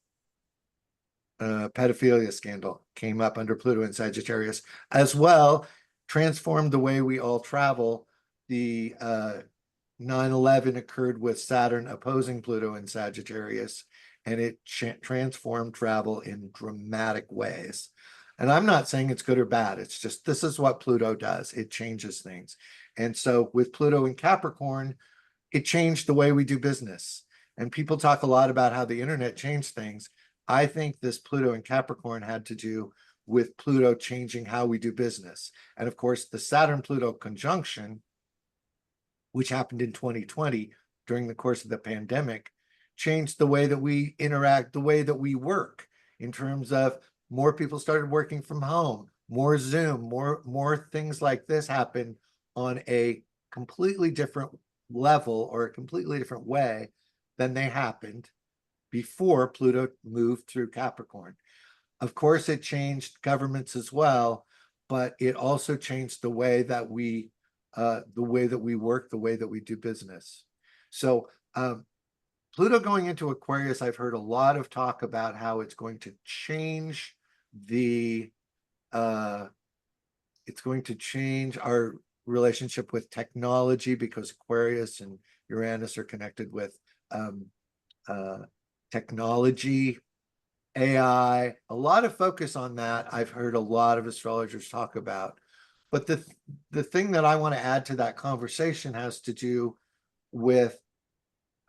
S3: pedophilia scandal came up under Pluto and Sagittarius as well, transformed the way we all travel. The 9/11 occurred with Saturn opposing Pluto and Sagittarius, and it transformed travel in dramatic ways. And I'm not saying it's good or bad. It's just, this is what Pluto does. It changes things. And so with Pluto in Capricorn, it changed the way we do business. And people talk a lot about how the internet changed things. I think this Pluto in Capricorn had to do with Pluto changing how we do business. And of course, the Saturn-Pluto conjunction, which happened in 2020 during the course of the pandemic, changed the way that we interact, the way that we work, in terms of more people started working from home, more Zoom, more things like this happened on a completely different level or a completely different way than they happened before Pluto moved through Capricorn. Of course, it changed governments as well, but it also changed the way that we work, the way that we do business. So Pluto going into Aquarius, I've heard a lot of talk about how it's going to change it's going to change our relationship with technology, because Aquarius and Uranus are connected with technology, AI, a lot of focus on that. I've heard a lot of astrologers talk about. But the thing that I want to add to that conversation has to do with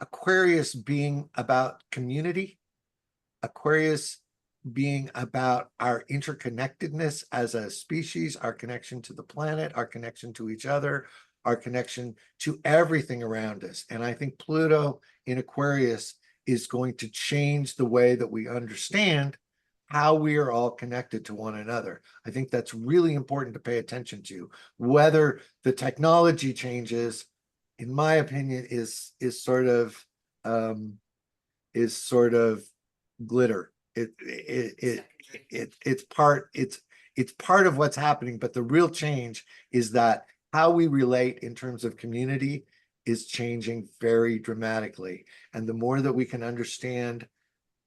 S3: Aquarius being about community, Aquarius being about our interconnectedness as a species, our connection to the planet, our connection to each other, our connection to everything around us. And I think Pluto in Aquarius is going to change the way that we understand how we are all connected to one another. I think that's really important to pay attention to. Whether the technology changes, in my opinion, is sort of glitter. It's part of what's happening, but the real change is that how we relate in terms of community is changing very dramatically. And the more that we can understand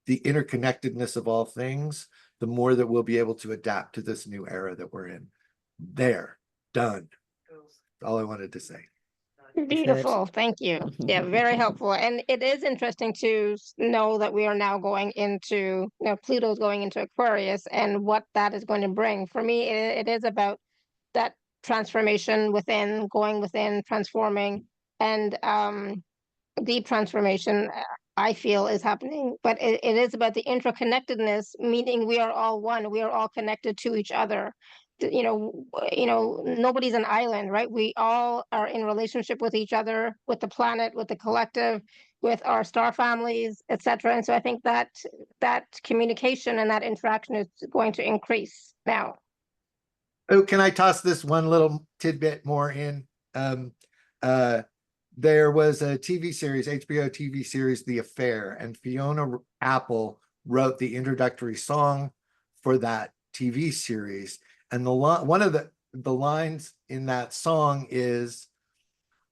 S3: the interconnectedness of all things, the more that we'll be able to adapt to this new era that we're in. There, done. That's all I wanted to say.
S1: Beautiful. Thank you. Yeah, very helpful. And it is interesting to know that we are now going into, Pluto's going into Aquarius and what that is going to bring. For me, it is about that transformation within, going within, transforming, and deep transformation, I feel, is happening. But it is about the interconnectedness, meaning we are all one. We are all connected to each other. Nobody's an island, right? We all are in relationship with each other, with the planet, with the collective, with our star families, etc. And so I think that communication and that interaction is going to increase now.
S3: Oh, can I toss this one little tidbit more in? There was a TV series, HBO TV series, The Affair, and Fiona Apple wrote the introductory song for that TV series. And one of the lines in that song is,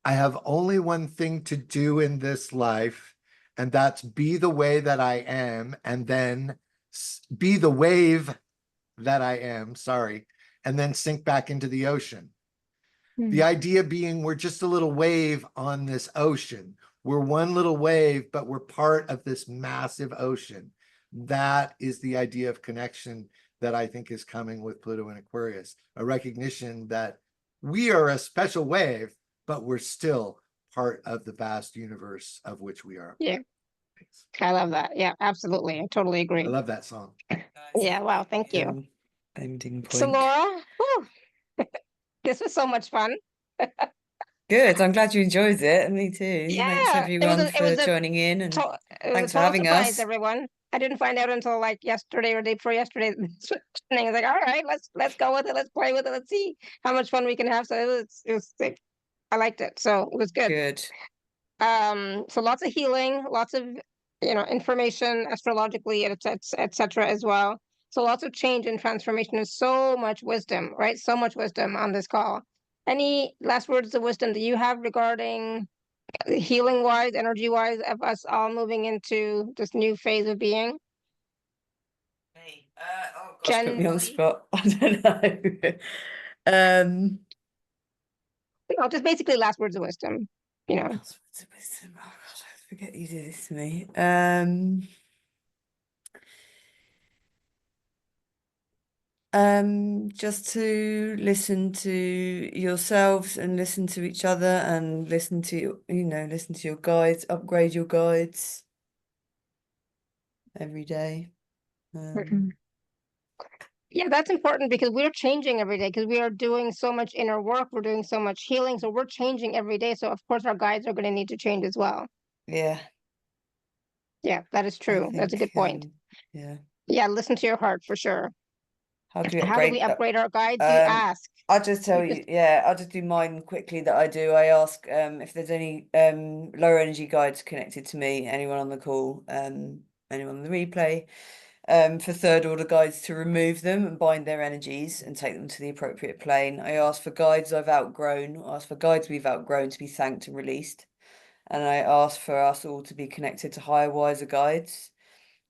S3: "I have only one thing to do in this life, and that's be the way that I am, and then be the wave that I am, sorry, and then sink back into the ocean." The idea being we're just a little wave on this ocean. We're one little wave, but we're part of this massive ocean. That is the idea of connection that I think is coming with Pluto and Aquarius, a recognition that we are a special wave, but we're still part of the vast universe of which we are.
S1: Yeah. I love that. Yeah, absolutely. I totally agree.
S3: I love that song.
S1: Yeah, wow, thank you.
S2: Ending point.
S1: So Laura, this was so much fun.
S2: Good. I'm glad you enjoyed it. Me too.
S1: Yeah,
S2: Thanks everyone for joining in, and thanks for having us.
S1: Everyone. I didn't find out until like yesterday or day before yesterday. And I was like, all right, let's go with it. Let's play with it. Let's see how much fun we can have. So it was I liked it. So it was good.
S2: Good.
S1: So lots of healing, lots of information astrologically, etc. as well. So lots of change and transformation, and so much wisdom, right? So much wisdom on this call. Any last words of wisdom that you have regarding healing wise, energy wise, of us all moving into this new phase of being?
S2: Oh gosh, put me on the spot. I don't know.
S1: Just basically last words of wisdom.
S2: Last words of wisdom. Oh gosh, I forget you did this to me. Just to listen to yourselves and listen to each other and listen to your guides, upgrade your guides every day.
S1: Yeah, that's important because we're changing every day, because we are doing so much inner work, we're doing so much healing, so we're changing every day. So of course our guides are going to need to change as well.
S2: Yeah.
S1: Yeah, that is true. That's a good point. Yeah, listen to your heart for sure.
S2: How do
S1: we upgrade our guides? You ask.
S2: I'll just tell you, I'll just do mine quickly that I do. I ask if there's any lower energy guides connected to me, anyone on the call, anyone on the replay, for third order guides to remove them and bind their energies and take them to the appropriate plane. I ask for guides I've outgrown, ask for guides we've outgrown to be thanked and released. And I ask for us all to be connected to higher, wiser guides,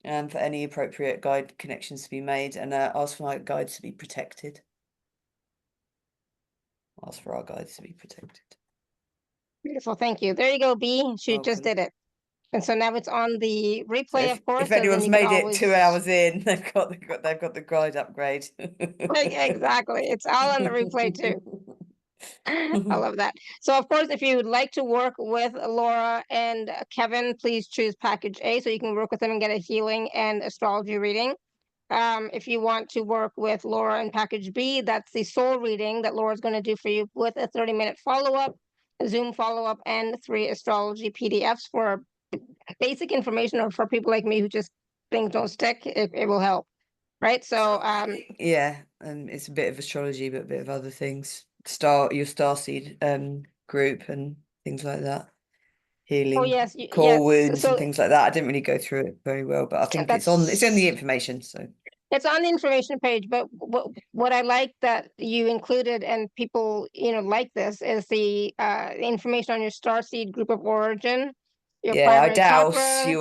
S2: and for any appropriate guide connections to be made, and ask for my guides to be protected. Ask for our guides to be protected.
S1: Beautiful, thank you. There you go, B. She just did it. And so now it's on the replay, of course.
S2: If anyone's made it 2 hours in, they've got the guide upgrade.
S1: Exactly. It's all on the replay too. I love that. So of course, if you would like to work with Laura and Kevin, please choose package A so you can work with them and get a healing and astrology reading. If you want to work with Laura in package B, that's the soul reading that Laura's going to do for you with a 30-minute follow-up, a Zoom follow-up, and 3 astrology PDFs for basic information, or for people like me who just things don't stick. It will help, right? So
S2: yeah, and it's a bit of astrology, but a bit of other things. Your starseed group and things like that. Healing, wounds and things like that. I didn't really go through it very well, but I think it's on the information. So
S1: It's on the information page, but what I like that you included and people, like this is the information on your starseed group of origin, your
S2: Yeah, I
S1: primary
S2: douse
S1: chakra,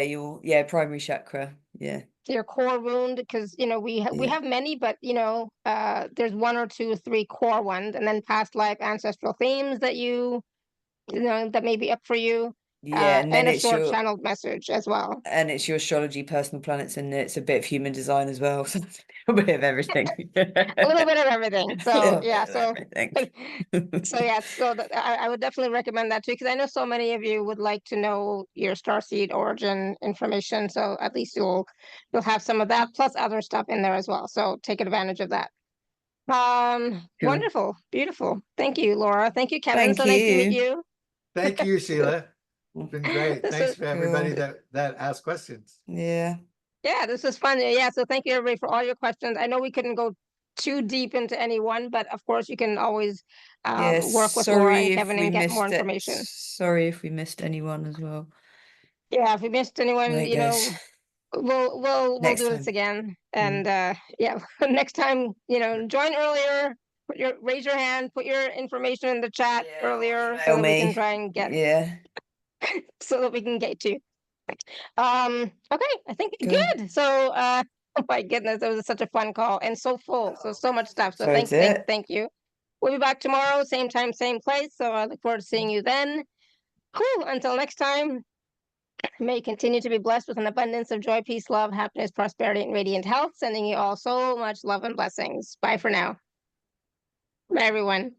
S2: your primary chakra. Yeah.
S1: your core wound, because we
S2: Yeah.
S1: have many, but there's one or two, three core ones, and then past life ancestral themes that that may be up for you.
S2: Yeah, and then
S1: and a
S2: it's
S1: short
S2: your
S1: channeled message as well.
S2: and it's your astrology personal planets, and it's a bit of human design as well. So it's a bit of everything.
S1: A little bit of everything. So yeah, so
S2: everything.
S1: so yeah, so I would definitely recommend that too, because I know so many of you would like to know your starseed origin information. So at least you'll have some of that plus other stuff in there as well. So take advantage of that.
S3: Cool.
S1: Wonderful, beautiful. Thank you, Laura. Thank you, Kevin.
S2: Thank
S1: So nice to meet
S2: you.
S1: you.
S3: Thank you, Sheila. It's been great.
S1: This
S3: Thanks
S1: is
S3: for everybody
S2: cool.
S3: that asked questions.
S2: Yeah.
S1: Yeah, this was fun. Yeah, so thank you everybody for all your questions. I know we couldn't go too deep into any one, but of course you can always work with Laura and Kevin and get more information.
S2: Sorry if we missed anyone as well.
S1: Yeah, if we missed anyone,
S2: There it goes.
S1: we'll
S2: Next
S1: do
S2: time.
S1: this again. And yeah, next time, join earlier, raise your hand, put your information in the chat
S2: Yeah, or
S1: earlier so
S2: email
S1: that we can
S2: me.
S1: try and get
S2: Yeah.
S1: so that we can get you. Okay, I think
S2: Cool.
S1: good. So oh my goodness, it was such a fun call and so full. So much stuff. So
S2: That's
S1: thank you. We'll be back tomorrow, same time, same place. So I look forward to seeing you then. Cool. Until next time, may you continue to be blessed with an abundance of joy, peace, love, happiness, prosperity, and radiant health. Sending you all so much love and blessings. Bye for now. Bye, everyone.